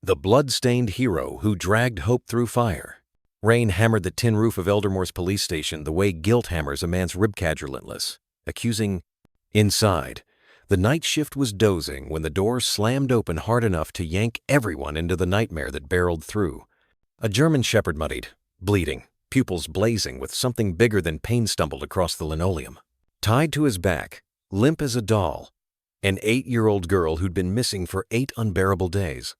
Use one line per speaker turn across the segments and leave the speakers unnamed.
The blood-stained hero who dragged hope through fire. Rain hammered the tin roof of Eldermore's police station the way guilt hammers a man's ribcage relentless, accusing. Inside, the night shift was dozing when the door slammed open hard enough to yank everyone into the nightmare that barreled through. A German shepherd muddied, bleeding, pupils blazing with something bigger than pain stumbled across the linoleum. Tied to his back, limp as a doll, an 8-year-old girl who'd been missing for 8 unbearable days.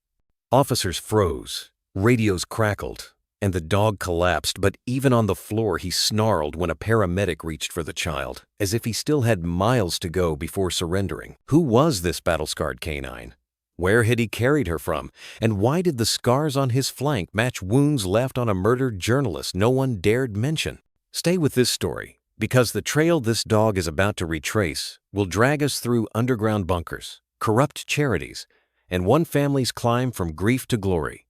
Officers froze, radios crackled, and the dog collapsed, but even on the floor he snarled when a paramedic reached for the child, as if he still had miles to go before surrendering. Who was this battle-scarred canine? Where had he carried her from? And why did the scars on his flank match wounds left on a murdered journalist no one dared mention? Stay with this story, because the trail this dog is about to retrace will drag us through underground bunkers, corrupt charities, and one family's climb from grief to glory.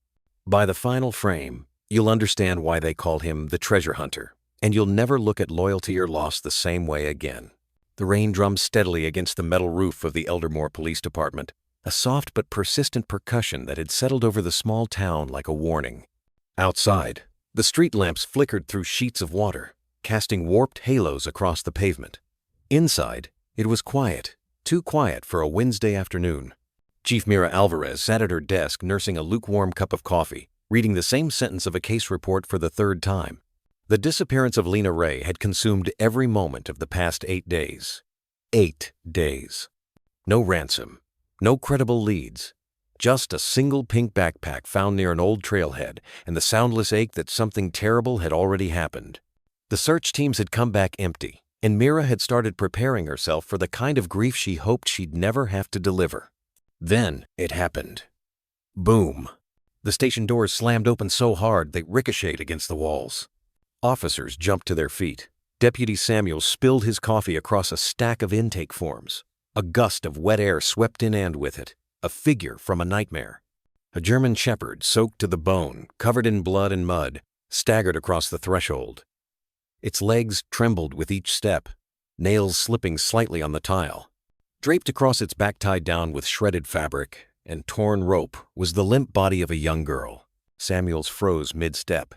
By the final frame, you'll understand why they called him the treasure hunter, and you'll never look at loyalty or loss the same way again. The rain drummed steadily against the metal roof of the Eldermore Police Department, a soft but persistent percussion that had settled over the small town like a warning. Outside, the street lamps flickered through sheets of water, casting warped halos across the pavement. Inside, it was quiet, too quiet for a Wednesday afternoon. Chief Mira Alvarez sat at her desk nursing a lukewarm cup of coffee, reading the same sentence of a case report for the 3rd time. The disappearance of Lena Ray had consumed every moment of the past 8 days. 8 days. No ransom, no credible leads, just a single pink backpack found near an old trailhead and the soundless ache that something terrible had already happened. The search teams had come back empty, and Mira had started preparing herself for the kind of grief she hoped she'd never have to deliver. Then it happened. Boom. The station doors slammed open so hard they ricocheted against the walls. Officers jumped to their feet. Deputy Samuel spilled his coffee across a stack of intake forms. A gust of wet air swept in, and with it, a figure from a nightmare. A German shepherd, soaked to the bone, covered in blood and mud, staggered across the threshold. Its legs trembled with each step, nails slipping slightly on the tile. Draped across its back, tied down with shredded fabric and torn rope, was the limp body of a young girl. Samuels froze mid-step.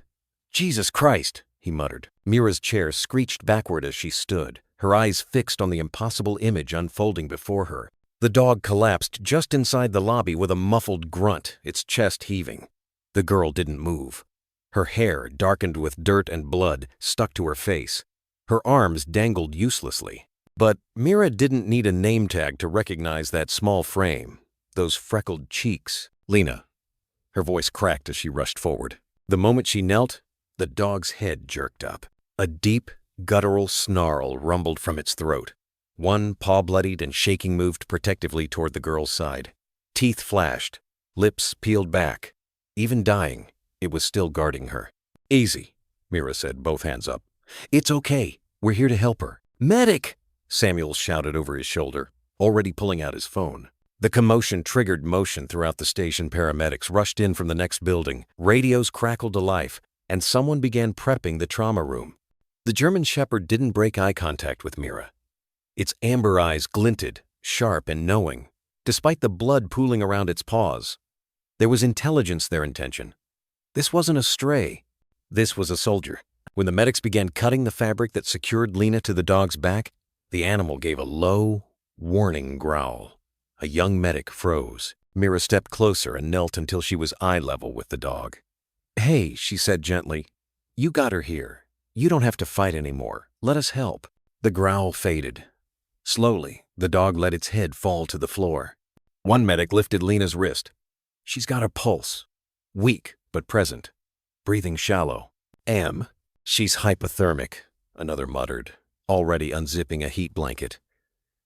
"Jesus Christ!" he muttered. Mira's chair screeched backward as she stood, her eyes fixed on the impossible image unfolding before her. The dog collapsed just inside the lobby with a muffled grunt, its chest heaving. The girl didn't move. Her hair, darkened with dirt and blood, stuck to her face. Her arms dangled uselessly. But Mira didn't need a name tag to recognize that small frame, those freckled cheeks. "Lena." Her voice cracked as she rushed forward. The moment she knelt, the dog's head jerked up. A deep, guttural snarl rumbled from its throat. One paw-bloodied and shaking moved protectively toward the girl's side. Teeth flashed, lips peeled back. Even dying, it was still guarding her. "Easy," Mira said, both hands up. "It's okay. We're here to help her." "Medic!" Samuel shouted over his shoulder, already pulling out his phone. The commotion triggered motion throughout the station. Paramedics rushed in from the next building, radios crackled to life, and someone began prepping the trauma room. The German shepherd didn't break eye contact with Mira. Its amber eyes glinted, sharp and knowing, despite the blood pooling around its paws. There was intelligence, their intention. This wasn't a stray. This was a soldier. When the medics began cutting the fabric that secured Lena to the dog's back, the animal gave a low, warning growl. A young medic froze. Mira stepped closer and knelt until she was eye level with the dog. "Hey," she said gently. "You got her here. You don't have to fight anymore. Let us help." The growl faded. Slowly, the dog let its head fall to the floor. One medic lifted Lena's wrist. "She's got a pulse. Weak, but present. Breathing shallow. She's hypothermic," another muttered, already unzipping a heat blanket.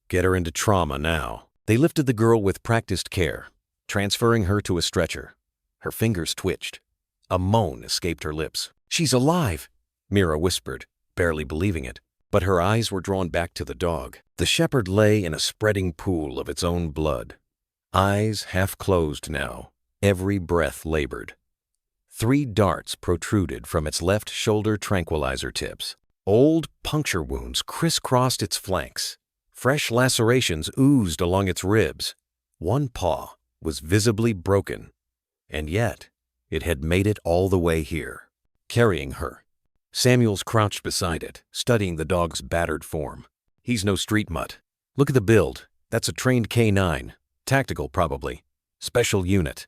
"Get her into trauma now." They lifted the girl with practiced care, transferring her to a stretcher. Her fingers twitched. A moan escaped her lips. "She's alive," Mira whispered, barely believing it, but her eyes were drawn back to the dog. The shepherd lay in a spreading pool of its own blood. Eyes half closed now, every breath labored. 3 darts protruded from its left shoulder tranquilizer tips. Old puncture wounds crisscrossed its flanks. Fresh lacerations oozed along its ribs. One paw was visibly broken, And yet, it had made it all the way here, carrying her. Samuels crouched beside it, studying the dog's battered form. He's no street mutt. Look at the build. That's a trained K9. Tactical, probably. Special unit.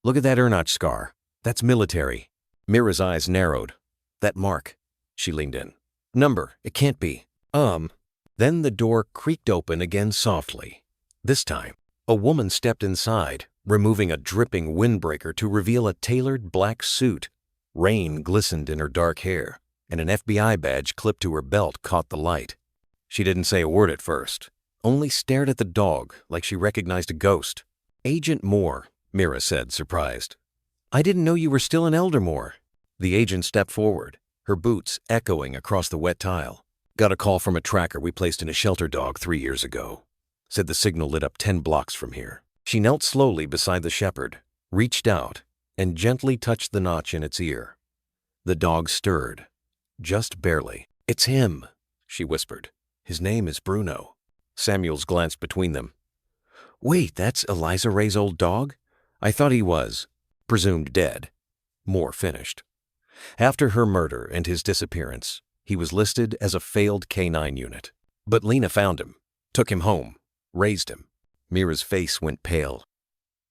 Look at that earnotch scar. That's military. Mira's eyes narrowed. That mark. She leaned in. Number. It can't be. Then the door creaked open again softly. This time, a woman stepped inside, removing a dripping windbreaker to reveal a tailored black suit. Rain glistened in her dark hair, and an FBI badge clipped to her belt caught the light. She didn't say a word at first, only stared at the dog like she recognized a ghost. Agent Moore, Mira said, surprised. I didn't know you were still in Eldermore. The agent stepped forward, her boots echoing across the wet tile. Got a call from a tracker we placed in a shelter dog 3 years ago. Said the signal lit up 10 blocks from here. She knelt slowly beside the shepherd, reached out, and gently touched the notch in its ear. The dog stirred, just barely. It's him, she whispered. His name is Bruno. Samuels glanced between them. Wait, that's Eliza Ray's old dog? I thought he was presumed dead. Moore finished. After her murder and his disappearance, he was listed as a failed K9 unit. But Lena found him, took him home, raised him. Mira's face went pale.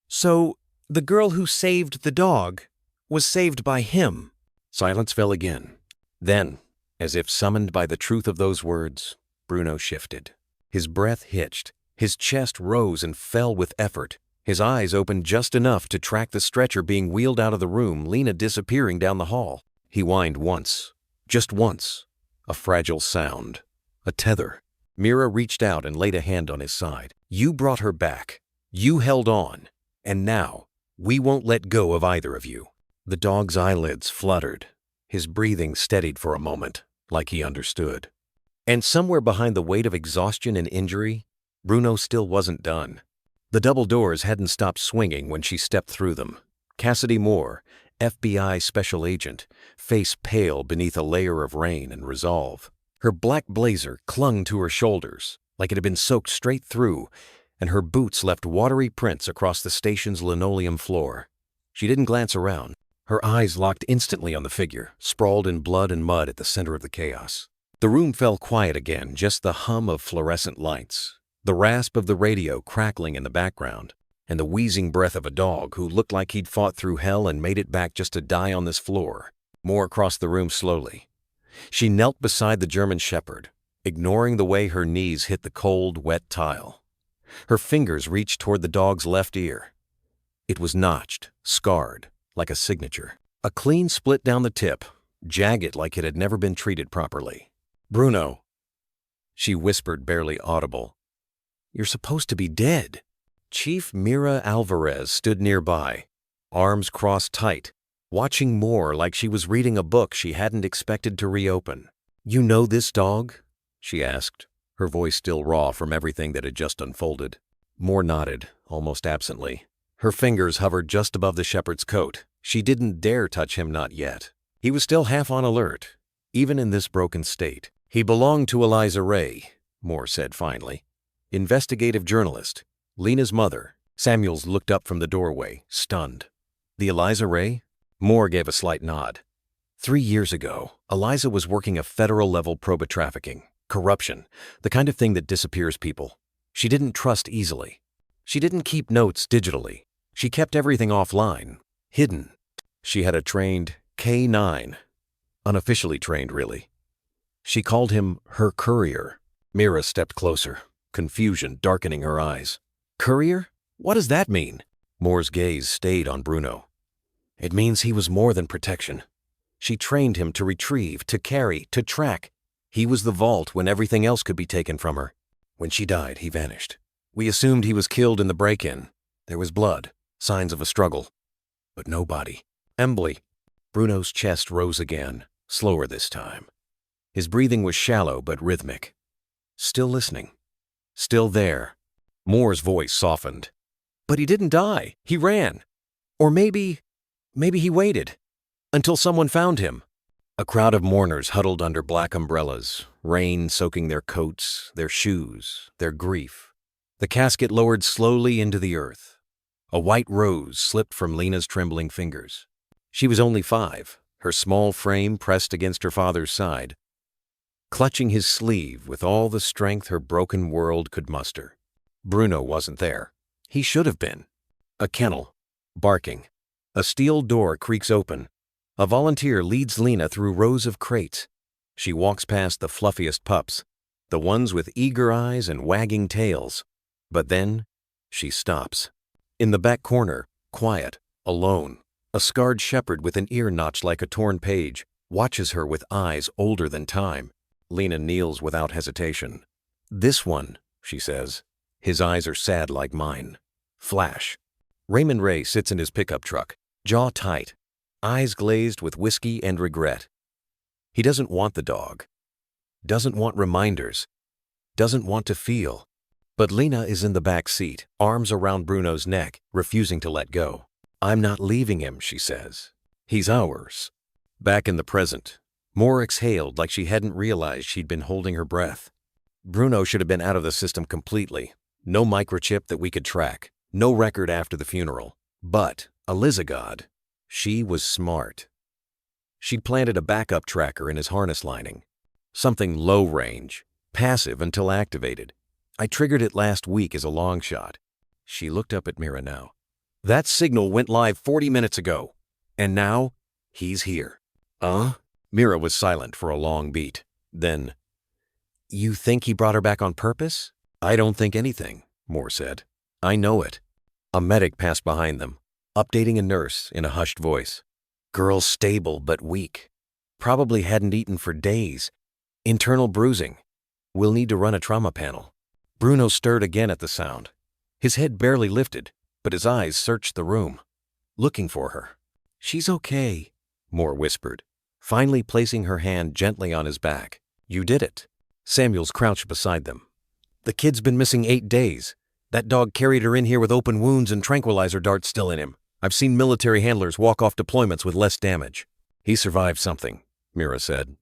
So, the girl who saved the dog was saved by him. Silence fell again. Then, as if summoned by the truth of those words, Bruno shifted. His breath hitched. His chest rose and fell with effort. His eyes opened just enough to track the stretcher being wheeled out of the room, Lena disappearing down the hall. He whined once. Just once. A fragile sound. A tether. Mira reached out and laid a hand on his side. You brought her back. You held on. And now, we won't let go of either of you. The dog's eyelids fluttered. His breathing steadied for a moment, like he understood. And somewhere behind the weight of exhaustion and injury, Bruno still wasn't done. The double doors hadn't stopped swinging when she stepped through them. Cassidy Moore, FBI special agent, face pale beneath a layer of rain and resolve. Her black blazer clung to her shoulders like it had been soaked straight through, and her boots left watery prints across the station's linoleum floor. She didn't glance around. Her eyes locked instantly on the figure, sprawled in blood and mud at the center of the chaos. The room fell quiet again, just the hum of fluorescent lights, the rasp of the radio crackling in the background, and the wheezing breath of a dog who looked like he'd fought through hell and made it back just to die on this floor. Moore crossed the room slowly. She knelt beside the German shepherd, ignoring the way her knees hit the cold, wet tile. Her fingers reached toward the dog's left ear. It was notched, scarred, like a signature. A clean split down the tip, jagged like it had never been treated properly. Bruno, she whispered, barely audible. You're supposed to be dead. Chief Mira Alvarez stood nearby, arms crossed tight, watching Moore like she was reading a book she hadn't expected to reopen. You know this dog? She asked, her voice still raw from everything that had just unfolded. Moore nodded, almost absently. Her fingers hovered just above the shepherd's coat. She didn't dare touch him, not yet. He was still half on alert, even in this broken state. He belonged to Eliza Ray, Moore said finally. Investigative journalist, Lena's mother. Samuels looked up from the doorway, stunned. The Eliza Ray? Moore gave a slight nod. 3 years ago, Eliza was working a federal-level probe of trafficking, corruption, the kind of thing that disappears people. She didn't trust easily. She didn't keep notes digitally. She kept everything offline, hidden. She had a trained K9, unofficially trained, really. She called him her courier. Mira stepped closer, confusion darkening her eyes. Courier? What does that mean? Moore's gaze stayed on Bruno. It means he was more than protection. She trained him to retrieve, to carry, to track. He was the vault when everything else could be taken from her. When she died, he vanished. We assumed he was killed in the break-in. There was blood, signs of a struggle. But no body. Embley. Bruno's chest rose again, slower this time. His breathing was shallow but rhythmic. Still listening. Still there. Moore's voice softened. But he didn't die. He ran. Or maybe he waited until someone found him. A crowd of mourners huddled under black umbrellas, rain soaking their coats, their shoes, their grief. The casket lowered slowly into the earth. A white rose slipped from Lena's trembling fingers. She was only 5, her small frame pressed against her father's side, clutching his sleeve with all the strength her broken world could muster. Bruno wasn't there. He should have been. A kennel. Barking. A steel door creaks open. A volunteer leads Lena through rows of crates. She walks past the fluffiest pups, the ones with eager eyes and wagging tails. But then, she stops. In the back corner, quiet, alone, a scarred shepherd with an ear notched like a torn page watches her with eyes older than time. Lena kneels without hesitation. "This one," she says. His eyes are sad like mine. Flash. Raymond Ray sits in his pickup truck, jaw tight, eyes glazed with whiskey and regret. He doesn't want the dog. Doesn't want reminders. Doesn't want to feel. But Lena is in the back seat, arms around Bruno's neck, refusing to let go. "I'm not leaving him," she says. "He's ours." Back in the present, Moore exhaled like she hadn't realized she'd been holding her breath. Bruno should have been out of the system completely. No microchip that we could track. No record after the funeral. But Elizagod, she was smart. She'd planted a backup tracker in his harness lining. Something low range, passive until activated. I triggered it last week as a long shot. She looked up at Mira now. "That signal went live 40 minutes ago. And now, he's here." Mira was silent for a long beat. Then, "You think he brought her back on purpose?" "I don't think anything," Moore said. "I know it." A medic passed behind them, updating a nurse in a hushed voice. "Girl's stable but weak. Probably hadn't eaten for days. Internal bruising. We'll need to run a trauma panel." Bruno stirred again at the sound. His head barely lifted, but his eyes searched the room, looking for her. "She's okay," Moore whispered, finally placing her hand gently on his back. "You did it." Samuels crouched beside them. "The kid's been missing 8 days. That dog carried her in here with open wounds and tranquilizer darts still in him. I've seen military handlers walk off deployments with less damage." "He survived something," Mira said.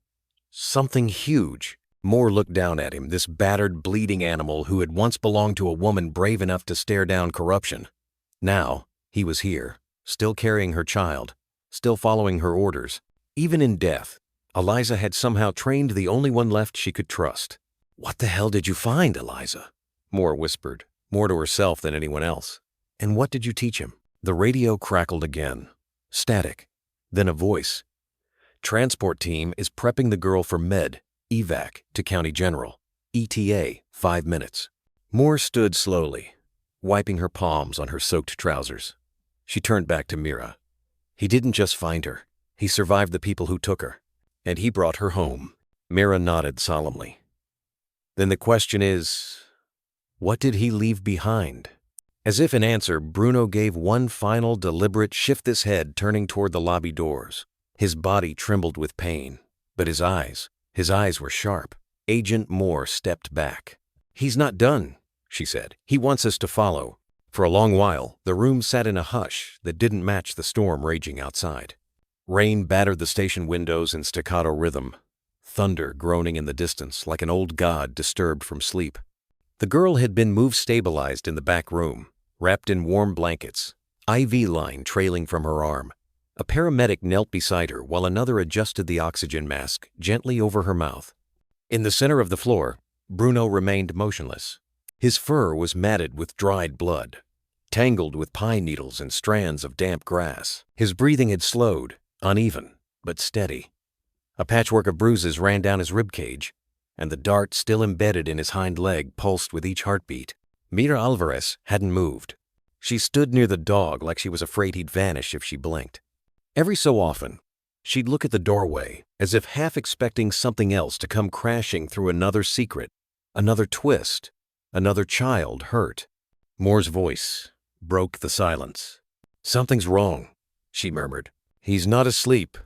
"Something huge." Moore looked down at him, this battered, bleeding animal who had once belonged to a woman brave enough to stare down corruption. Now, he was here, still carrying her child, still following her orders. Even in death, Eliza had somehow trained the only one left she could trust. "What the hell did you find, Eliza?" Moore whispered, more to herself than anyone else. "And what did you teach him?" The radio crackled again. Static. Then a voice. "Transport team is prepping the girl for evac to County General. ETA, 5 minutes." Moore stood slowly, wiping her palms on her soaked trousers. She turned back to Mira. "He didn't just find her. He survived the people who took her. And he brought her home." Mira nodded solemnly. "Then the question is, what did he leave behind?" As if in answer, Bruno gave one final deliberate shift, his head turning toward the lobby doors. His body trembled with pain, but his eyes were sharp. Agent Moore stepped back. "He's not done," she said. "He wants us to follow." For a long while, the room sat in a hush that didn't match the storm raging outside. Rain battered the station windows in staccato rhythm, thunder groaning in the distance like an old god disturbed from sleep. The girl had been moved stabilized in the back room, wrapped in warm blankets, IV line trailing from her arm. A paramedic knelt beside her while another adjusted the oxygen mask gently over her mouth. In the center of the floor, Bruno remained motionless. His fur was matted with dried blood, tangled with pine needles and strands of damp grass. His breathing had slowed, uneven, but steady. A patchwork of bruises ran down his ribcage, and the dart still embedded in his hind leg pulsed with each heartbeat. Mira Alvarez hadn't moved. She stood near the dog like she was afraid he'd vanish if she blinked. Every so often, she'd look at the doorway as if half expecting something else to come crashing through another secret, another twist, another child hurt. Moore's voice broke the silence. "Something's wrong," she murmured. "He's not asleep."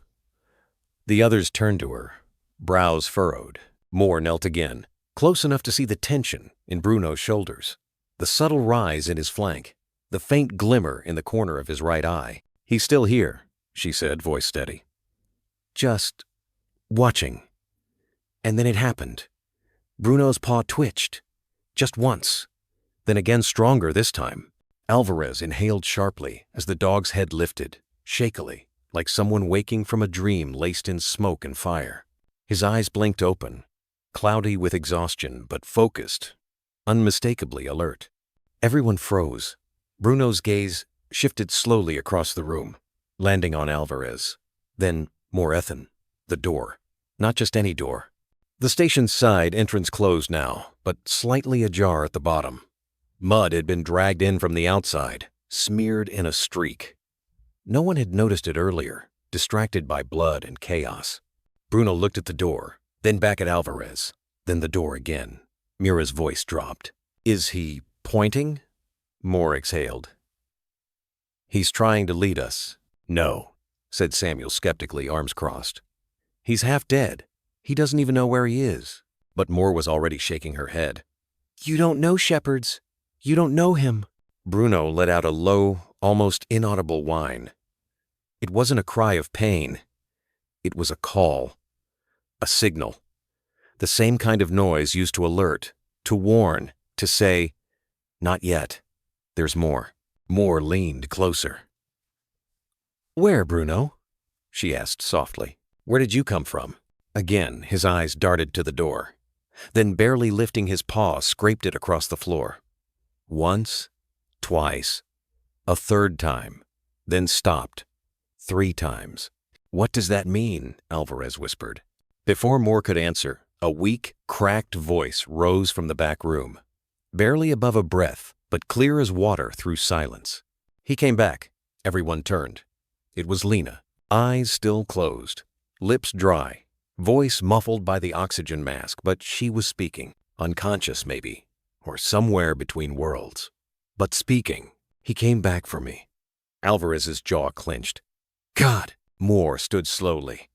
The others turned to her, brows furrowed. Moore knelt again, close enough to see the tension in Bruno's shoulders, the subtle rise in his flank, the faint glimmer in the corner of his right eye. "He's still here," she said, voice steady. "Just watching." And then it happened. Bruno's paw twitched, just once, then again stronger this time. Alvarez inhaled sharply as the dog's head lifted, shakily, like someone waking from a dream laced in smoke and fire. His eyes blinked open, cloudy with exhaustion but focused, unmistakably alert. Everyone froze. Bruno's gaze shifted slowly across the room, landing on Alvarez. Then, more Ethan. The door. Not just any door. The station's side entrance closed now, but slightly ajar at the bottom. Mud had been dragged in from the outside, smeared in a streak. No one had noticed it earlier, distracted by blood and chaos. Bruno looked at the door, then back at Alvarez, then the door again. Mira's voice dropped. "Is he pointing?" Moore exhaled. "He's trying to lead us." "No," said Samuel skeptically, arms crossed. "He's half dead. He doesn't even know where he is." But Moore was already shaking her head. "You don't know Shepherds. You don't know him." Bruno let out a low, almost inaudible whine. It wasn't a cry of pain. It was a call. A signal. The same kind of noise used to alert, to warn, to say, "Not yet. There's more." Moore leaned closer. "Where, Bruno?" she asked softly. "Where did you come from?" Again, his eyes darted to the door. Then, barely lifting his paw, scraped it across the floor. Once, twice, a third time, then stopped. 3 times. "What does that mean?" Alvarez whispered. Before Moore could answer, a weak, cracked voice rose from the back room, barely above a breath, but clear as water through silence. "He came back." Everyone turned. It was Lena, eyes still closed, lips dry, voice muffled by the oxygen mask, but she was speaking, unconscious maybe, or somewhere between worlds. But speaking. "He came back for me." Alvarez's jaw clenched. "God!" Moore stood slowly.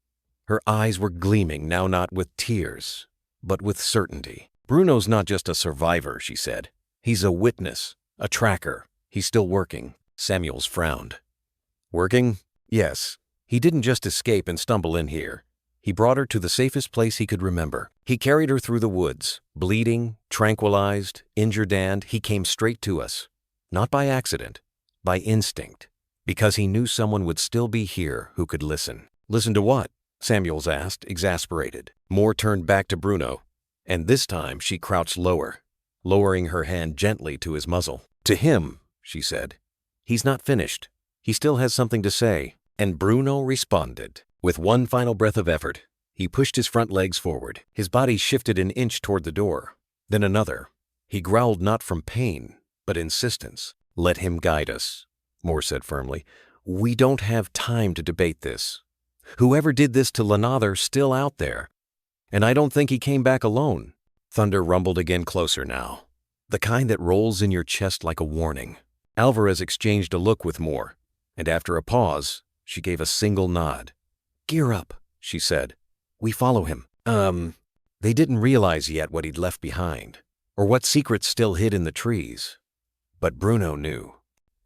Her eyes were gleaming, now not with tears, but with certainty. "Bruno's not just a survivor," she said. "He's a witness, a tracker. He's still working." Samuels frowned. "Working? Yes. He didn't just escape and stumble in here. He brought her to the safest place he could remember. He carried her through the woods, bleeding, tranquilized, injured, and he came straight to us. Not by accident, by instinct, because he knew someone would still be here who could listen." "Listen to what?" Samuels asked, exasperated. Moore turned back to Bruno, and this time she crouched lower, lowering her hand gently to his muzzle. "To him," she said. "He's not finished. He still has something to say." And Bruno responded. With one final breath of effort, he pushed his front legs forward. His body shifted an inch toward the door, then another. He growled not from pain, but insistence. "Let him guide us," Moore said firmly. "We don't have time to debate this. Whoever did this to Lenather's still out there, and I don't think he came back alone." Thunder rumbled again, closer now, the kind that rolls in your chest like a warning. Alvarez exchanged a look with Moore, and after a pause, she gave a single nod. "Gear up," she said. "We follow him." They didn't realize yet what he'd left behind, or what secrets still hid in the trees. But Bruno knew.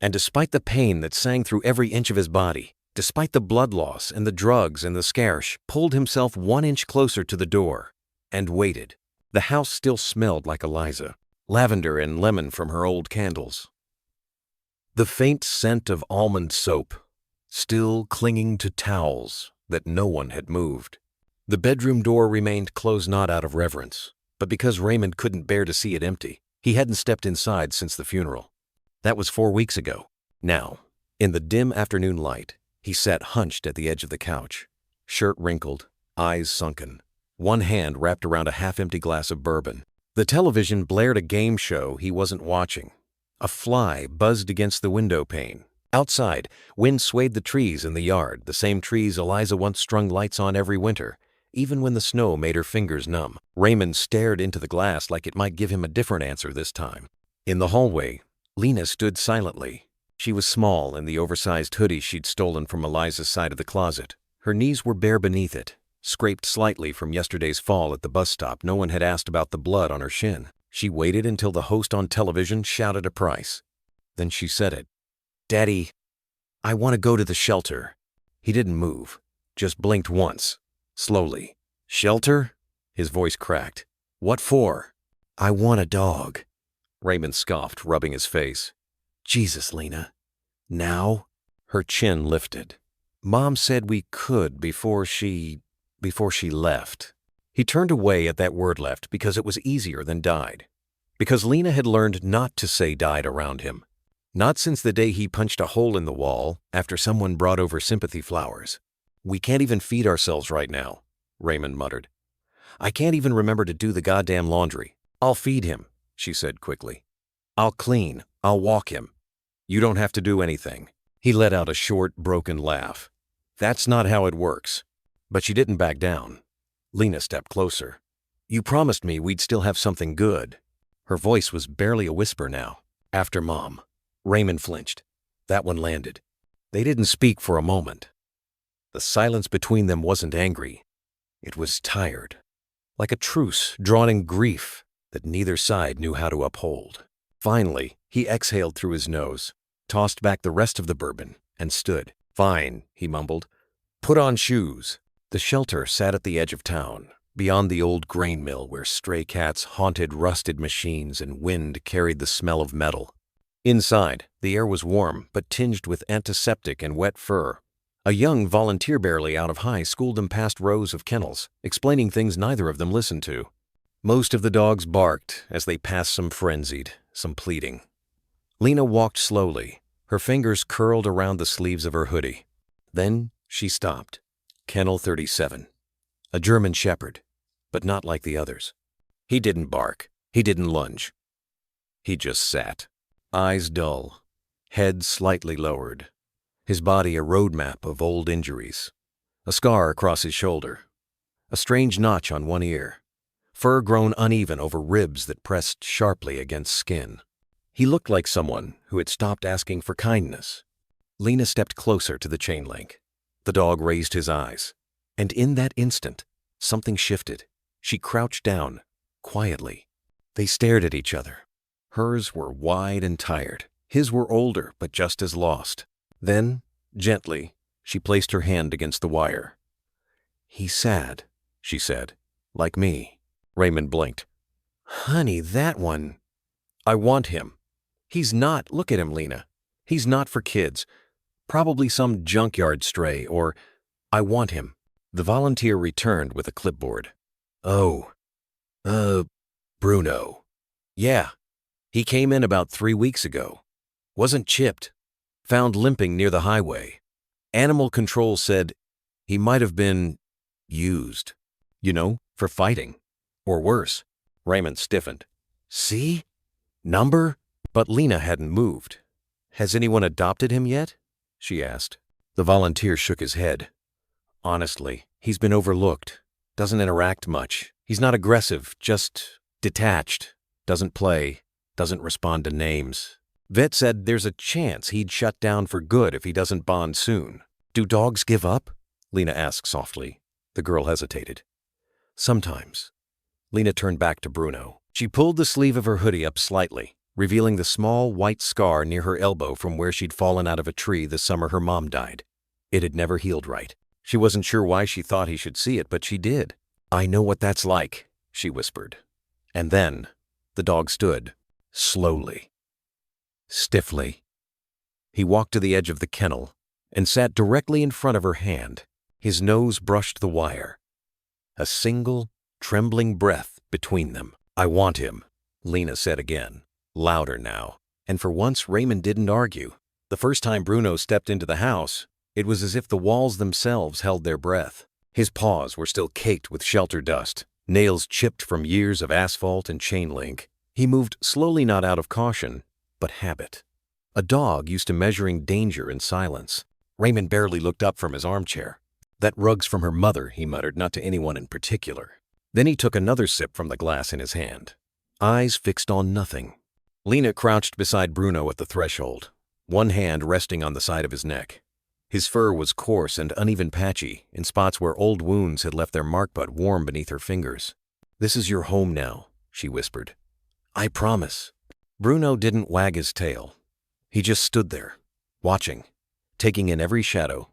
And despite the pain that sang through every inch of his body, despite the blood loss and the drugs and the scarce, pulled himself 1 inch closer to the door and waited. The house still smelled like Eliza, lavender and lemon from her old candles. The faint scent of almond soap, still clinging to towels that no one had moved. The bedroom door remained closed not out of reverence, but because Raymond couldn't bear to see it empty. He hadn't stepped inside since the funeral. That was 4 weeks ago. Now, in the dim afternoon light, he sat hunched at the edge of the couch, shirt wrinkled, eyes sunken, one hand wrapped around a half-empty glass of bourbon. The television blared a game show he wasn't watching. A fly buzzed against the window pane. Outside, wind swayed the trees in the yard, the same trees Eliza once strung lights on every winter, even when the snow made her fingers numb. Raymond stared into the glass like it might give him a different answer this time. In the hallway, Lena stood silently. She was small in the oversized hoodie she'd stolen from Eliza's side of the closet. Her knees were bare beneath it, scraped slightly from yesterday's fall at the bus stop. No one had asked about the blood on her shin. She waited until the host on television shouted a price. Then she said it. "Daddy, I want to go to the shelter." He didn't move, just blinked once, slowly. "Shelter?" His voice cracked. "What for?" "I want a dog," Raymond scoffed, rubbing his face. Jesus, Lena. Now? Her chin lifted. Mom said we could before she left. He turned away at that word left because it was easier than died. Because Lena had learned not to say died around him. Not since the day he punched a hole in the wall after someone brought over sympathy flowers. We can't even feed ourselves right now, Raymond muttered. I can't even remember to do the goddamn laundry. I'll feed him, she said quickly. I'll clean. I'll walk him. You don't have to do anything. He let out a short, broken laugh. That's not how it works. But she didn't back down. Lena stepped closer. You promised me we'd still have something good. Her voice was barely a whisper now. After Mom. Raymond flinched. That one landed. They didn't speak for a moment. The silence between them wasn't angry. It was tired. Like a truce drawn in grief that neither side knew how to uphold. Finally, he exhaled through his nose, tossed back the rest of the bourbon, and stood. Fine, he mumbled. Put on shoes. The shelter sat at the edge of town, beyond the old grain mill where stray cats haunted rusted machines and wind carried the smell of metal. Inside, the air was warm but tinged with antiseptic and wet fur. A young volunteer barely out of high schooled them past rows of kennels, explaining things neither of them listened to. Most of the dogs barked as they passed, some frenzied, some pleading. Lena walked slowly, her fingers curled around the sleeves of her hoodie. Then she stopped. Kennel 37. A German shepherd, but not like the others. He didn't bark. He didn't lunge. He just sat. Eyes dull, head slightly lowered, his body a road map of old injuries, a scar across his shoulder, a strange notch on one ear, fur grown uneven over ribs that pressed sharply against skin. He looked like someone who had stopped asking for kindness. Lena stepped closer to the chain link. The dog raised his eyes, and in that instant, something shifted. She crouched down, quietly. They stared at each other. Hers were wide and tired. His were older, but just as lost. Then, gently, she placed her hand against the wire. He's sad, she said. Like me. Raymond blinked. Honey, that one. I want him. He's not, look at him, Lena. He's not for kids. Probably some junkyard stray, or I want him. The volunteer returned with a clipboard. Oh. Bruno. Yeah. He came in about 3 weeks ago. Wasn't chipped. Found limping near the highway. Animal control said he might have been used. You know, for fighting. Or worse. Raymond stiffened. See? Number? But Lena hadn't moved. Has anyone adopted him yet? She asked. The volunteer shook his head. Honestly, he's been overlooked. Doesn't interact much. He's not aggressive, just detached. Doesn't play. Doesn't respond to names. Vet said there's a chance he'd shut down for good if he doesn't bond soon. Do dogs give up? Lena asked softly. The girl hesitated. Sometimes. Lena turned back to Bruno. She pulled the sleeve of her hoodie up slightly, revealing the small white scar near her elbow from where she'd fallen out of a tree the summer her mom died. It had never healed right. She wasn't sure why she thought he should see it, but she did. I know what that's like, she whispered. And then the dog stood. Slowly. Stiffly. He walked to the edge of the kennel and sat directly in front of her hand. His nose brushed the wire. A single, trembling breath between them. I want him, Lena said again, louder now. And for once Raymond didn't argue. The first time Bruno stepped into the house, it was as if the walls themselves held their breath. His paws were still caked with shelter dust, nails chipped from years of asphalt and chain link. He moved slowly, not out of caution, but habit. A dog used to measuring danger in silence. Raymond barely looked up from his armchair. That rug's from her mother, he muttered, not to anyone in particular. Then he took another sip from the glass in his hand. Eyes fixed on nothing. Lena crouched beside Bruno at the threshold, one hand resting on the side of his neck. His fur was coarse and uneven patchy, in spots where old wounds had left their mark but warm beneath her fingers. This is your home now, she whispered. I promise. Bruno didn't wag his tail. He just stood there, watching, taking in every shadow,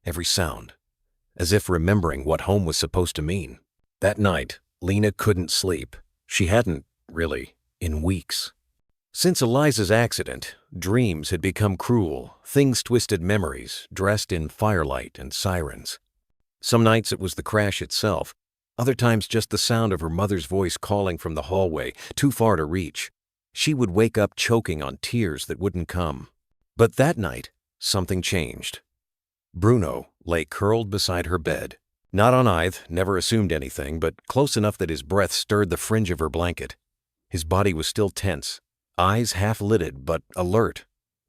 every sound, as if remembering what home was supposed to mean. That night, Lena couldn't sleep. She hadn't, really, in weeks. Since Eliza's accident, dreams had become cruel, things twisted memories, dressed in firelight and sirens. Some nights it was the crash itself, other times just the sound of her mother's voice calling from the hallway, too far to reach. She would wake up choking on tears that wouldn't come. But that night, something changed. Bruno lay curled beside her bed. Not on either, never assumed anything, but close enough that his breath stirred the fringe of her blanket. His body was still tense, eyes half-lidded but alert,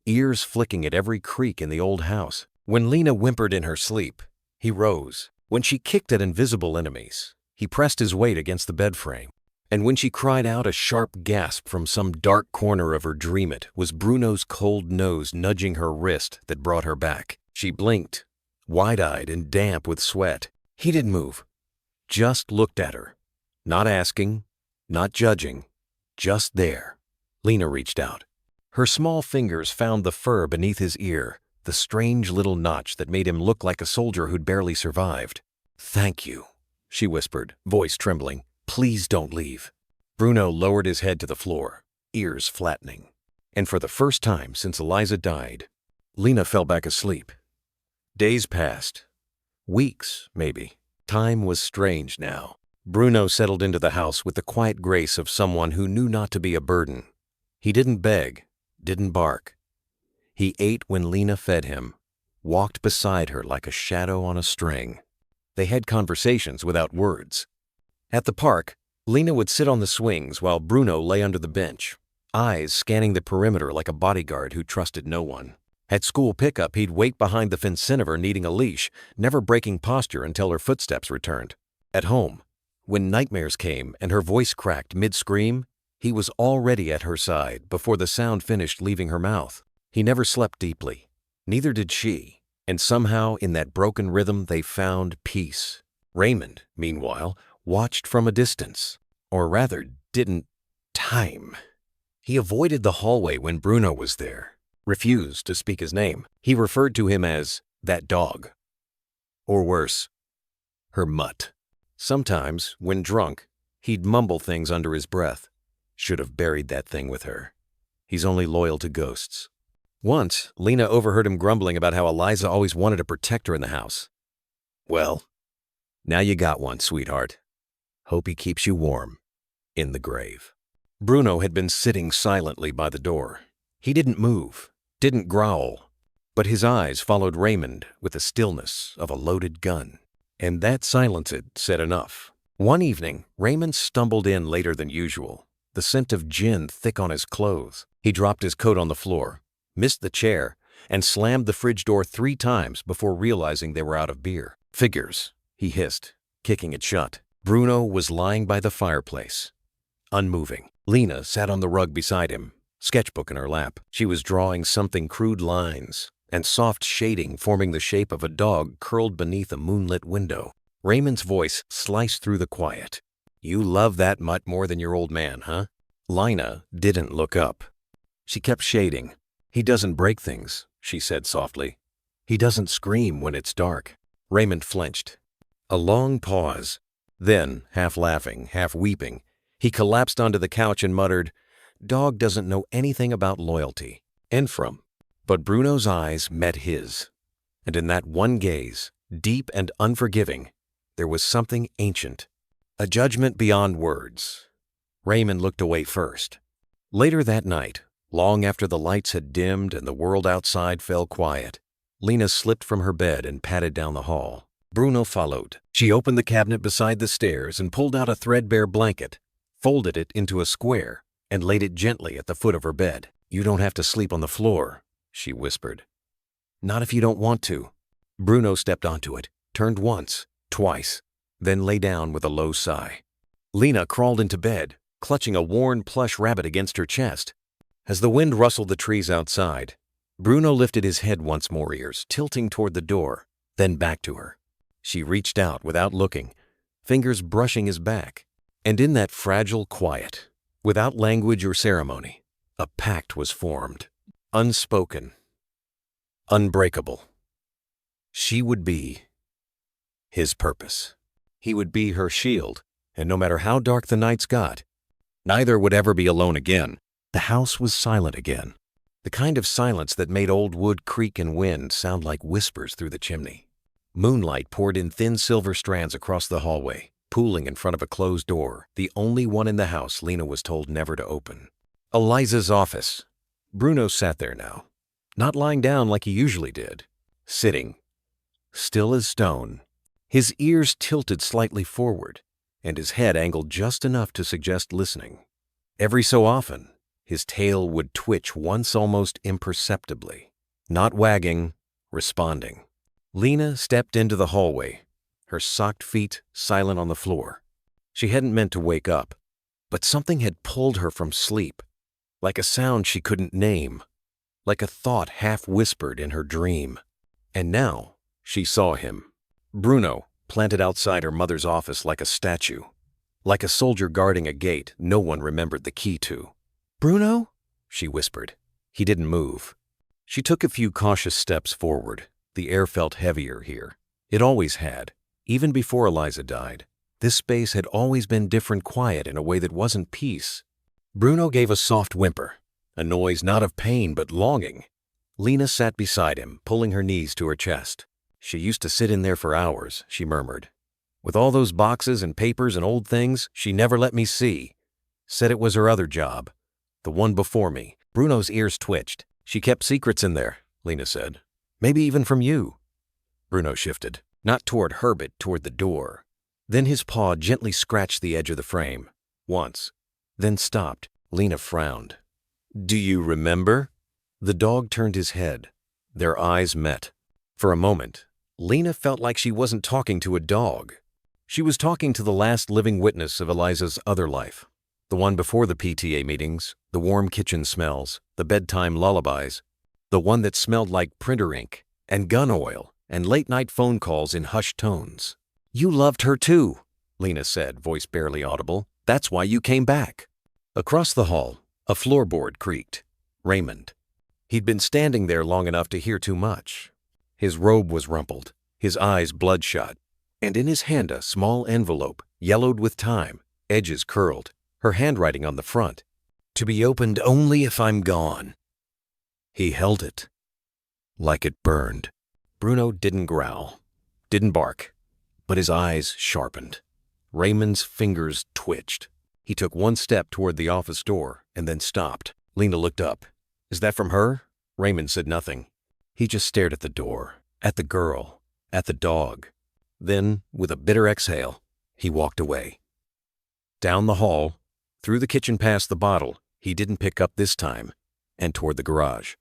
ears flicking at every creak in the old house. When Lena whimpered in her sleep, he rose. When she kicked at invisible enemies, he pressed his weight against the bed frame. And when she cried out, a sharp gasp from some dark corner of her dream it was Bruno's cold nose nudging her wrist that brought her back. She blinked, wide-eyed and damp with sweat. He didn't move, just looked at her. Not asking, not judging, just there. Lena reached out. Her small fingers found the fur beneath his ear, the strange little notch that made him look like a soldier who'd barely survived. "Thank you," she whispered, voice trembling. "Please don't leave." Bruno lowered his head to the floor, ears flattening. And for the first time since Eliza died, Lena fell back asleep. Days passed. Weeks, maybe. Time was strange now. Bruno settled into the house with the quiet grace of someone who knew not to be a burden. He didn't beg, didn't bark. He ate when Lena fed him, walked beside her like a shadow on a string. They had conversations without words. At the park, Lena would sit on the swings while Bruno lay under the bench, eyes scanning the perimeter like a bodyguard who trusted no one. At school pickup, he'd wait behind the fence of her needing a leash, never breaking posture until her footsteps returned. At home, when nightmares came and her voice cracked mid-scream, he was already at her side before the sound finished leaving her mouth. He never slept deeply. Neither did she. And somehow in that broken rhythm they found peace. Raymond, meanwhile, watched from a distance. Or rather, didn't time. He avoided the hallway when Bruno was there, refused to speak his name. He referred to him as that dog. Or worse, her mutt. Sometimes, when drunk, he'd mumble things under his breath. Should have buried that thing with her. He's only loyal to ghosts. Once, Lena overheard him grumbling about how Eliza always wanted a protector in the house. "Well, now you got one, sweetheart. Hope he keeps you warm in the grave." Bruno had been sitting silently by the door. He didn't move, didn't growl, but his eyes followed Raymond with the stillness of a loaded gun. And that silence had said enough. One evening, Raymond stumbled in later than usual, the scent of gin thick on his clothes. He dropped his coat on the floor, missed the chair, and slammed the fridge door 3 times before realizing they were out of beer. "Figures," he hissed, kicking it shut. Bruno was lying by the fireplace, unmoving. Lena sat on the rug beside him, sketchbook in her lap. She was drawing something crude lines and soft shading forming the shape of a dog curled beneath a moonlit window. Raymond's voice sliced through the quiet. "You love that mutt more than your old man, huh?" Lena didn't look up. She kept shading. "He doesn't break things," she said softly. "He doesn't scream when it's dark." Raymond flinched. A long pause. Then, half laughing, half weeping, he collapsed onto the couch and muttered, "Dog doesn't know anything about loyalty." And from. But Bruno's eyes met his. And in that one gaze, deep and unforgiving, there was something ancient. A judgment beyond words. Raymond looked away first. Later that night, long after the lights had dimmed and the world outside fell quiet, Lena slipped from her bed and padded down the hall. Bruno followed. She opened the cabinet beside the stairs and pulled out a threadbare blanket, folded it into a square, and laid it gently at the foot of her bed. "You don't have to sleep on the floor," she whispered. "Not if you don't want to." Bruno stepped onto it, turned once, twice, then lay down with a low sigh. Lena crawled into bed, clutching a worn plush rabbit against her chest. As the wind rustled the trees outside, Bruno lifted his head once more, ears tilting toward the door, then back to her. She reached out without looking, fingers brushing his back. And in that fragile quiet, without language or ceremony, a pact was formed. Unspoken. Unbreakable. She would be his purpose. He would be her shield, and no matter how dark the nights got, neither would ever be alone again. The house was silent again. The kind of silence that made old wood creak and wind sound like whispers through the chimney. Moonlight poured in thin silver strands across the hallway, pooling in front of a closed door, the only one in the house Lena was told never to open. Eliza's office. Bruno sat there now, not lying down like he usually did, sitting, still as stone, his ears tilted slightly forward, and his head angled just enough to suggest listening. Every so often, his tail would twitch once almost imperceptibly, not wagging, responding. Lena stepped into the hallway, her socked feet silent on the floor. She hadn't meant to wake up, but something had pulled her from sleep, like a sound she couldn't name, like a thought half whispered in her dream. And now she saw him, Bruno, planted outside her mother's office like a statue, like a soldier guarding a gate no one remembered the key to. "Bruno?" she whispered. He didn't move. She took a few cautious steps forward. The air felt heavier here. It always had. Even before Eliza died, this space had always been different, quiet in a way that wasn't peace. Bruno gave a soft whimper, a noise not of pain but longing. Lena sat beside him, pulling her knees to her chest. "She used to sit in there for hours," she murmured. "With all those boxes and papers and old things she never let me see. Said it was her other job. The one before me." Bruno's ears twitched. "She kept secrets in there," Lena said. "Maybe even from you." Bruno shifted, not toward her but toward the door. Then his paw gently scratched the edge of the frame, once, then stopped. Lena frowned. "Do you remember?" The dog turned his head. Their eyes met. For a moment, Lena felt like she wasn't talking to a dog. She was talking to the last living witness of Eliza's other life. The one before the PTA meetings, the warm kitchen smells, the bedtime lullabies. The one that smelled like printer ink and gun oil and late-night phone calls in hushed tones. "You loved her too," Lena said, voice barely audible. "That's why you came back." Across the hall, a floorboard creaked. Raymond. He'd been standing there long enough to hear too much. His robe was rumpled, his eyes bloodshot, and in his hand a small envelope, yellowed with time, edges curled, her handwriting on the front. "To be opened only if I'm gone." He held it, like it burned. Bruno didn't growl, didn't bark, but his eyes sharpened. Raymond's fingers twitched. He took one step toward the office door and then stopped. Lena looked up. "Is that from her?" Raymond said nothing. He just stared at the door, at the girl, at the dog. Then, with a bitter exhale, he walked away. Down the hall, through the kitchen past the bottle he didn't pick up this time, and toward the garage.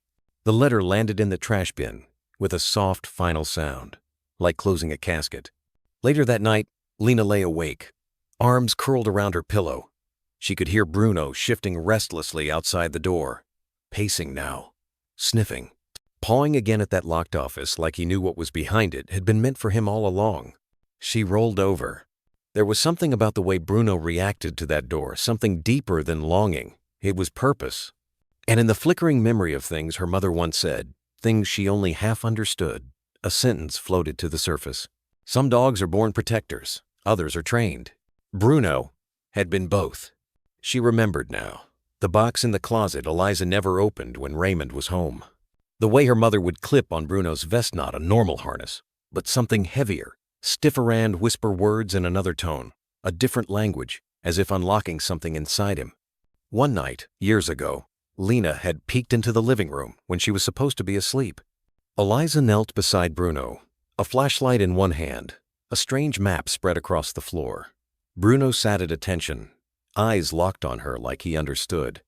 The letter landed in the trash bin with a soft final sound, like closing a casket. Later that night, Lena lay awake, arms curled around her pillow. She could hear Bruno shifting restlessly outside the door, pacing now, sniffing, pawing again at that locked office like he knew what was behind it had been meant for him all along. She rolled over. There was something about the way Bruno reacted to that door, something deeper than longing. It was purpose. And in the flickering memory of things her mother once said, things she only half understood, a sentence floated to the surface. Some dogs are born protectors, others are trained. Bruno had been both. She remembered now. The box in the closet Eliza never opened when Raymond was home. The way her mother would clip on Bruno's vest knot, a normal harness, but something heavier, stiffer and whisper words in another tone, a different language, as if unlocking something inside him. One night, years ago, Lena had peeked into the living room when she was supposed to be asleep. Eliza knelt beside Bruno, a flashlight in one hand, a strange map spread across the floor. Bruno sat at attention, eyes locked on her like he understood.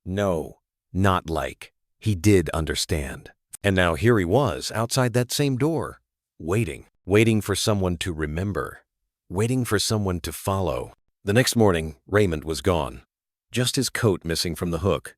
No, not like. He did understand. And now here he was, outside that same door, waiting for someone to remember, waiting for someone to follow. The next morning, Raymond was gone. Just his coat missing from the hook.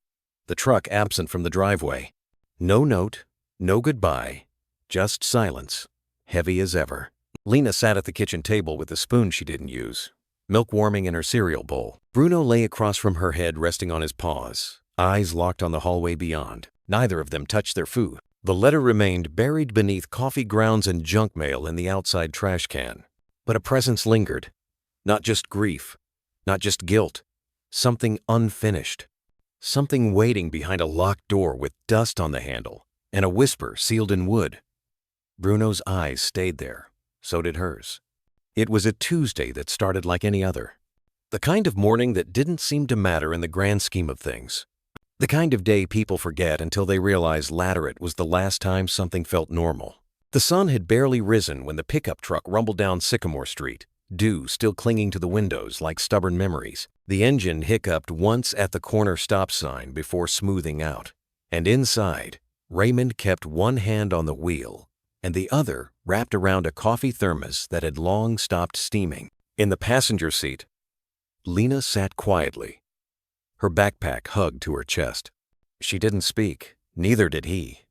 The truck absent from the driveway. No note, no goodbye, just silence, heavy as ever. Lena sat at the kitchen table with the spoon she didn't use, milk warming in her cereal bowl. Bruno lay across from her head, resting on his paws, eyes locked on the hallway beyond. Neither of them touched their food. The letter remained buried beneath coffee grounds and junk mail in the outside trash can. But a presence lingered. Not just grief, not just guilt, something unfinished. Something waiting behind a locked door with dust on the handle and a whisper sealed in wood. Bruno's eyes stayed there. So did hers. It was a Tuesday that started like any other. The kind of morning that didn't seem to matter in the grand scheme of things. The kind of day people forget until they realize later it was the last time something felt normal. The sun had barely risen when the pickup truck rumbled down Sycamore Street, dew still clinging to the windows like stubborn memories. The engine hiccuped once at the corner stop sign before smoothing out. And inside, Raymond kept one hand on the wheel and the other wrapped around a coffee thermos that had long stopped steaming. In the passenger seat, Lena sat quietly, her backpack hugged to her chest. She didn't speak, neither did he.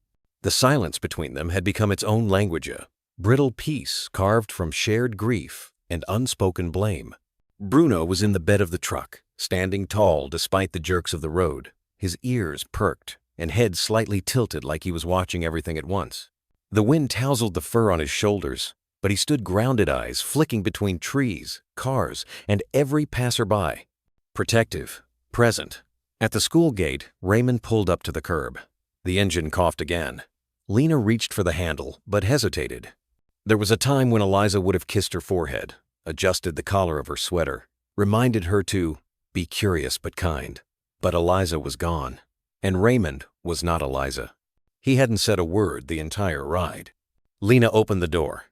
The silence between them had become its own language, a brittle peace carved from shared grief and unspoken blame. Bruno was in the bed of the truck, standing tall despite the jerks of the road, his ears perked and head slightly tilted like he was watching everything at once. The wind tousled the fur on his shoulders, but he stood grounded, eyes flicking between trees, cars, and every passerby. Protective, present. At the school gate, Raymond pulled up to the curb. The engine coughed again. Lena reached for the handle, but hesitated. There was a time when Eliza would have kissed her forehead, adjusted the collar of her sweater, reminded her to be curious but kind. But Eliza was gone, and Raymond was not Eliza. He hadn't said a word the entire ride. Lena opened the door.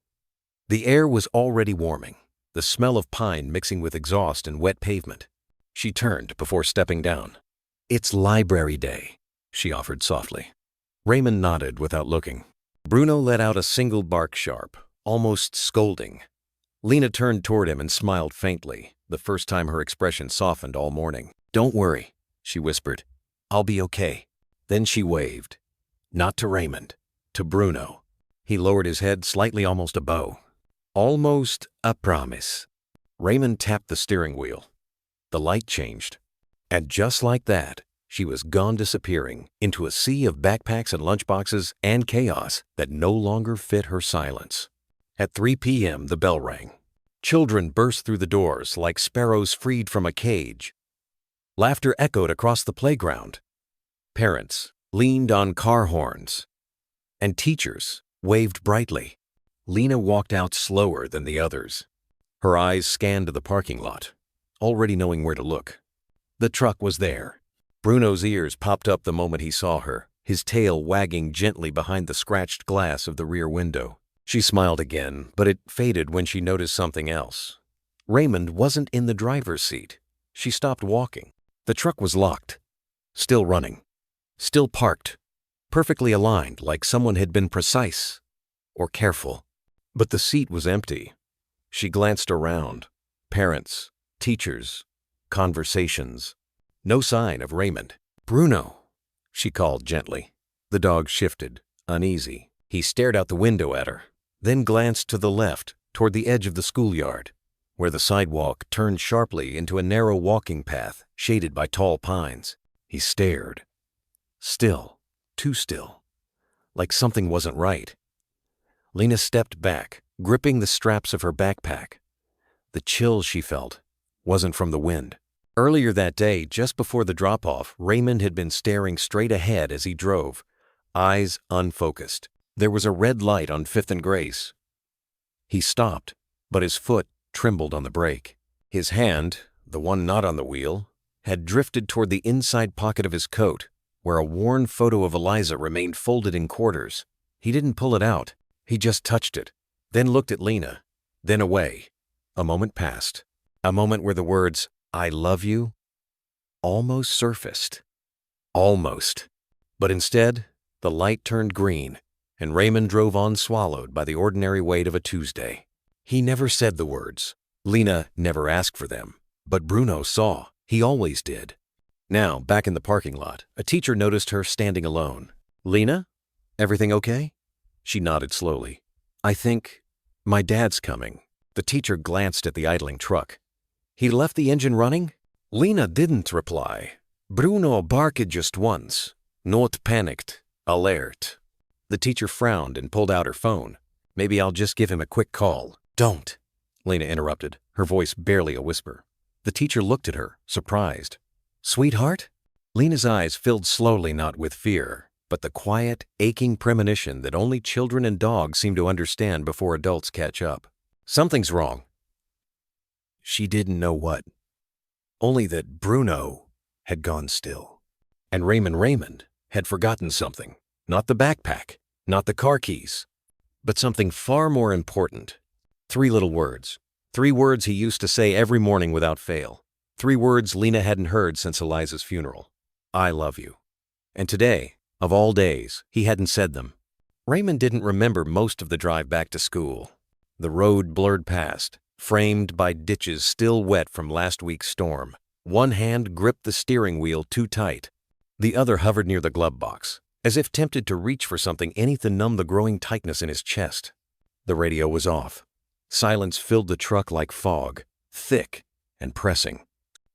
The air was already warming, the smell of pine mixing with exhaust and wet pavement. She turned before stepping down. "It's library day," she offered softly. Raymond nodded without looking. Bruno let out a single bark, sharp, almost scolding. Lena turned toward him and smiled faintly, the first time her expression softened all morning. "Don't worry," she whispered. "I'll be okay." Then she waved. Not to Raymond, to Bruno. He lowered his head slightly, almost a bow. "Almost a promise." Raymond tapped the steering wheel. The light changed. And just like that, she was gone, disappearing into a sea of backpacks and lunchboxes and chaos that no longer fit her silence. At 3 p.m., the bell rang. Children burst through the doors like sparrows freed from a cage. Laughter echoed across the playground. Parents leaned on car horns, and teachers waved brightly. Lena walked out slower than the others. Her eyes scanned the parking lot, already knowing where to look. The truck was there. Bruno's ears popped up the moment he saw her, his tail wagging gently behind the scratched glass of the rear window. She smiled again, but it faded when she noticed something else. Raymond wasn't in the driver's seat. She stopped walking. The truck was locked, still running. Still parked, perfectly aligned like someone had been precise or careful. But the seat was empty. She glanced around. Parents, teachers, conversations. No sign of Raymond. "Bruno," she called gently. The dog shifted, uneasy. He stared out the window at her, then glanced to the left toward the edge of the schoolyard, where the sidewalk turned sharply into a narrow walking path shaded by tall pines. He stared. Still, too still, like something wasn't right. Lena stepped back, gripping the straps of her backpack. The chill she felt wasn't from the wind. Earlier that day, just before the drop-off, Raymond had been staring straight ahead as he drove, eyes unfocused. There was a red light on 5th and Grace. He stopped, but his foot trembled on the brake. His hand, the one not on the wheel, had drifted toward the inside pocket of his coat, where a worn photo of Eliza remained folded in quarters. He didn't pull it out. He just touched it, then looked at Lena, then away. A moment passed. A moment where the words, "I love you," almost surfaced. Almost. But instead, the light turned green, and Raymond drove on, swallowed by the ordinary weight of a Tuesday. He never said the words. Lena never asked for them. But Bruno saw. He always did. Now, back in the parking lot, a teacher noticed her standing alone. "Lena, everything okay?" She nodded slowly. "I think my dad's coming." The teacher glanced at the idling truck. "He left the engine running?" Lena didn't reply. Bruno barked just once. Not panicked. Alert. The teacher frowned and pulled out her phone. "Maybe I'll just give him a quick call." "Don't," Lena interrupted, her voice barely a whisper. The teacher looked at her, surprised. "Sweetheart?" Lena's eyes filled slowly, not with fear, but the quiet, aching premonition that only children and dogs seem to understand before adults catch up. Something's wrong. She didn't know what. Only that Bruno had gone still. And Raymond had forgotten something. Not the backpack, not the car keys, but something far more important. 3 little words. 3 words he used to say every morning without fail. 3 words Lena hadn't heard since Eliza's funeral. I love you. And today, of all days, he hadn't said them. Raymond didn't remember most of the drive back to school. The road blurred past, framed by ditches still wet from last week's storm. One hand gripped the steering wheel too tight. The other hovered near the glove box, as if tempted to reach for something anything to numb the growing tightness in his chest. The radio was off. Silence filled the truck like fog, thick and pressing.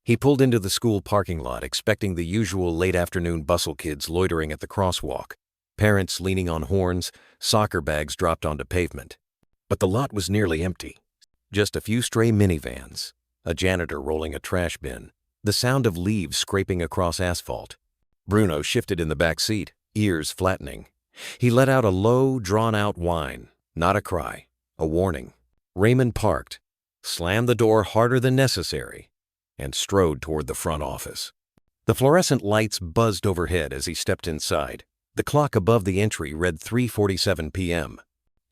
He pulled into the school parking lot, expecting the usual late-afternoon bustle kids loitering at the crosswalk, parents leaning on horns, soccer bags dropped onto pavement. But the lot was nearly empty. Just a few stray minivans, a janitor rolling a trash bin, the sound of leaves scraping across asphalt. Bruno shifted in the back seat, ears flattening. He let out a low, drawn-out whine, not a cry, a warning. Raymond parked, slammed the door harder than necessary, and strode toward the front office. The fluorescent lights buzzed overhead as he stepped inside. The clock above the entry read 3:47 p.m.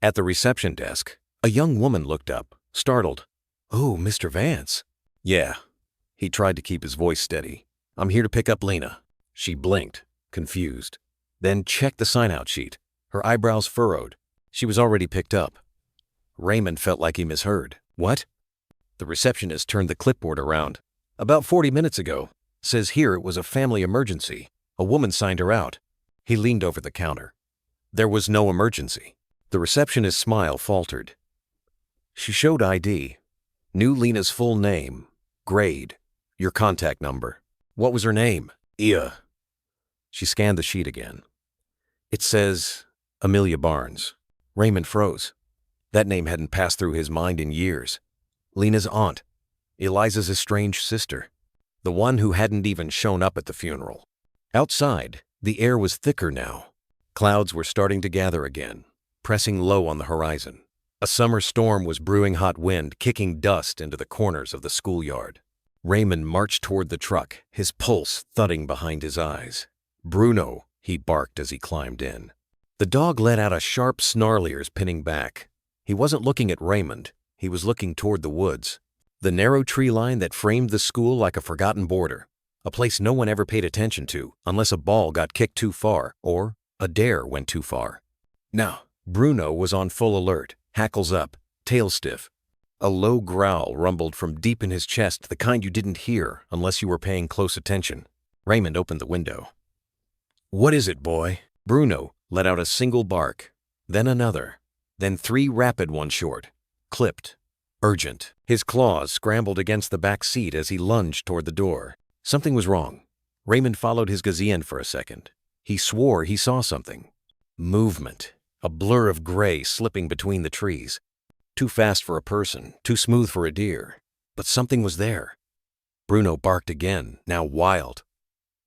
At the reception desk, a young woman looked up, startled. "Oh, Mr. Vance." "Yeah." He tried to keep his voice steady. "I'm here to pick up Lena." She blinked, confused, then checked the sign-out sheet, her eyebrows furrowed. She was already picked up. Raymond felt like he misheard. "What?" The receptionist turned the clipboard around. "About 40 minutes ago. Says here it was a family emergency. A woman signed her out." He leaned over the counter. There was no emergency. The receptionist's smile faltered. She showed ID. Knew Lena's full name, grade, your contact number. What was her name? Ia. She scanned the sheet again. It says Amelia Barnes. Raymond froze. That name hadn't passed through his mind in years. Lena's aunt. Eliza's estranged sister. The one who hadn't even shown up at the funeral. Outside, the air was thicker now. Clouds were starting to gather again, pressing low on the horizon. A summer storm was brewing hot wind, kicking dust into the corners of the schoolyard. Raymond marched toward the truck, his pulse thudding behind his eyes. "Bruno," he barked as he climbed in. The dog let out a sharp snarl, ears pinning back. He wasn't looking at Raymond. He was looking toward the woods. The narrow tree line that framed the school like a forgotten border. A place no one ever paid attention to unless a ball got kicked too far or a dare went too far. Now, Bruno was on full alert, hackles up, tail stiff. A low growl rumbled from deep in his chest, the kind you didn't hear unless you were paying close attention. Raymond opened the window. "What is it, boy?" Bruno let out a single bark, then another, then 3 rapid ones short, clipped, urgent. His claws scrambled against the back seat as he lunged toward the door. Something was wrong. Raymond followed his gazien for a second. He swore he saw something. Movement, a blur of gray slipping between the trees. Too fast for a person, too smooth for a deer. But something was there. Bruno barked again, now wild,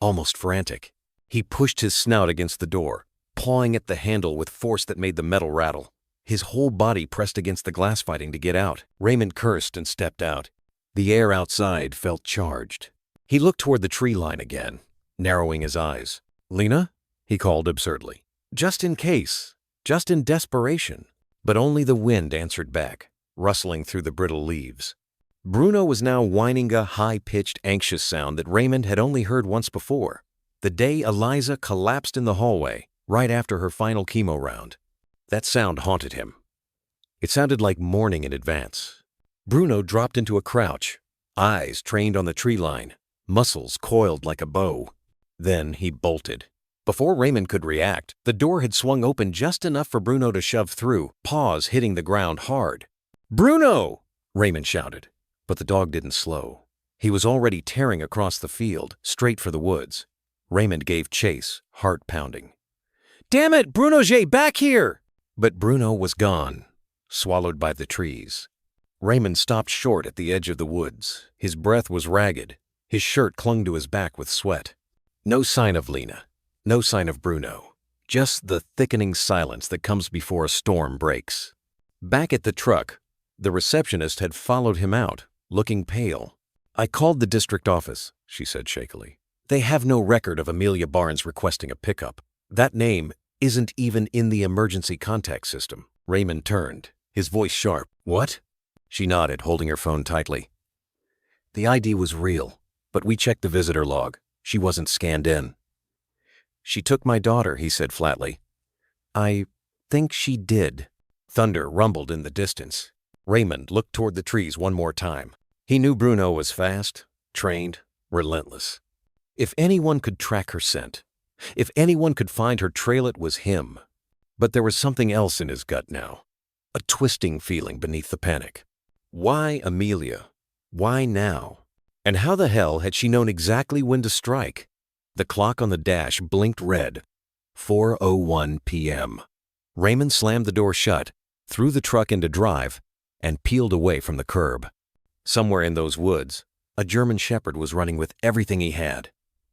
almost frantic. He pushed his snout against the door, pawing at the handle with force that made the metal rattle. His whole body pressed against the glass fighting to get out. Raymond cursed and stepped out. The air outside felt charged. He looked toward the tree line again, narrowing his eyes. "Lena?" he called absurdly. Just in case, just in desperation. But only the wind answered back, rustling through the brittle leaves. Bruno was now whining a high-pitched, anxious sound that Raymond had only heard once before, the day Eliza collapsed in the hallway, right after her final chemo round. That sound haunted him. It sounded like mourning in advance. Bruno dropped into a crouch, eyes trained on the tree line, muscles coiled like a bow. Then he bolted. Before Raymond could react, the door had swung open just enough for Bruno to shove through, paws hitting the ground hard. "Bruno!" Raymond shouted. But the dog didn't slow. He was already tearing across the field, straight for the woods. Raymond gave chase, heart pounding. "Damn it, Bruno J, back here!" But Bruno was gone, swallowed by the trees. Raymond stopped short at the edge of the woods. His breath was ragged. His shirt clung to his back with sweat. No sign of Lena. No sign of Bruno. Just the thickening silence that comes before a storm breaks. Back at the truck, the receptionist had followed him out, looking pale. "I called the district office," she said shakily. "They have no record of Amelia Barnes requesting a pickup. That name isn't even in the emergency contact system." Raymond turned, his voice sharp. "What?" She nodded, holding her phone tightly. "The ID was real, but we checked the visitor log. She wasn't scanned in." "She took my daughter," he said flatly. "I think she did." Thunder rumbled in the distance. Raymond looked toward the trees one more time. He knew Bruno was fast, trained, relentless. If anyone could track her scent, if anyone could find her trail, it was him. But there was something else in his gut now, a twisting feeling beneath the panic. Why Amelia? Why now? And how the hell had she known exactly when to strike? The clock on the dash blinked red. 4:01 p.m. Raymond slammed the door shut, threw the truck into drive, and peeled away from the curb. Somewhere in those woods, a German shepherd was running with everything he had,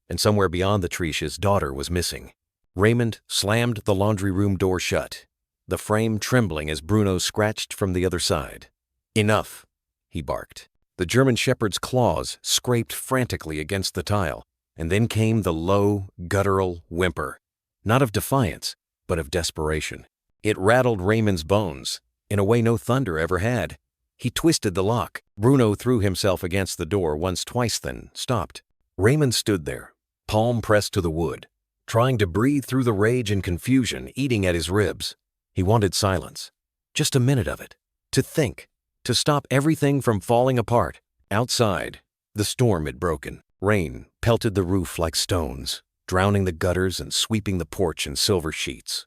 and somewhere beyond the trees his daughter was missing. Raymond slammed the laundry room door shut, the frame trembling as Bruno scratched from the other side. "Enough," he barked. The German shepherd's claws scraped frantically against the tile, and then came the low, guttural whimper, not of defiance, but of desperation. It rattled Raymond's bones, in a way no thunder ever had. He twisted the lock. Bruno threw himself against the door once, twice, then stopped. Raymond stood there, palm pressed to the wood, trying to breathe through the rage and confusion eating at his ribs. He wanted silence, just a minute of it, to think, to stop everything from falling apart. Outside, the storm had broken. Rain pelted the roof like stones, drowning the gutters and sweeping the porch in silver sheets.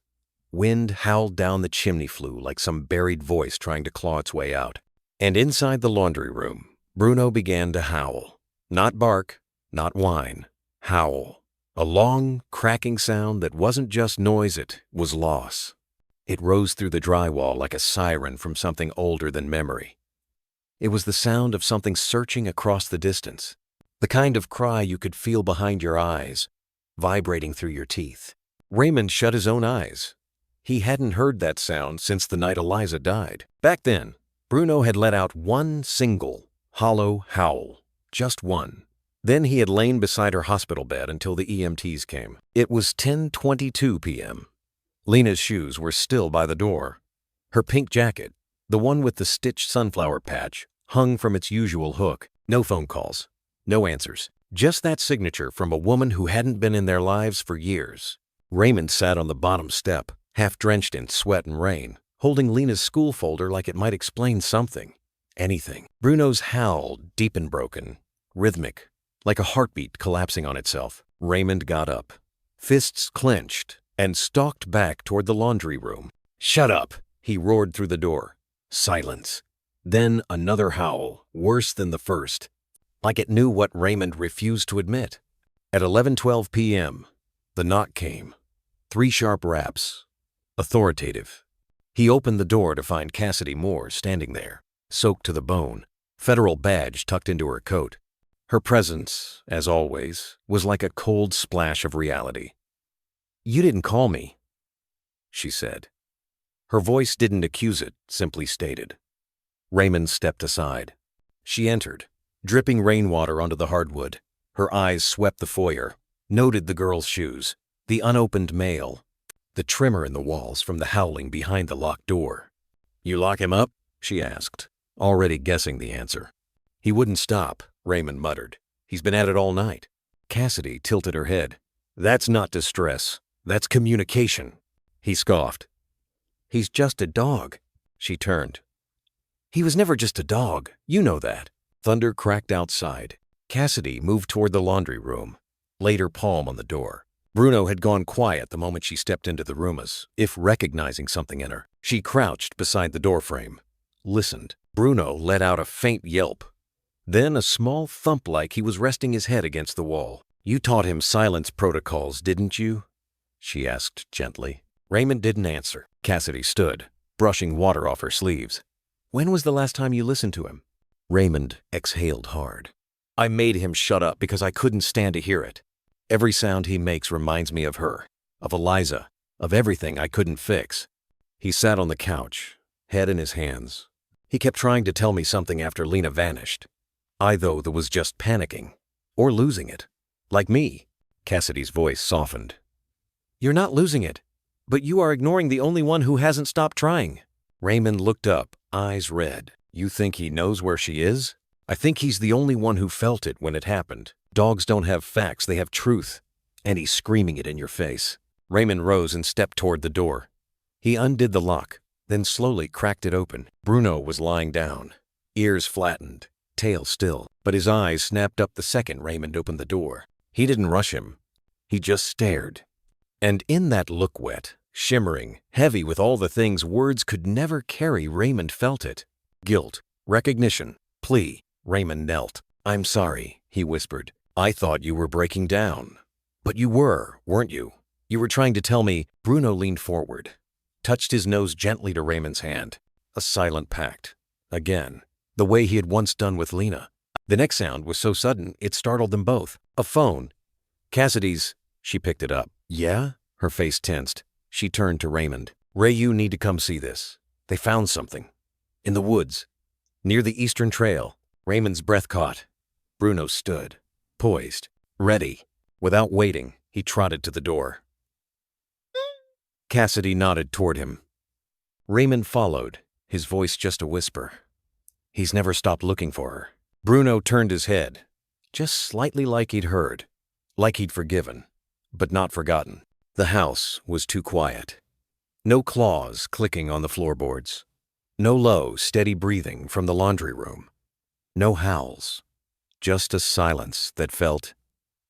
Wind howled down the chimney flue like some buried voice trying to claw its way out. And inside the laundry room, Bruno began to howl. Not bark, not whine. Howl. A long, cracking sound that wasn't just noise, it was loss. It rose through the drywall like a siren from something older than memory. It was the sound of something searching across the distance, the kind of cry you could feel behind your eyes, vibrating through your teeth. Raymond shut his own eyes. He hadn't heard that sound since the night Eliza died. Back then, Bruno had let out one single, hollow howl. Just one. Then he had lain beside her hospital bed until the EMTs came. It was 10:22 p.m. Lena's shoes were still by the door. Her pink jacket, the one with the stitched sunflower patch, hung from its usual hook. No phone calls. No answers. Just that signature from a woman who hadn't been in their lives for years. Raymond sat on the bottom step, half drenched in sweat and rain, holding Lena's school folder like it might explain something. Anything. Bruno's howl, deep and broken, rhythmic, like a heartbeat collapsing on itself. Raymond got up, fists clenched, and stalked back toward the laundry room. "Shut up!" he roared through the door. Silence. Then another howl, worse than the first, like it knew what Raymond refused to admit. At 11:12 p.m., the knock came. 3 sharp raps. Authoritative. He opened the door to find Cassidy Moore standing there, soaked to the bone, federal badge tucked into her coat. Her presence, as always, was like a cold splash of reality. "You didn't call me," she said. Her voice didn't accuse it, simply stated. Raymond stepped aside. She entered, dripping rainwater onto the hardwood. Her eyes swept the foyer, noted the girl's shoes, the unopened mail, the trimmer in the walls from the howling behind the locked door. "You lock him up?" she asked, already guessing the answer. "He wouldn't stop," Raymond muttered. "He's been at it all night." Cassidy tilted her head. "That's not distress. That's communication." He scoffed. "He's just a dog." She turned. "He was never just a dog. You know that." Thunder cracked outside. Cassidy moved toward the laundry room, laid her palm on the door. Bruno had gone quiet the moment she stepped into the room, as if recognizing something in her. She crouched beside the doorframe, listened. Bruno let out a faint yelp, then a small thump like he was resting his head against the wall. "You taught him silence protocols, didn't you?" she asked gently. Raymond didn't answer. Cassidy stood, brushing water off her sleeves. "When was the last time you listened to him?" Raymond exhaled hard. "I made him shut up because I couldn't stand to hear it." Every sound he makes reminds me of her, of Eliza, of everything I couldn't fix. He sat on the couch, head in his hands. He kept trying to tell me something after Lena vanished. I, though, was just panicking. Or losing it. Like me. Cassidy's voice softened. You're not losing it, but you are ignoring the only one who hasn't stopped trying. Raymond looked up, eyes red. You think he knows where she is? I think he's the only one who felt it when it happened. Dogs don't have facts, they have truth. And he's screaming it in your face. Raymond rose and stepped toward the door. He undid the lock, then slowly cracked it open. Bruno was lying down, ears flattened, tail still, but his eyes snapped up the second Raymond opened the door. He didn't rush him. He just stared. And in that look, wet, shimmering, heavy with all the things words could never carry, Raymond felt it. Guilt, recognition, plea. Raymond knelt. I'm sorry, he whispered. I thought you were breaking down. But you were, weren't you? You were trying to tell me. Bruno leaned forward, touched his nose gently to Raymond's hand. A silent pact. Again, the way he had once done with Lena. The next sound was so sudden it startled them both. A phone. Cassidy's. She picked it up. Yeah? Her face tensed. She turned to Raymond. Ray, you need to come see this. They found something. In the woods. Near the Eastern Trail. Raymond's breath caught. Bruno stood, poised, ready. Without waiting, he trotted to the door. Cassidy nodded toward him. Raymond followed, his voice just a whisper. He's never stopped looking for her. Bruno turned his head, just slightly like he'd heard, like he'd forgiven, but not forgotten. The house was too quiet. No claws clicking on the floorboards. No low, steady breathing from the laundry room. No howls. Just a silence that felt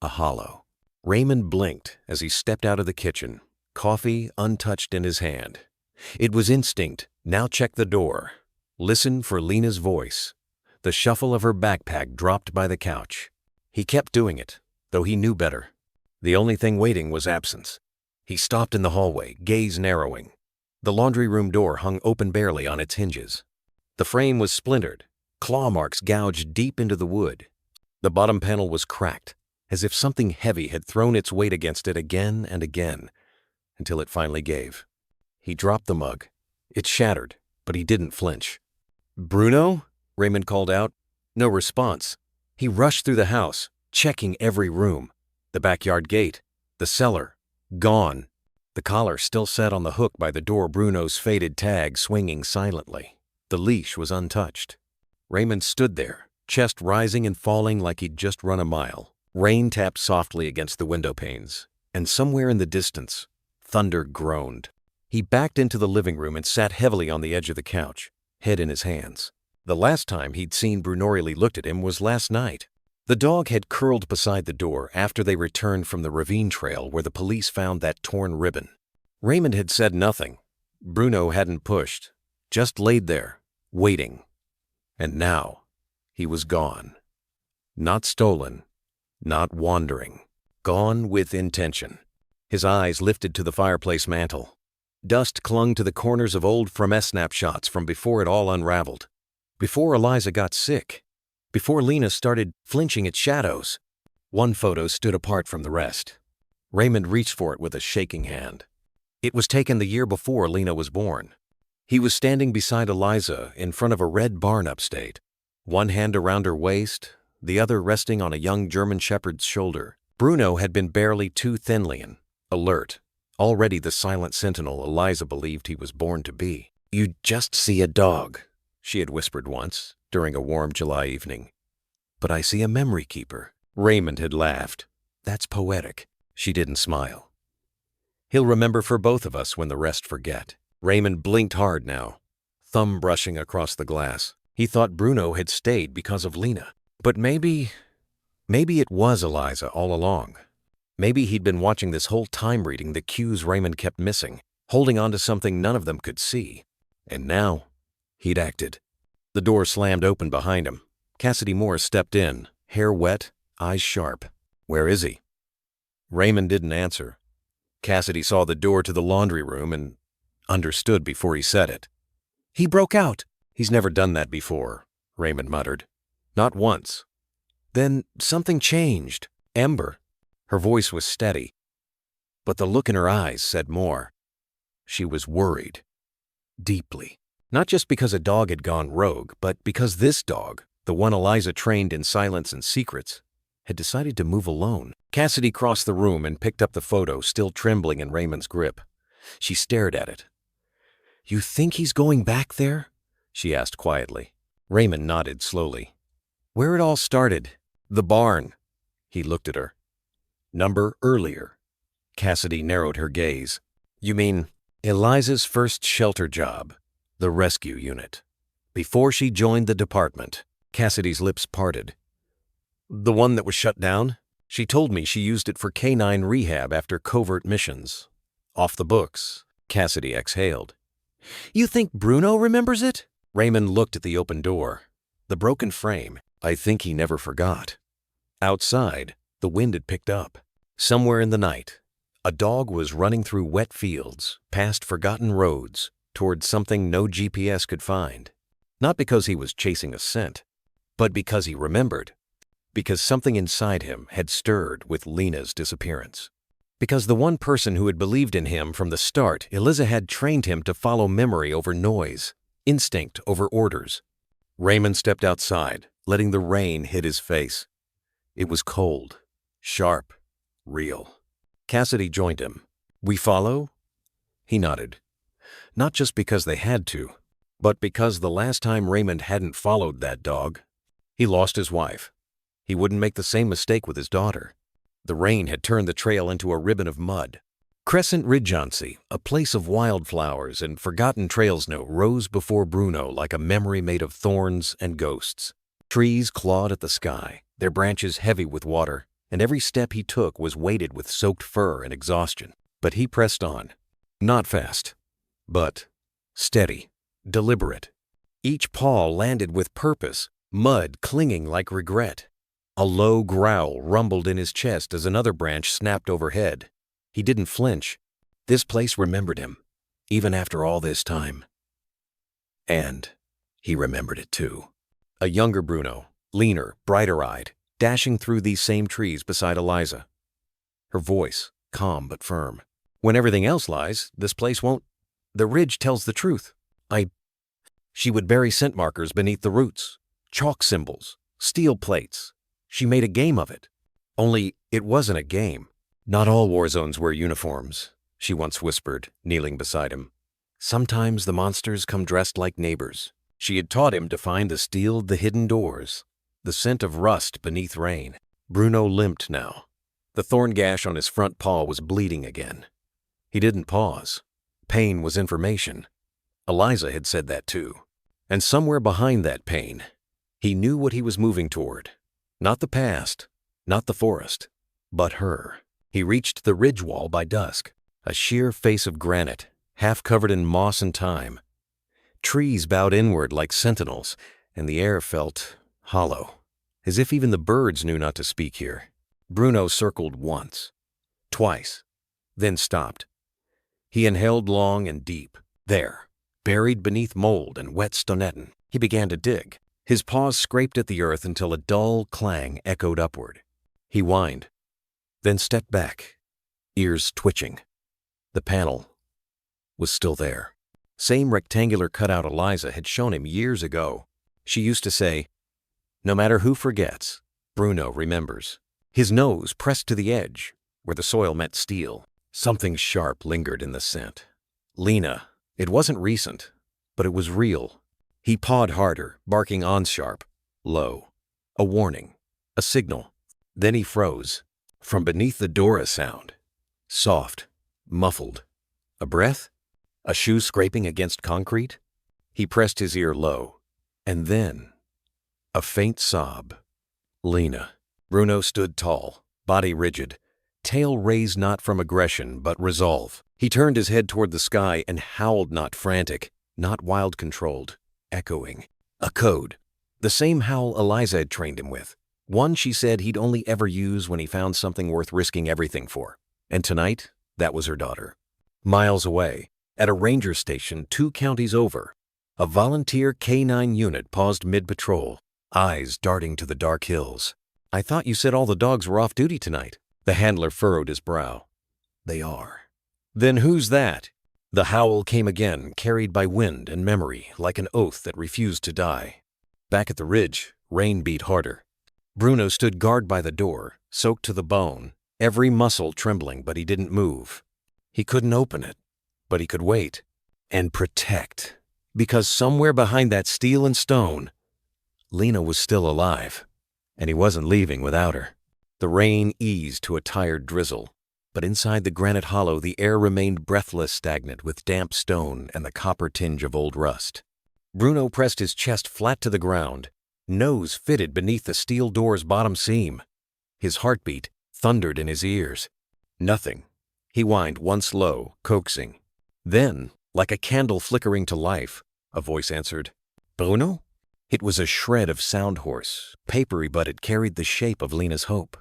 a hollow. Raymond blinked as he stepped out of the kitchen, coffee untouched in his hand. It was instinct. Now check the door. Listen for Lena's voice. The shuffle of her backpack dropped by the couch. He kept doing it, though he knew better. The only thing waiting was absence. He stopped in the hallway, gaze narrowing. The laundry room door hung open barely on its hinges. The frame was splintered, claw marks gouged deep into the wood. The bottom panel was cracked, as if something heavy had thrown its weight against it again and again, until it finally gave. He dropped the mug. It shattered, but he didn't flinch. Bruno? Raymond called out. No response. He rushed through the house, checking every room. The backyard gate, the cellar, gone. The collar still sat on the hook by the door, Bruno's faded tag swinging silently. The leash was untouched. Raymond stood there, chest rising and falling like he'd just run a mile. Rain tapped softly against the window panes, and somewhere in the distance, thunder groaned. He backed into the living room and sat heavily on the edge of the couch, head in his hands. The last time he'd seen Bruno really looked at him was last night. The dog had curled beside the door after they returned from the ravine trail where the police found that torn ribbon. Raymond had said nothing. Bruno hadn't pushed, just laid there, waiting. And now, he was gone. Not stolen, not wandering. Gone with intention. His eyes lifted to the fireplace mantel. Dust clung to the corners of old Fromess snapshots from before it all unraveled. Before Eliza got sick. Before Lena started flinching at shadows. One photo stood apart from the rest. Raymond reached for it with a shaking hand. It was taken the year before Lena was born. He was standing beside Eliza in front of a red barn upstate, one hand around her waist, the other resting on a young German shepherd's shoulder. Bruno had been barely too thinly alert, already the silent sentinel Eliza believed he was born to be. "You just see a dog," she had whispered once, during a warm July evening. "But I see a memory keeper." Raymond had laughed. "That's poetic." She didn't smile. "He'll remember for both of us when the rest forget." Raymond blinked hard now, thumb brushing across the glass. He thought Bruno had stayed because of Lena. But maybe it was Eliza all along. Maybe he'd been watching this whole time, reading the cues Raymond kept missing, holding on to something none of them could see. And now, he'd acted. The door slammed open behind him. Cassidy Moore stepped in, hair wet, eyes sharp. "Where is he?" Raymond didn't answer. Cassidy saw the door to the laundry room and understood before he said it. "He broke out." "He's never done that before," Raymond muttered. "Not once." Then something changed. Ember. Her voice was steady, but the look in her eyes said more. She was worried. Deeply. Not just because a dog had gone rogue, but because this dog, the one Eliza trained in silence and secrets, had decided to move alone. Cassidy crossed the room and picked up the photo, still trembling in Raymond's grip. She stared at it. "You think he's going back there?" she asked quietly. Raymond nodded slowly. "Where it all started. The barn." He looked at her. "Number earlier." Cassidy narrowed her gaze. "You mean Eliza's first shelter job, the rescue unit. Before she joined the department." Cassidy's lips parted. "The one that was shut down? She told me she used it for canine rehab after covert missions. Off the books." Cassidy exhaled. "You think Bruno remembers it?" Raymond looked at the open door. The broken frame. I think he never forgot. Outside, the wind had picked up. Somewhere in the night, a dog was running through wet fields, past forgotten roads, towards something no GPS could find. Not because he was chasing a scent, but because he remembered. Because something inside him had stirred with Lena's disappearance. Because the one person who had believed in him from the start, Eliza had trained him to follow memory over noise, instinct over orders. Raymond stepped outside, letting the rain hit his face. It was cold, sharp, real. Cassidy joined him. "We follow?" He nodded. Not just because they had to, but because the last time Raymond hadn't followed that dog, he lost his wife. He wouldn't make the same mistake with his daughter. The rain had turned the trail into a ribbon of mud. Crescent Ridgeonsea, a place of wildflowers and forgotten trails note, rose before Bruno like a memory made of thorns and ghosts. Trees clawed at the sky, their branches heavy with water, and every step he took was weighted with soaked fur and exhaustion. But he pressed on. Not fast, but steady, deliberate. Each paw landed with purpose, mud clinging like regret. A low growl rumbled in his chest as another branch snapped overhead. He didn't flinch. This place remembered him, even after all this time. And he remembered it too. A younger Bruno, leaner, brighter-eyed, dashing through these same trees beside Eliza. Her voice, calm but firm. "When everything else lies, this place won't. The ridge tells the truth. She would bury scent markers beneath the roots, chalk symbols, steel plates. She made a game of it. Only it wasn't a game. Not all war zones wear uniforms," she once whispered, kneeling beside him. "Sometimes the monsters come dressed like neighbors." She had taught him to find the steel of the hidden doors, the scent of rust beneath rain. Bruno limped now. The thorn gash on his front paw was bleeding again. He didn't pause. Pain was information. Eliza had said that too. And somewhere behind that pain, he knew what he was moving toward. Not the past, not the forest, but her. He reached the ridge wall by dusk, a sheer face of granite, half covered in moss and thyme. Trees bowed inward like sentinels, and the air felt hollow, as if even the birds knew not to speak here. Bruno circled once, twice, then stopped. He inhaled long and deep. There, buried beneath mold and wet stonetton, he began to dig. His paws scraped at the earth until a dull clang echoed upward. He whined, then stepped back, ears twitching. The panel was still there. Same rectangular cutout Eliza had shown him years ago. She used to say, "No matter who forgets, Bruno remembers." His nose pressed to the edge, where the soil met steel. Something sharp lingered in the scent. Lena. It wasn't recent, but it was real. He pawed harder, barking on sharp, low. A warning, a signal. Then he froze. From beneath the door a sound. Soft, muffled. A breath? A shoe scraping against concrete? He pressed his ear low. And then, a faint sob. Lena. Bruno stood tall, body rigid, tail raised not from aggression but resolve. He turned his head toward the sky and howled, not frantic, not wild-controlled, echoing. A code. The same howl Eliza had trained him with. One she said he'd only ever use when he found something worth risking everything for. And tonight, that was her daughter. Miles away, at a ranger station 2 counties over, a volunteer K-9 unit paused mid-patrol, eyes darting to the dark hills. "I thought you said all the dogs were off duty tonight." The handler furrowed his brow. They are. Then who's that? The howl came again, carried by wind and memory, like an oath that refused to die. Back at the ridge, rain beat harder. Bruno stood guard by the door, soaked to the bone, every muscle trembling, but he didn't move. He couldn't open it, but he could wait and protect. Because somewhere behind that steel and stone, Lena was still alive, and he wasn't leaving without her. The rain eased to a tired drizzle, but inside the granite hollow the air remained breathless, stagnant with damp stone and the copper tinge of old rust. Bruno pressed his chest flat to the ground, nose fitted beneath the steel door's bottom seam. His heartbeat thundered in his ears. Nothing. He whined once low, coaxing. Then, like a candle flickering to life, a voice answered, "Bruno?" It was a shred of sound horse, papery, but it carried the shape of Lena's hope.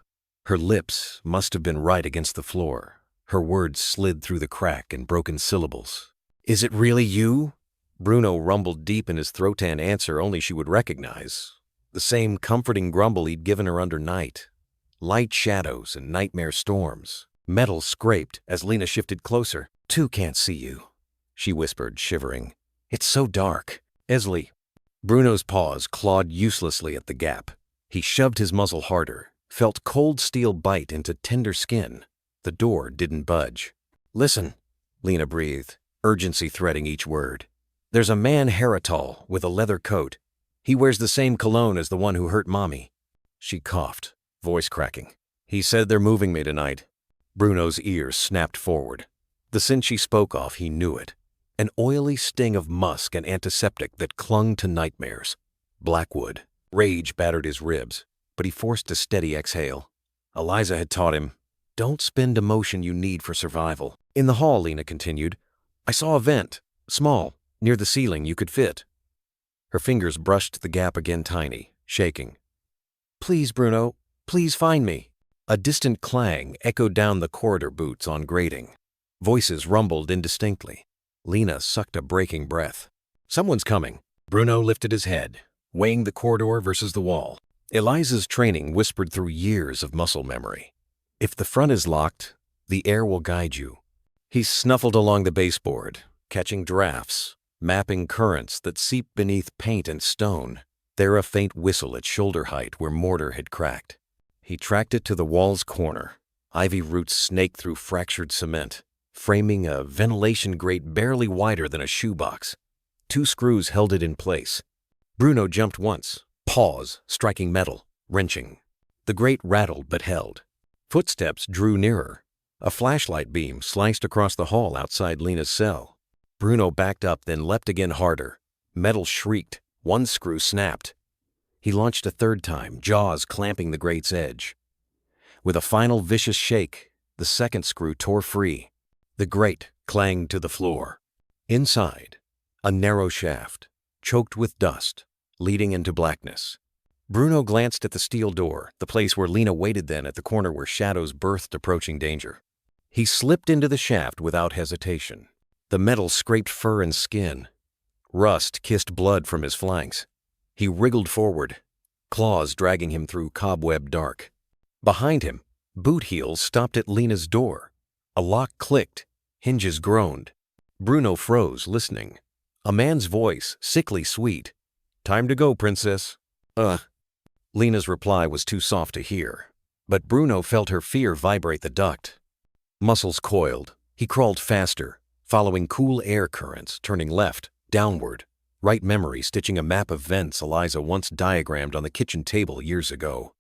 Her lips must have been right against the floor. Her words slid through the crack in broken syllables. "Is it really you?" Bruno rumbled deep in his throat an answer only she would recognize. The same comforting grumble he'd given her under night. Light shadows and nightmare storms. Metal scraped as Lena shifted closer. "Two can't see you," she whispered, shivering. "It's so dark." "Esley." Bruno's paws clawed uselessly at the gap. He shoved his muzzle harder, felt cold steel bite into tender skin. The door didn't budge. "Listen," Lena breathed, urgency threading each word. "There's a man Haratol with a leather coat. He wears the same cologne as the one who hurt Mommy." She coughed, voice cracking. "He said they're moving me tonight." Bruno's ears snapped forward. The scent she spoke of, he knew it. An oily sting of musk and antiseptic that clung to nightmares. Blackwood. Rage battered his ribs, but he forced a steady exhale. Eliza had taught him, "Don't spend emotion you need for survival." "In the hall," Lena continued, "I saw a vent. Small. Near the ceiling, you could fit." Her fingers brushed the gap again, tiny, shaking. "Please, Bruno, please find me." A distant clang echoed down the corridor, boots on grating. Voices rumbled indistinctly. Lena sucked a breaking breath. "Someone's coming." Bruno lifted his head, weighing the corridor versus the wall. Eliza's training whispered through years of muscle memory. If the front is locked, the air will guide you. He snuffled along the baseboard, catching drafts, mapping currents that seeped beneath paint and stone. There a faint whistle at shoulder height where mortar had cracked. He tracked it to the wall's corner. Ivy roots snaked through fractured cement, framing a ventilation grate barely wider than a shoebox. 2 screws held it in place. Bruno jumped once, pause, striking metal, wrenching. The grate rattled but held. Footsteps drew nearer. A flashlight beam sliced across the hall outside Lena's cell. Bruno backed up, then leapt again harder. Metal shrieked. 1 screw snapped. He launched a 3rd time, jaws clamping the grate's edge. With a final vicious shake, the 2nd screw tore free. The grate clanged to the floor. Inside, a narrow shaft, choked with dust, leading into blackness. Bruno glanced at the steel door, the place where Lena waited, then at the corner where shadows birthed approaching danger. He slipped into the shaft without hesitation. The metal scraped fur and skin. Rust kissed blood from his flanks. He wriggled forward, claws dragging him through cobweb dark. Behind him, boot heels stopped at Lena's door. A lock clicked, hinges groaned. Bruno froze, listening. A man's voice, sickly sweet. "Time to go, princess." Lena's reply was too soft to hear, but Bruno felt her fear vibrate the duct. Muscles coiled. He crawled faster, following cool air currents, turning left, downward. Right memory stitching a map of vents Eliza once diagrammed on the kitchen table years ago.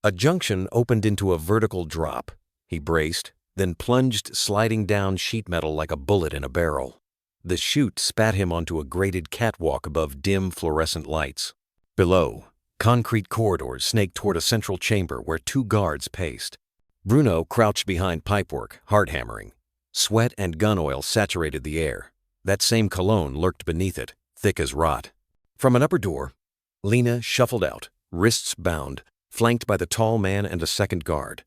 A junction opened into a vertical drop. He braced, then plunged, sliding down sheet metal like a bullet in a barrel. The chute spat him onto a grated catwalk above dim fluorescent lights. Below, concrete corridors snaked toward a central chamber where 2 guards paced. Bruno crouched behind pipework, hard hammering. Sweat and gun oil saturated the air. That same cologne lurked beneath it, thick as rot. From an upper door, Lena shuffled out, wrists bound, flanked by the tall man and a 2nd guard.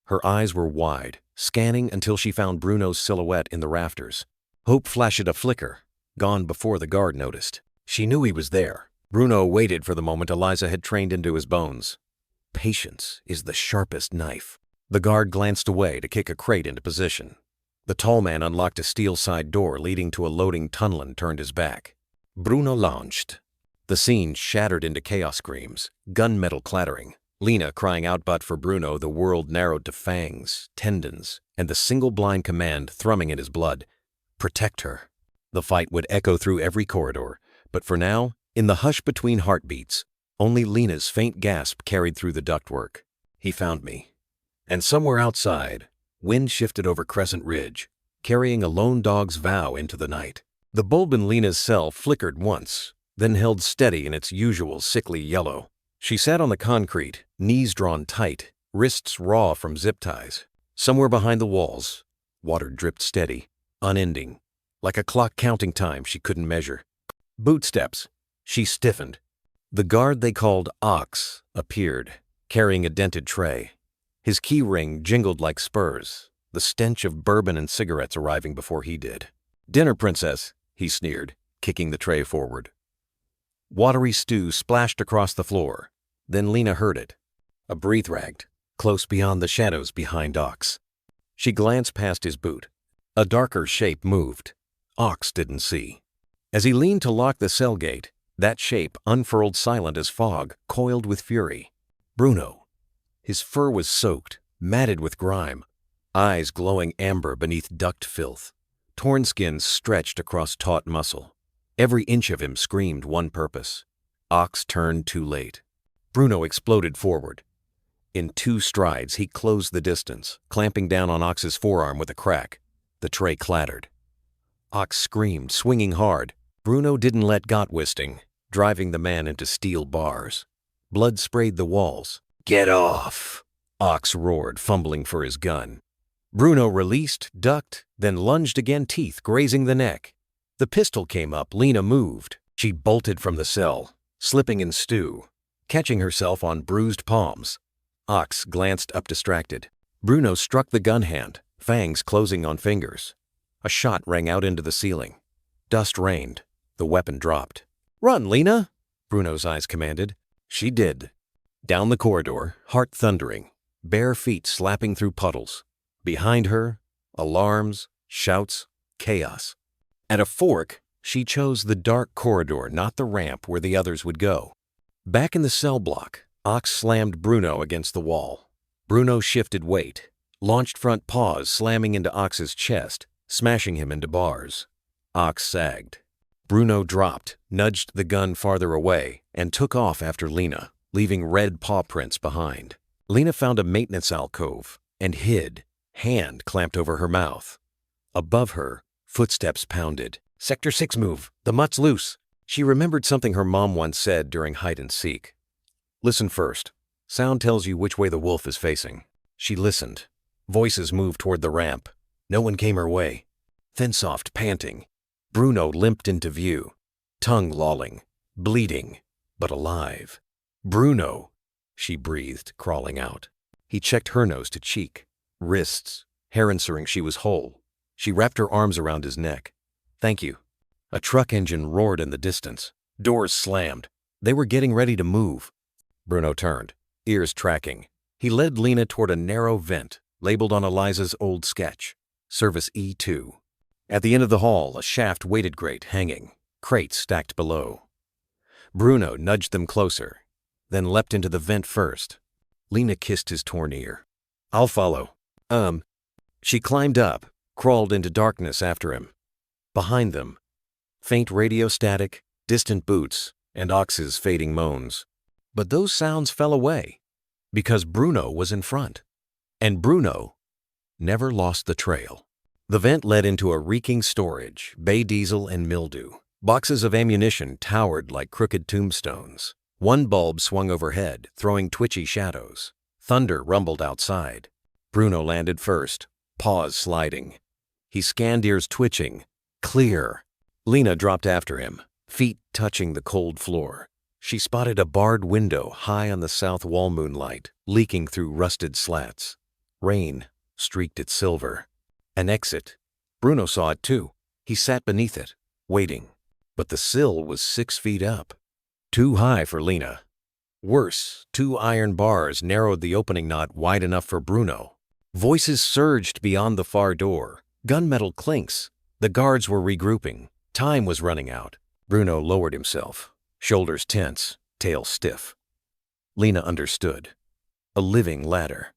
Her eyes were wide, scanning until she found Bruno's silhouette in the rafters. Hope flashed a flicker, gone before the guard noticed. She knew he was there. Bruno waited for the moment Eliza had trained into his bones. Patience is the sharpest knife. The guard glanced away to kick a crate into position. The tall man unlocked a steel side door leading to a loading tunnel and turned his back. Bruno launched. The scene shattered into chaos screams, gunmetal clattering, Lena crying out, but for Bruno the world narrowed to fangs, tendons, and the single blind command thrumming in his blood: protect her. The fight would echo through every corridor, but for now, in the hush between heartbeats, only Lena's faint gasp carried through the ductwork. He found me. And somewhere outside, wind shifted over Crescent Ridge, carrying a lone dog's vow into the night. The bulb in Lena's cell flickered once, then held steady in its usual sickly yellow. She sat on the concrete, knees drawn tight, wrists raw from zip ties. Somewhere behind the walls, water dripped steady, unending, like a clock counting time she couldn't measure. Bootsteps. She stiffened. The guard they called Ox appeared, carrying a dented tray. His key ring jingled like spurs, the stench of bourbon and cigarettes arriving before he did. "Dinner, princess," he sneered, kicking the tray forward. Watery stew splashed across the floor. Then Lena heard it. A breath ragged, close beyond the shadows behind Ox. She glanced past his boot. A darker shape moved. Ox didn't see. As he leaned to lock the cell gate, that shape unfurled silent as fog, coiled with fury. Bruno. His fur was soaked, matted with grime, eyes glowing amber beneath duct filth. Torn skin stretched across taut muscle. Every inch of him screamed one purpose. Ox turned too late. Bruno exploded forward. In 2 strides, he closed the distance, clamping down on Ox's forearm with a crack. The tray clattered. Ox screamed, swinging hard. Bruno didn't let go, twisting, driving the man into steel bars. Blood sprayed the walls. "Get off!" Ox roared, fumbling for his gun. Bruno released, ducked, then lunged again, teeth grazing the neck. The pistol came up. Lena moved. She bolted from the cell, slipping in stew, catching herself on bruised palms. Ox glanced up distracted. Bruno struck the gun hand, fangs closing on fingers. A shot rang out into the ceiling. Dust rained. The weapon dropped. "Run, Lena!" Bruno's eyes commanded. She did. Down the corridor, heart thundering, bare feet slapping through puddles. Behind her, alarms, shouts, chaos. At a fork, she chose the dark corridor, not the ramp where the others would go. Back in the cell block, Ox slammed Bruno against the wall. Bruno shifted weight, launched front paws slamming into Ox's chest, smashing him into bars. Ox sagged. Bruno dropped, nudged the gun farther away, and took off after Lena, leaving red paw prints behind. Lena found a maintenance alcove and hid, hand clamped over her mouth. Above her, footsteps pounded. "Sector 6 move. The mutt's loose." She remembered something her mom once said during hide and seek. "Listen first. Sound tells you which way the wolf is facing." She listened. Voices moved toward the ramp. No one came her way. Thin-soft, panting. Bruno limped into view, tongue lolling, bleeding, but alive. "Bruno," she breathed, crawling out. He checked her nose to cheek, wrists, hair ensuring she was whole. She wrapped her arms around his neck. "Thank you." A truck engine roared in the distance. Doors slammed. They were getting ready to move. Bruno turned, ears tracking. He led Lena toward a narrow vent, labeled on Eliza's old sketch, Service E2. At the end of the hall, a shaft weighted grate hanging, crates stacked below. Bruno nudged them closer, then leapt into the vent first. Lena kissed his torn ear. "I'll follow." She climbed up, crawled into darkness after him. Behind them, faint radio static, distant boots, and Ox's fading moans. But those sounds fell away, because Bruno was in front. And Bruno never lost the trail. The vent led into a reeking storage, bay diesel and mildew. Boxes of ammunition towered like crooked tombstones. One bulb swung overhead, throwing twitchy shadows. Thunder rumbled outside. Bruno landed first, paws sliding. He scanned, ears twitching. Clear. Lena dropped after him, feet touching the cold floor. She spotted a barred window high on the south wall, moonlight leaking through rusted slats. Rain streaked it silver. An exit. Bruno saw it too. He sat beneath it, waiting. But the sill was 6 feet up. Too high for Lena. Worse, 2 iron bars narrowed the opening not wide enough for Bruno. Voices surged beyond the far door. Gunmetal clinks. The guards were regrouping. Time was running out. Bruno lowered himself, shoulders tense, tail stiff. Lena understood. A living ladder.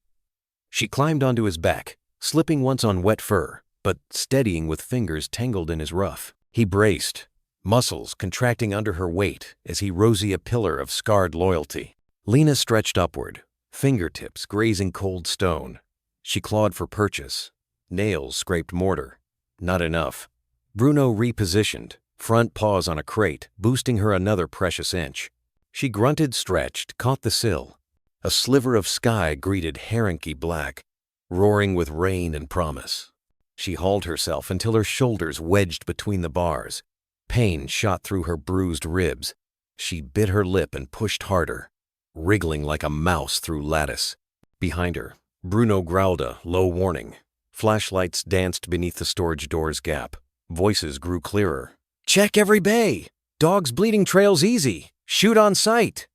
She climbed onto his back, slipping once on wet fur, but steadying with fingers tangled in his ruff. He braced, muscles contracting under her weight as he rosy a pillar of scarred loyalty. Lena stretched upward, fingertips grazing cold stone. She clawed for purchase. Nails scraped mortar. Not enough. Bruno repositioned, front paws on a crate, boosting her another precious inch. She grunted, stretched, caught the sill. A sliver of sky greeted herrinky black, roaring with rain and promise. She hauled herself until her shoulders wedged between the bars. Pain shot through her bruised ribs. She bit her lip and pushed harder, wriggling like a mouse through lattice. Behind her, Bruno growled a low warning. Flashlights danced beneath the storage door's gap. Voices grew clearer. "Check every bay! Dogs bleeding trails easy! Shoot on sight!"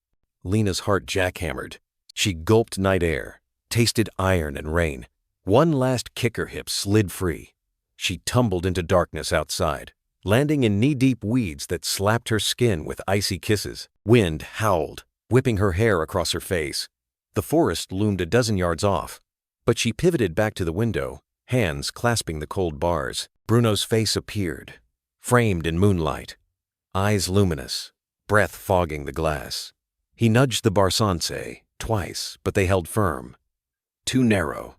Lena's heart jackhammered. She gulped night air, tasted iron and rain. One last kicker hip slid free. She tumbled into darkness outside, landing in knee-deep weeds that slapped her skin with icy kisses. Wind howled, whipping her hair across her face. The forest loomed a dozen yards off, but she pivoted back to the window, hands clasping the cold bars. Bruno's face appeared, framed in moonlight, eyes luminous, breath fogging the glass. He nudged the barsanse twice, but they held firm. Too narrow,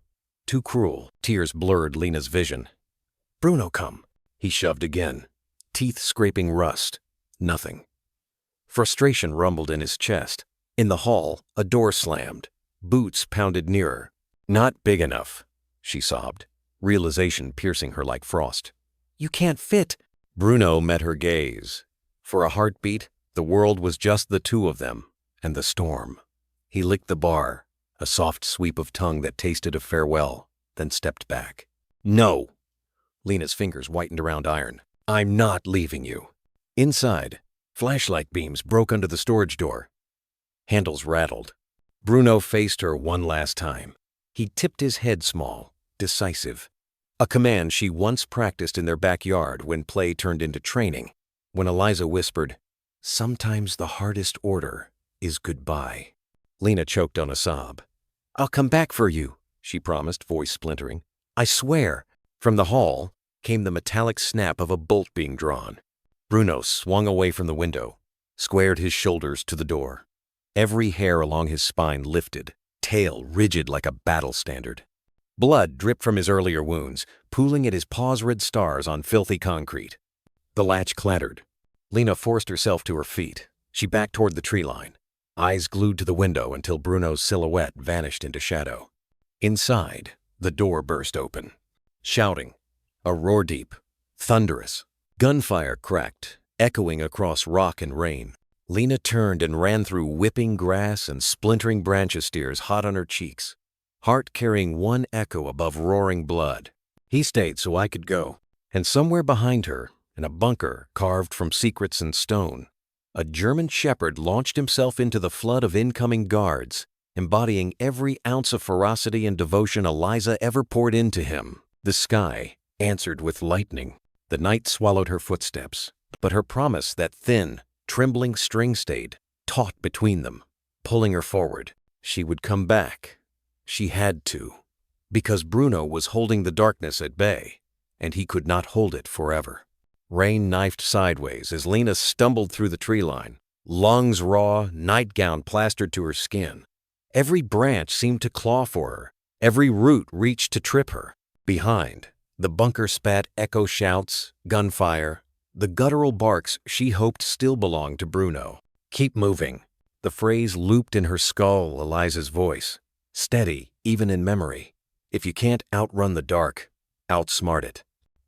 too cruel. Tears blurred Lena's vision. "Bruno, come." He shoved again, teeth scraping rust. Nothing. Frustration rumbled in his chest. In the hall, a door slammed. Boots pounded nearer. "Not big enough," she sobbed, realization piercing her like frost. "You can't fit." Bruno met her gaze. For a heartbeat, the world was just the two of them, and the storm. He licked the bar, a soft sweep of tongue that tasted of farewell, then stepped back. "No." Lena's fingers whitened around iron. "I'm not leaving you." Inside, flashlight beams broke under the storage door. Handles rattled. Bruno faced her one last time. He tipped his head small, decisive. A command she once practiced in their backyard when play turned into training. When Eliza whispered, "Sometimes the hardest order is goodbye." Lena choked on a sob. "I'll come back for you," she promised, voice splintering. "I swear." From the hall came the metallic snap of a bolt being drawn. Bruno swung away from the window, squared his shoulders to the door. Every hair along his spine lifted, tail rigid like a battle standard. Blood dripped from his earlier wounds, pooling at his paws-red stars on filthy concrete. The latch clattered. Lena forced herself to her feet. She backed toward the tree line, eyes glued to the window until Bruno's silhouette vanished into shadow. Inside, the door burst open. Shouting, a roar deep, thunderous. Gunfire cracked, echoing across rock and rain. Lena turned and ran through whipping grass and splintering branches hot on her cheeks, heart carrying one echo above roaring blood. He stayed so I could go. And somewhere behind her, in a bunker carved from secrets and stone, a German shepherd launched himself into the flood of incoming guards, embodying every ounce of ferocity and devotion Eliza ever poured into him. The sky answered with lightning. The night swallowed her footsteps, but her promise, that thin, trembling string stayed taut between them, pulling her forward. She would come back. She had to, because Bruno was holding the darkness at bay, and he could not hold it forever. Rain knifed sideways as Lena stumbled through the tree line, lungs raw, nightgown plastered to her skin. Every branch seemed to claw for her. Every root reached to trip her. Behind, the bunker spat echo shouts, gunfire, the guttural barks she hoped still belonged to Bruno. "Keep moving." The phrase looped in her skull, Eliza's voice. Steady, even in memory. If you can't outrun the dark, outsmart it.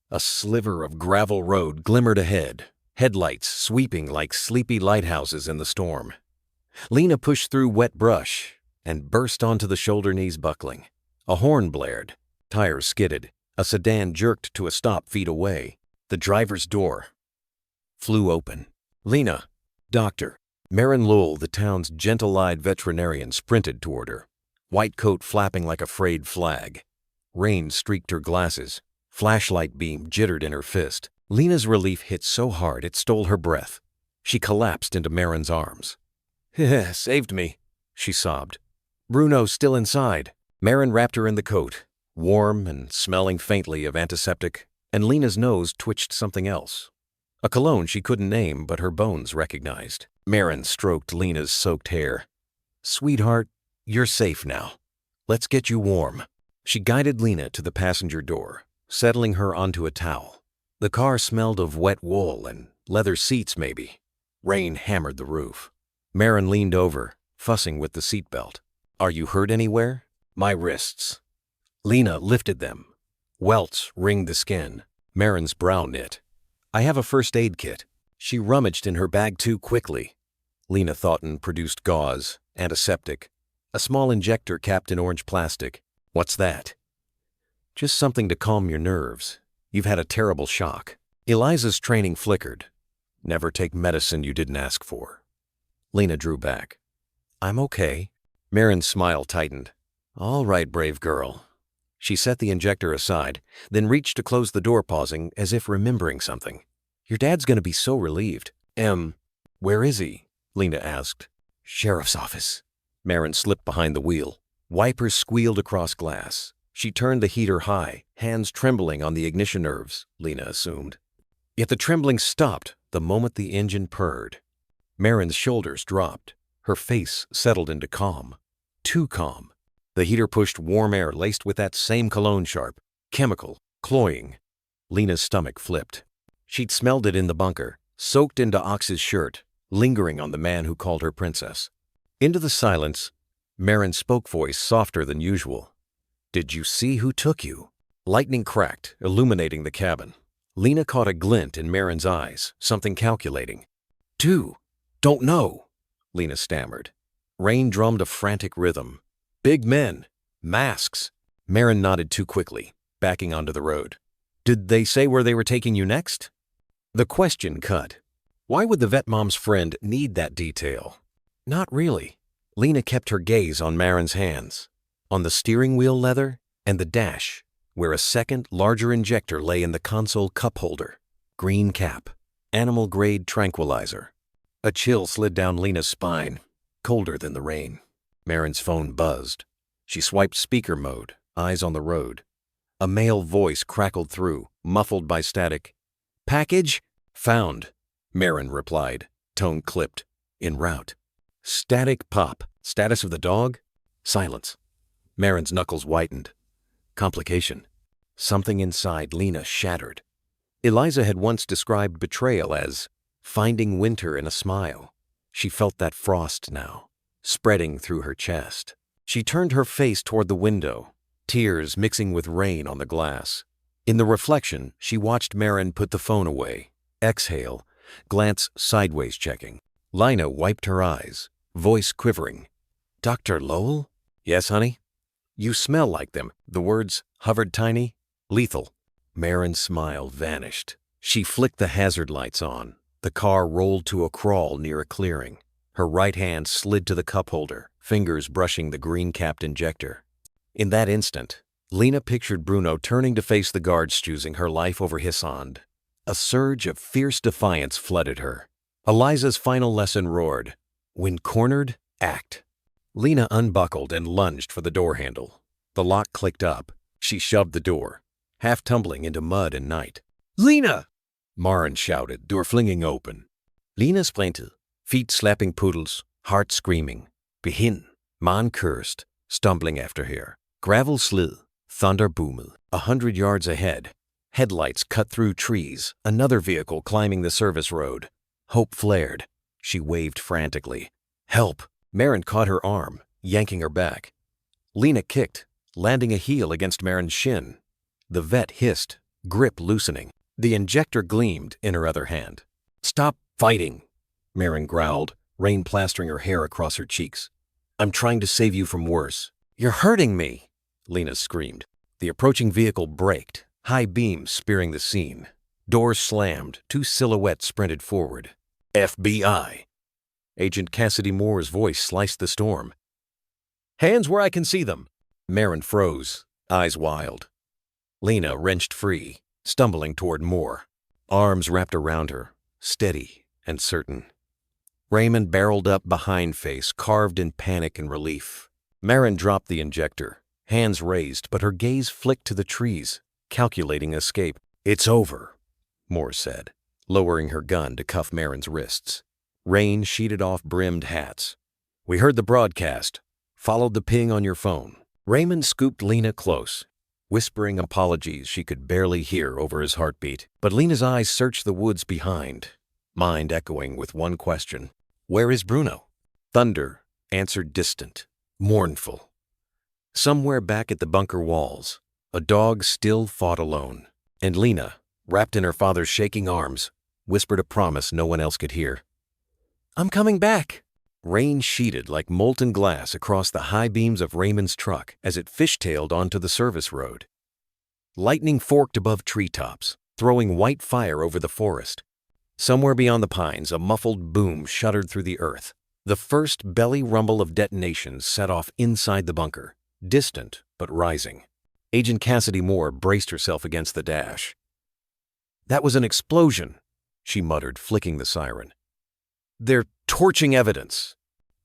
A sliver of gravel road glimmered ahead, headlights sweeping like sleepy lighthouses in the storm. Lena pushed through wet brush and burst onto the shoulder knees buckling. A horn blared. Tires skidded. A sedan jerked to a stop feet away. The driver's door flew open. "Lena, doctor." Marin Lowell, the town's gentle-eyed veterinarian, sprinted toward her, white coat flapping like a frayed flag. Rain streaked her glasses. Flashlight beam jittered in her fist. Lena's relief hit so hard it stole her breath. She collapsed into Marin's arms. Saved me, she sobbed. Bruno's still inside. Marin wrapped her in the coat, warm and smelling faintly of antiseptic, and Lena's nose twitched something else. A cologne she couldn't name, but her bones recognized. Marin stroked Lena's soaked hair. Sweetheart, you're safe now. Let's get you warm. She guided Lena to the passenger door, settling her onto a towel. The car smelled of wet wool and leather seats, maybe. Rain hammered the roof. Marin leaned over, fussing with the seatbelt. Are you hurt anywhere? My wrists. Lena lifted them. Welts ringed the skin. Marin's brow knit. I have a first aid kit. She rummaged in her bag too quickly. Lena thought and produced gauze, antiseptic, a small injector capped in orange plastic. What's that? Just something to calm your nerves. You've had a terrible shock. Eliza's training flickered. Never take medicine you didn't ask for. Lena drew back. I'm okay. Marin's smile tightened. All right, brave girl. She set the injector aside, then reached to close the door, pausing as if remembering something. Your dad's gonna be so relieved. Where is he? Lena asked. Sheriff's office. Marin slipped behind the wheel. Wipers squealed across glass. She turned the heater high, hands trembling on the ignition nerves, Lena assumed. Yet the trembling stopped the moment the engine purred. Marin's shoulders dropped. Her face settled into calm. Too calm. The heater pushed warm air laced with that same cologne sharp, chemical, cloying. Lena's stomach flipped. She'd smelled it in the bunker, soaked into Ox's shirt, lingering on the man who called her princess. Into the silence, Marin's spoke, voice softer than usual. Did you see who took you? Lightning cracked, illuminating the cabin. Lena caught a glint in Marin's eyes, something calculating. Don't know, Lena stammered. Rain drummed a frantic rhythm. Big men. Masks. Marin nodded too quickly, backing onto the road. Did they say where they were taking you next? The question cut. Why would the vet mom's friend need that detail? Not really. Lena kept her gaze on Marin's hands, on the steering wheel leather and the dash, where a second, larger injector lay in the console cup holder. Green cap. Animal-grade tranquilizer. A chill slid down Lena's spine, colder than the rain. Marin's phone buzzed. She swiped speaker mode, eyes on the road. A male voice crackled through, muffled by static. Package? Found, Marin replied, tone clipped. En route. Static pop. Status of the dog? Silence. Marin's knuckles whitened. Complication. Something inside Lena shattered. Eliza had once described betrayal as finding winter in a smile. She felt that frost now, spreading through her chest. She turned her face toward the window, tears mixing with rain on the glass. In the reflection, she watched Marin put the phone away, exhale, glance sideways checking. Lina wiped her eyes, voice quivering. Dr. Lowell? Yes, honey? You smell like them. The words hovered tiny. Lethal. Marin's smile vanished. She flicked the hazard lights on. The car rolled to a crawl near a clearing. Her right hand slid to the cup holder, fingers brushing the green-capped injector. In that instant, Lena pictured Bruno turning to face the guards, choosing her life over Hissand. A surge of fierce defiance flooded her. Eliza's final lesson roared, "When cornered, act." Lena unbuckled and lunged for the door handle. The lock clicked up. She shoved the door, half tumbling into mud and night. "Lena!" Marin shouted, door flinging open. Lena sprinted, feet slapping poodles, heart screaming. Behin, man cursed, stumbling after her. Gravel slid, thunder boomed. 100 yards ahead, headlights cut through trees, another vehicle climbing the service road. Hope flared. She waved frantically. "Help!" Marin caught her arm, yanking her back. Lena kicked, landing a heel against Marin's shin. The vet hissed, grip loosening. The injector gleamed in her other hand. "Stop fighting," Marin growled, rain plastering her hair across her cheeks. "I'm trying to save you from worse." "You're hurting me," Lena screamed. The approaching vehicle braked, high beams spearing the scene. Doors slammed, two silhouettes sprinted forward. FBI. Agent Cassidy Moore's voice sliced the storm. "Hands where I can see them." Marin froze. eyes wild. Lena wrenched free, stumbling toward Moore, arms wrapped around her, steady and certain. Raymond barreled up behind face, carved in panic and relief. Marin dropped the injector, hands raised, but her gaze flicked to the trees, calculating escape. "It's over," Moore said, lowering her gun to cuff Marin's wrists. Rain sheeted off brimmed hats. "We heard the broadcast. Followed the ping on your phone." Raymond scooped Lena close, whispering apologies she could barely hear over his heartbeat. But Lena's eyes searched the woods behind, mind echoing with one question. "Where is Bruno?" Thunder answered, distant, mournful. Somewhere back at the bunker walls, a dog still fought alone, and Lena, wrapped in her father's shaking arms, whispered a promise no one else could hear. "I'm coming back." Rain sheeted like molten glass across the high beams of Raymond's truck as it fishtailed onto the service road. Lightning forked above treetops, throwing white fire over the forest. Somewhere beyond the pines, a muffled boom shuddered through the earth. The first belly rumble of detonations set off inside the bunker, distant but rising. Agent Cassidy Moore braced herself against the dash. "That was an explosion," she muttered, flicking the siren. "They're torching evidence."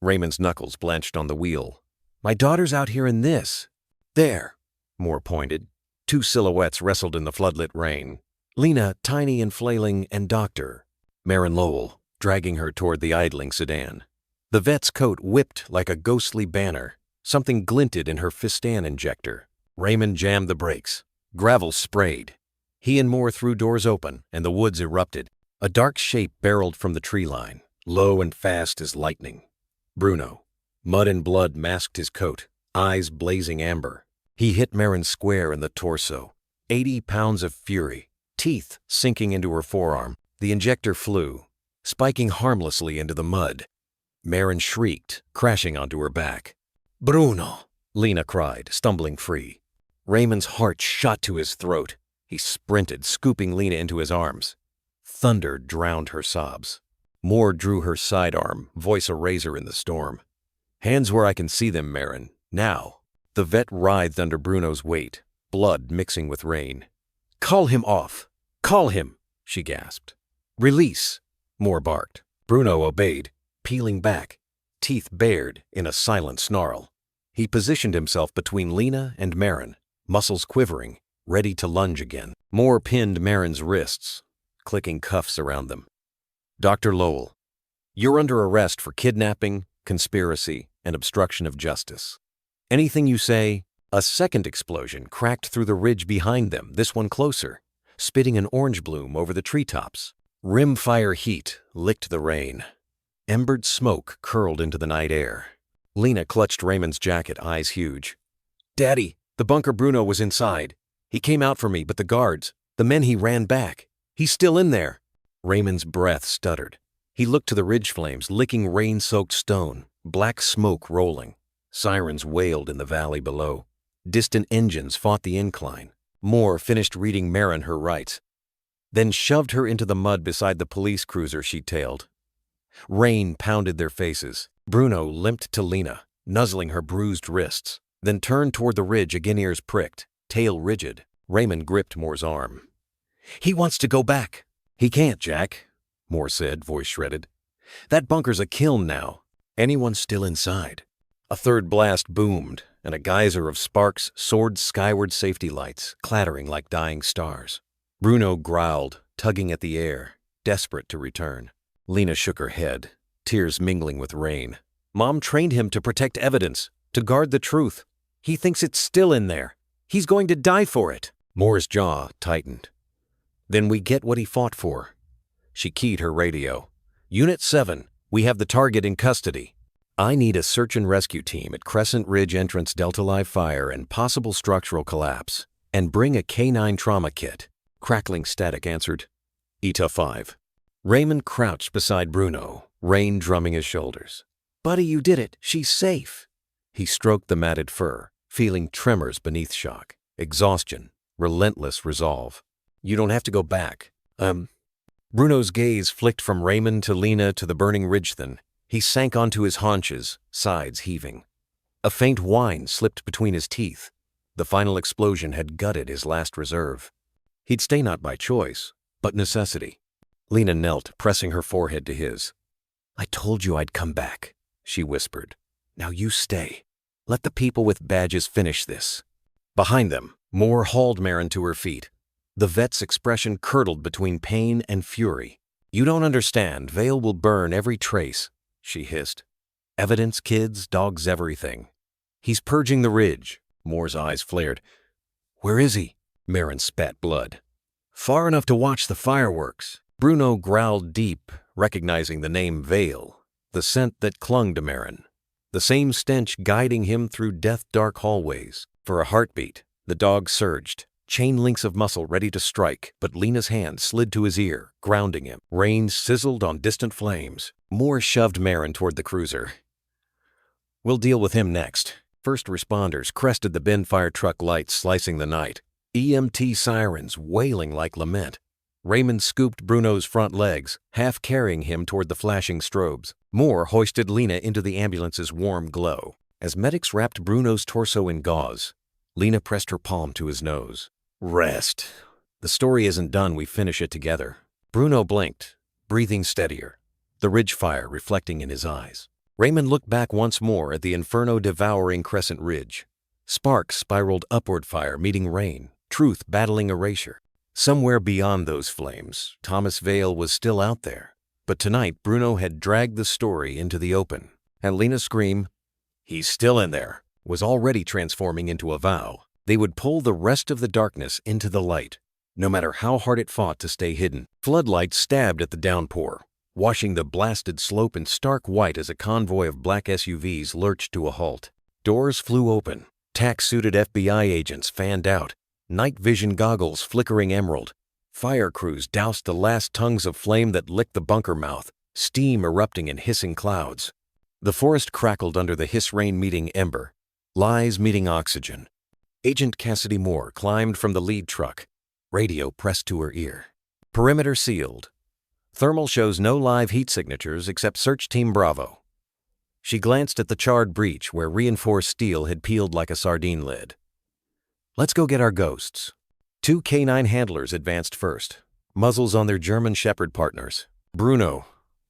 Raymond's knuckles blanched on the wheel. "My daughter's out here in this." "There," Moore pointed. Two silhouettes wrestled in the floodlit rain. Lena, tiny and flailing, and Dr. Marin Lowell, dragging her toward the idling sedan. The vet's coat whipped like a ghostly banner. Something glinted in her Fistan injector. Raymond jammed the brakes. Gravel sprayed. He and Moore threw doors open, and the woods erupted. A dark shape barreled from the tree line, low and fast as lightning. Bruno. Mud and blood masked his coat, eyes blazing amber. He hit Marin square in the torso. 80 pounds of fury, teeth sinking into her forearm. The injector flew, spiking harmlessly into the mud. Marin shrieked, crashing onto her back. "Bruno!" Lena cried, stumbling free. Raymond's heart shot to his throat. He sprinted, scooping Lena into his arms. Thunder drowned her sobs. Moore drew her sidearm, voice a razor in the storm. "Hands where I can see them, Marin. Now." The vet writhed under Bruno's weight, blood mixing with rain. "Call him off! Call him!" she gasped. "Release!" Moore barked. Bruno obeyed, peeling back, teeth bared in a silent snarl. He positioned himself between Lena and Marin, muscles quivering, ready to lunge again. Moore pinned Marin's wrists, clicking cuffs around them. "Dr. Lowell, you're under arrest for kidnapping, conspiracy, and obstruction of justice. Anything you say..." A second explosion cracked through the ridge behind them, this one closer, spitting an orange bloom over the treetops. Rimfire heat licked the rain. Embered smoke curled into the night air. Lena clutched Raymond's jacket, eyes huge. "Daddy, the bunker Bruno was inside. He came out for me, but the men he ran back. He's still in there." Raymond's breath stuttered. He looked to the ridge flames, licking rain-soaked stone, black smoke rolling. Sirens wailed in the valley below. Distant engines fought the incline. Moore finished reading Marin her rights, then shoved her into the mud beside the police cruiser she tailed. Rain pounded their faces. Bruno limped to Lena, nuzzling her bruised wrists, then turned toward the ridge, again ears pricked, tail rigid. Raymond gripped Moore's arm. "He wants to go back." "He can't, Jack," Moore said, voice shredded. "That bunker's a kiln now. Anyone still inside." A third blast boomed, and a geyser of sparks soared skyward, safety lights clattering like dying stars. Bruno growled, tugging at the air, desperate to return. Lena shook her head, tears mingling with rain. "Mom trained him to protect evidence, to guard the truth. He thinks it's still in there. He's going to die for it." Moore's jaw tightened. "Then we get what he fought for." She keyed her radio. "Unit 7, we have the target in custody. I need a search and rescue team at Crescent Ridge entrance, Delta Live fire and possible structural collapse. And bring a K9 trauma kit." Crackling static answered. ETA 5. Raymond crouched beside Bruno, rain drumming his shoulders. "Buddy, you did it. She's safe." He stroked the matted fur, feeling tremors beneath shock, exhaustion, relentless resolve. "You don't have to go back. Bruno's gaze flicked from Raymond to Lena to the burning ridgethin. He sank onto his haunches, sides heaving. A faint whine slipped between his teeth. The final explosion had gutted his last reserve. He'd stay not by choice, but necessity. Lena knelt, pressing her forehead to his. "I told you I'd come back," she whispered. "Now you stay. Let the people with badges finish this." Behind them, Moore hauled Marin to her feet. The vet's expression curdled between pain and fury. "You don't understand. Vale will burn every trace," she hissed. "Evidence, kids, dogs, everything. He's purging the ridge." Moore's eyes flared. "Where is he?" Marin spat blood. "Far enough to watch the fireworks." Bruno growled deep, recognizing the name Vale, the scent that clung to Marin, the same stench guiding him through death-dark hallways. For a heartbeat, the dog surged, chain links of muscle ready to strike, but Lena's hand slid to his ear, grounding him. Rain sizzled on distant flames. Moore shoved Marin toward the cruiser. "We'll deal with him next." First responders crested the bin fire truck lights slicing the night, EMT sirens wailing like lament. Raymond scooped Bruno's front legs, half carrying him toward the flashing strobes. Moore hoisted Lena into the ambulance's warm glow. As medics wrapped Bruno's torso in gauze, Lena pressed her palm to his nose. "Rest. The story isn't done, we finish it together." Bruno blinked, breathing steadier, the ridge fire reflecting in his eyes. Raymond looked back once more at the inferno devouring crescent ridge. Sparks spiraled upward, fire meeting rain, truth battling erasure. Somewhere beyond those flames, Thomas Vale was still out there. But tonight, Bruno had dragged the story into the open. And Lena's scream, "He's still in there," was already transforming into a vow. They would pull the rest of the darkness into the light, no matter how hard it fought to stay hidden. Floodlights stabbed at the downpour, washing the blasted slope in stark white as a convoy of black SUVs lurched to a halt. Doors flew open. Tack-suited FBI agents fanned out, night vision goggles flickering emerald. Fire crews doused the last tongues of flame that licked the bunker mouth, steam erupting in hissing clouds. The forest crackled under the hiss rain meeting ember, lies meeting oxygen. Agent Cassidy Moore climbed from the lead truck, radio pressed to her ear. Perimeter sealed. Thermal shows no live heat signatures except Search Team Bravo. She glanced at the charred breach where reinforced steel had peeled like a sardine lid. "Let's go get our ghosts." 2 canine handlers advanced first, muzzles on their German Shepherd partners. Bruno,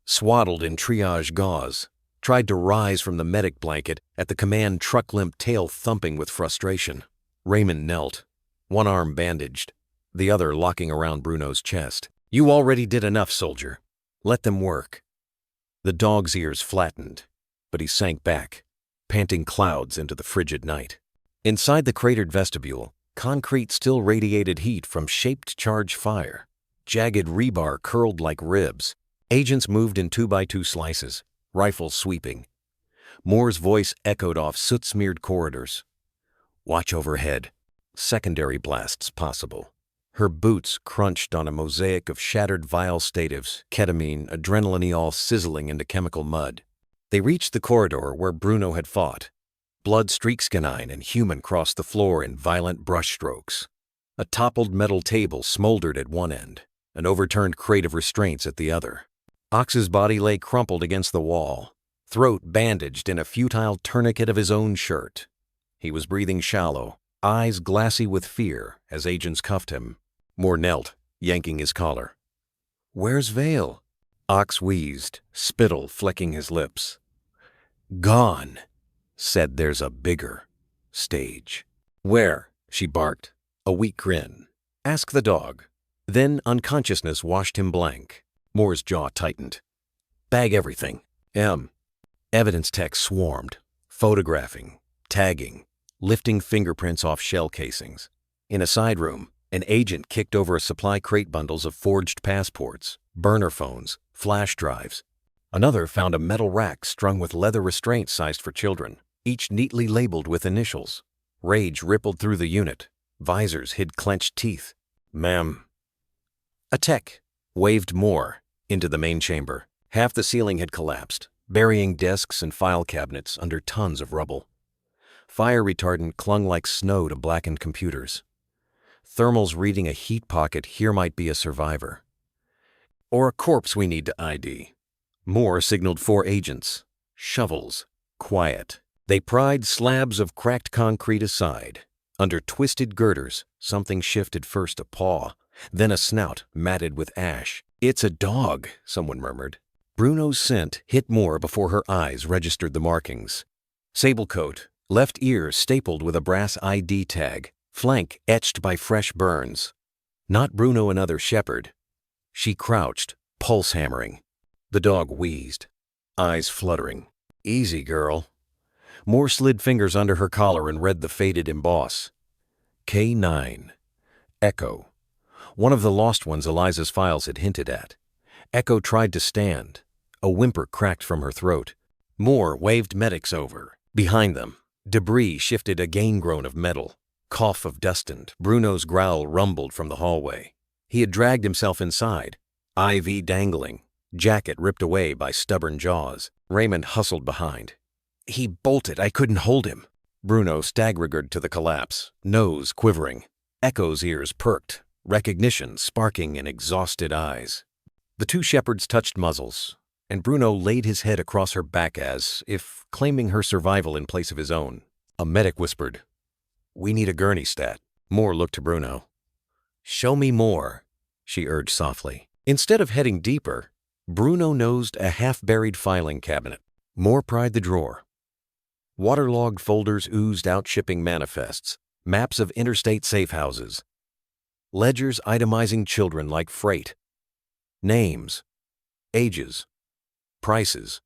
swaddled in triage gauze, tried to rise from the medic blanket at the command truck-limp tail thumping with frustration. Raymond knelt, one arm bandaged, the other locking around Bruno's chest. "You already did enough, soldier. Let them work." The dog's ears flattened, but he sank back, panting clouds into the frigid night. Inside the cratered vestibule, concrete still radiated heat from shaped charge fire. Jagged rebar curled like ribs. Agents moved in 2x2 slices, rifles sweeping. Moore's voice echoed off soot-smeared corridors. "Watch overhead. Secondary blasts possible." Her boots crunched on a mosaic of shattered vial statives, ketamine, adrenaline all sizzling into chemical mud. They reached the corridor where Bruno had fought. Blood streaks canine and human crossed the floor in violent brushstrokes. A toppled metal table smoldered at one end, an overturned crate of restraints at the other. Ox's body lay crumpled against the wall, throat bandaged in a futile tourniquet of his own shirt. He was breathing shallow, eyes glassy with fear as agents cuffed him. Moore knelt, yanking his collar. "Where's Vale?" Ox wheezed, spittle flecking his lips. "Gone," said there's a bigger stage. "Where?" she barked, a weak grin. "Ask the dog." Then unconsciousness washed him blank. Moore's jaw tightened. "Bag everything." Evidence techs swarmed, photographing, tagging, lifting fingerprints off shell casings. In a side room, an agent kicked over a supply crate bundles of forged passports, burner phones, flash drives. Another found a metal rack strung with leather restraints sized for children, each neatly labeled with initials. Rage rippled through the unit. Visors hid clenched teeth. "Ma'am." A tech waved Moore into the main chamber. Half the ceiling had collapsed, burying desks and file cabinets under tons of rubble. Fire retardant clung like snow to blackened computers. Thermals reading a heat pocket, "Here might be a survivor." "Or a corpse we need to ID." Moore signaled 4 agents. Shovels. Quiet. They pried slabs of cracked concrete aside, Under twisted girders, something shifted, first a paw, then a snout matted with ash. "It's a dog," someone murmured. Bruno's scent hit more before her eyes registered the markings. Sable coat, left ear stapled with a brass ID tag, flank etched by fresh burns. Not Bruno, another shepherd. She crouched, pulse hammering. The dog wheezed, eyes fluttering. "Easy, girl." Moore slid fingers under her collar and read the faded emboss. K9. Echo. One of the lost ones Eliza's files had hinted at. Echo tried to stand. A whimper cracked from her throat. Moore waved medics over. Behind them, debris shifted, a gain groan of metal. Cough of Dustin. Bruno's growl rumbled from the hallway. He had dragged himself inside, IV dangling, jacket ripped away by stubborn jaws. Raymond hustled behind. "He bolted. I couldn't hold him." Bruno staggered to the collapse, nose quivering. Echo's ears perked, recognition sparking in exhausted eyes. The two shepherds touched muzzles, and Bruno laid his head across her back as if claiming her survival in place of his own. A medic whispered, "We need a gurney stat." Moore looked to Bruno. "Show me more," she urged softly. Instead of heading deeper, Bruno nosed a half-buried filing cabinet. Moore pried the drawer. Waterlogged folders oozed out shipping manifests, maps of interstate safe houses, ledgers itemizing children like freight, names, ages, prices,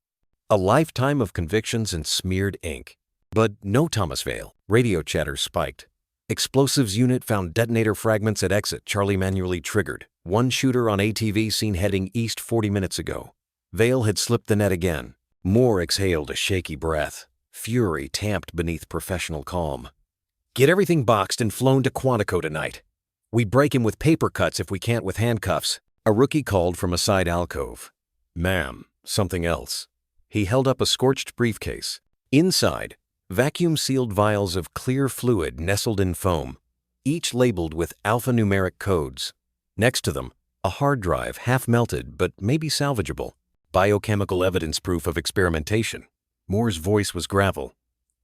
a lifetime of convictions and smeared ink. But no Thomas Vale. Radio chatter spiked. Explosives unit found detonator fragments at exit. Charlie manually triggered. One shooter on ATV seen heading east 40 minutes ago. Vale had slipped the net again. Moore exhaled a shaky breath. Fury tamped beneath professional calm. "Get everything boxed and flown to Quantico tonight. We break him with paper cuts if we can't with handcuffs." A rookie called from a side alcove. "Ma'am, something else." He held up a scorched briefcase. Inside, vacuum-sealed vials of clear fluid nestled in foam, each labeled with alphanumeric codes. Next to them, a hard drive, half-melted but maybe salvageable. Biochemical evidence proof of experimentation. Moore's voice was gravel.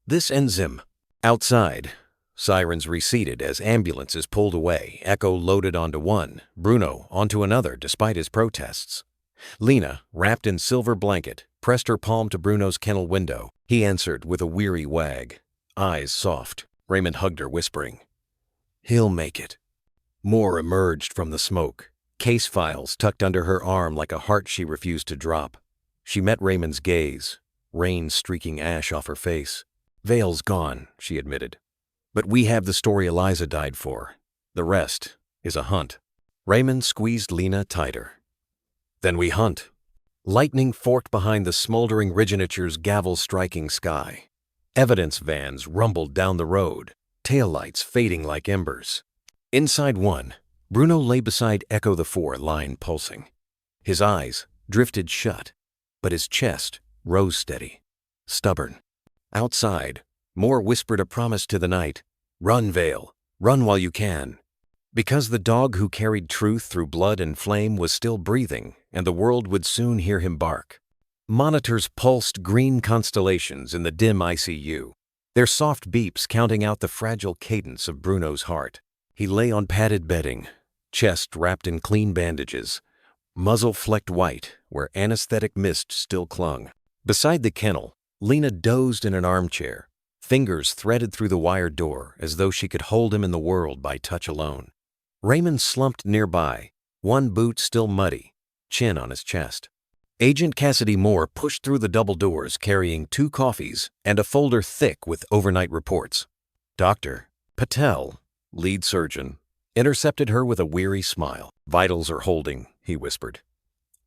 "This enzyme." Outside, sirens receded as ambulances pulled away. Echo loaded onto one, Bruno onto another despite his protests. Lena, wrapped in silver blanket, pressed her palm to Bruno's kennel window. He answered with a weary wag, eyes soft. Raymond hugged her, whispering, "He'll make it." Moore emerged from the smoke, case files tucked under her arm like a heart she refused to drop. She met Raymond's gaze, rain streaking ash off her face. "Vale's gone," she admitted. "But we have the story Eliza died for. The rest is a hunt." Raymond squeezed Lena tighter. "Then we hunt." Lightning forked behind the smoldering Riginature's gavel-striking sky. Evidence vans rumbled down the road, taillights fading like embers. Inside one, Bruno lay beside Echo the 4, line pulsing. His eyes drifted shut, but his chest rose steady, stubborn. Outside, Moore whispered a promise to the night. "Run, Vale. Run while you can." Because the dog who carried truth through blood and flame was still breathing, and the world would soon hear him bark. Monitors pulsed green constellations in the dim ICU, their soft beeps counting out the fragile cadence of Bruno's heart. He lay on padded bedding, chest wrapped in clean bandages, muzzle flecked white where anesthetic mist still clung. Beside the kennel, Lena dozed in an armchair, fingers threaded through the wired door as though she could hold him in the world by touch alone. Raymond slumped nearby, one boot still muddy, chin on his chest. Agent Cassidy Moore pushed through the double doors carrying 2 coffees and a folder thick with overnight reports. Dr. Patel, lead surgeon, intercepted her with a weary smile. "Vitals are holding," he whispered.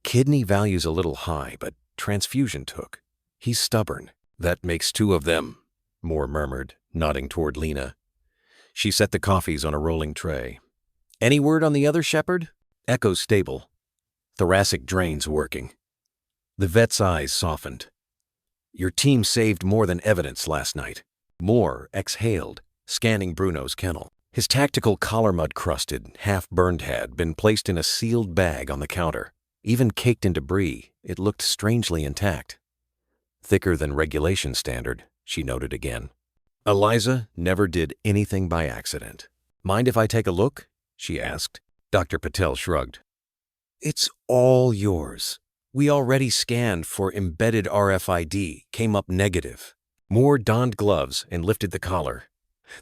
"Kidney value's a little high, but transfusion took. He's stubborn." "That makes 2 of them," Moore murmured, nodding toward Lena. She set the coffees on a rolling tray. "Any word on the other shepherd?" "Echo's stable. Thoracic drains working." The vet's eyes softened. "Your team saved more than evidence last night." Moore exhaled, scanning Bruno's kennel. His tactical collar mud-crusted, half-burned had been placed in a sealed bag on the counter. Even caked in debris, it looked strangely intact. "Thicker than regulation standard," she noted again. Eliza never did anything by accident. Mind if I take a look? She asked. Dr. Patel shrugged. It's all yours. We already scanned for embedded RFID, came up negative. Moore donned gloves and lifted the collar.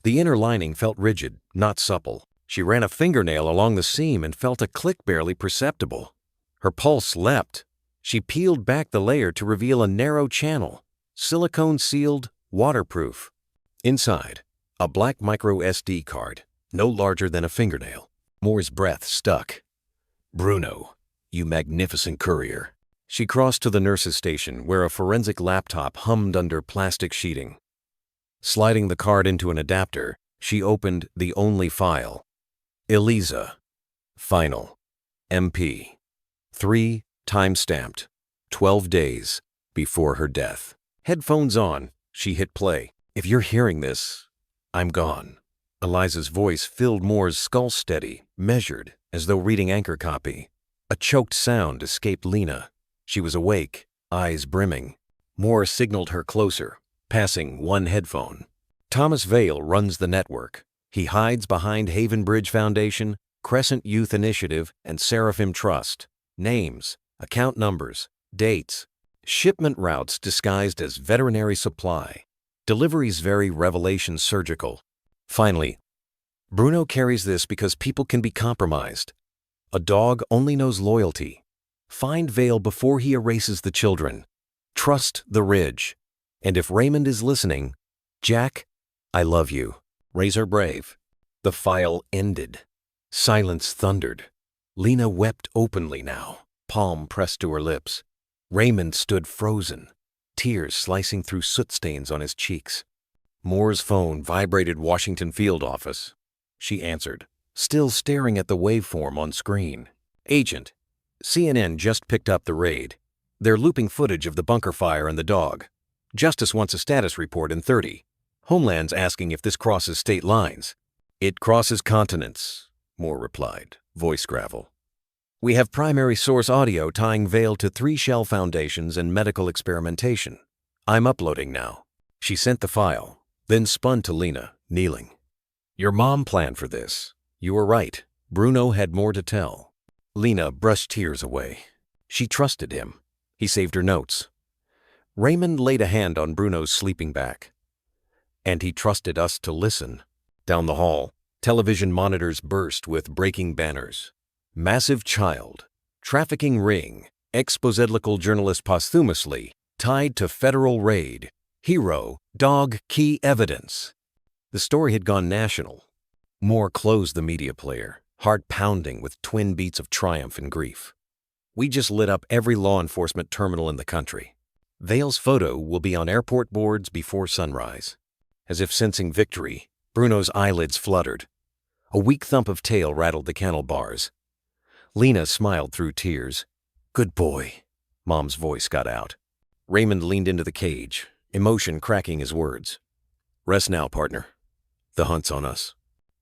The inner lining felt rigid, not supple. She ran a fingernail along the seam and felt a click barely perceptible. Her pulse leapt. She peeled back the layer to reveal a narrow channel, silicone-sealed, waterproof. Inside, a black micro SD card, no larger than a fingernail. Moore's breath stuck. Bruno, you magnificent courier. She crossed to the nurse's station where a forensic laptop hummed under plastic sheeting. Sliding the card into an adapter, she opened the only file. Eliza. Final. MP. 3 time-stamped. 12 days before her death. Headphones on, she hit play. If you're hearing this, I'm gone. Eliza's voice filled Moore's skull steady, measured, as though reading anchor copy. A choked sound escaped Lena. She was awake, eyes brimming. Moore signaled her closer, passing one headphone. Thomas Vale runs the network. He hides behind Haven Bridge Foundation, Crescent Youth Initiative, and Seraphim Trust. Names, account numbers, dates, shipment routes disguised as veterinary supply. Deliveries vary, Revelation surgical. Finally, Bruno carries this because people can be compromised. A dog only knows loyalty. Find Vale before he erases the children. Trust the Ridge. And if Raymond is listening, Jack, I love you. Razor brave. The file ended. Silence thundered. Lena wept openly now, palm pressed to her lips. Raymond stood frozen, tears slicing through soot stains on his cheeks. Moore's phone vibrated Washington field office. She answered, still staring at the waveform on screen. Agent, CNN just picked up the raid. They're looping footage of the bunker fire and the dog. Justice wants a status report in 30. Homeland's asking if this crosses state lines. It crosses continents, Moore replied, voice gravel. We have primary source audio tying Vale to 3 shell foundations and medical experimentation. I'm uploading now. She sent the file, then spun to Lena, kneeling. Your mom planned for this. You were right. Bruno had more to tell. Lena brushed tears away. She trusted him. He saved her notes. Raymond laid a hand on Bruno's sleeping back. And he trusted us to listen. Down the hall, television monitors burst with breaking banners. Massive child, trafficking ring, exposedlical journalist posthumously, tied to federal raid, hero, dog, key evidence. The story had gone national. Moore closed the media player, heart pounding with twin beats of triumph and grief. We just lit up every law enforcement terminal in the country. Vale's photo will be on airport boards before sunrise. As if sensing victory, Bruno's eyelids fluttered. A weak thump of tail rattled the kennel bars. Lena smiled through tears. Good boy, Mom's voice got out. Raymond leaned into the cage, emotion cracking his words. Rest now, partner. The hunt's on us.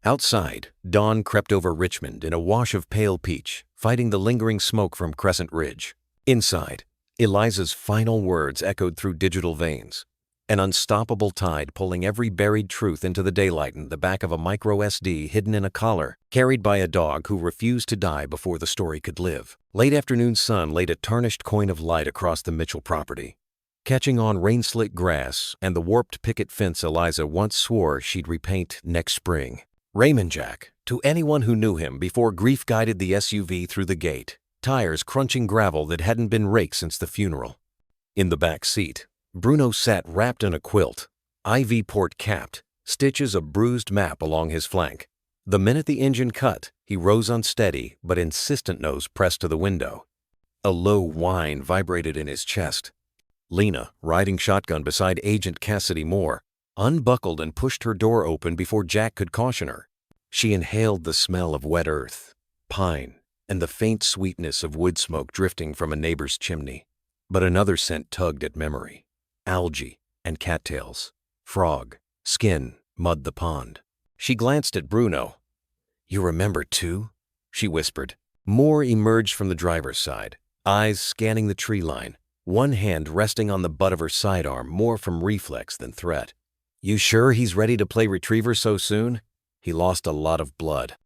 Outside, dawn crept over Richmond in a wash of pale peach, fighting the lingering smoke from Crescent Ridge. Inside, Eliza's final words echoed through digital veins. An unstoppable tide pulling every buried truth into the daylight in the back of a micro SD hidden in a collar, carried by a dog who refused to die before the story could live. Late afternoon sun laid a tarnished coin of light across the Mitchell property, catching on rain-slick grass and the warped picket fence Eliza once swore she'd repaint next spring. Raymond Jack, to anyone who knew him before grief guided the SUV through the gate, tires crunching gravel that hadn't been raked since the funeral. In the back seat, Bruno sat wrapped in a quilt, IV port capped, stitches a bruised map along his flank. The minute the engine cut, he rose unsteady but insistent nose pressed to the window. A low whine vibrated in his chest. Lena, riding shotgun beside Agent Cassidy Moore, unbuckled and pushed her door open before Jack could caution her. She inhaled the smell of wet earth, pine, and the faint sweetness of wood smoke drifting from a neighbor's chimney. But another scent tugged at memory. Algae and cattails, frog, skin, mud the pond. She glanced at Bruno. You remember too? She whispered. Moore emerged from the driver's side, eyes scanning the tree line, one hand resting on the butt of her sidearm more from reflex than threat. You sure he's ready to play retriever so soon? He lost a lot of blood.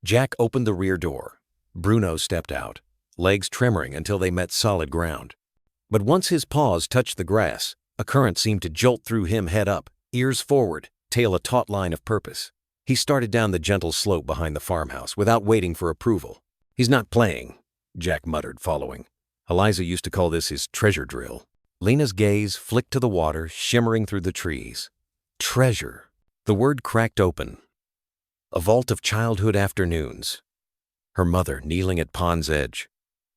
Jack opened the rear door. Bruno stepped out, legs tremoring until they met solid ground. But once his paws touched the grass, a current seemed to jolt through him head up, ears forward, tail a taut line of purpose. He started down the gentle slope behind the farmhouse without waiting for approval. He's not playing, Jack muttered, following. Eliza used to call this his treasure drill. Lena's gaze flicked to the water shimmering through the trees. Treasure. The word cracked open. A vault of childhood afternoons. Her mother kneeling at pond's edge,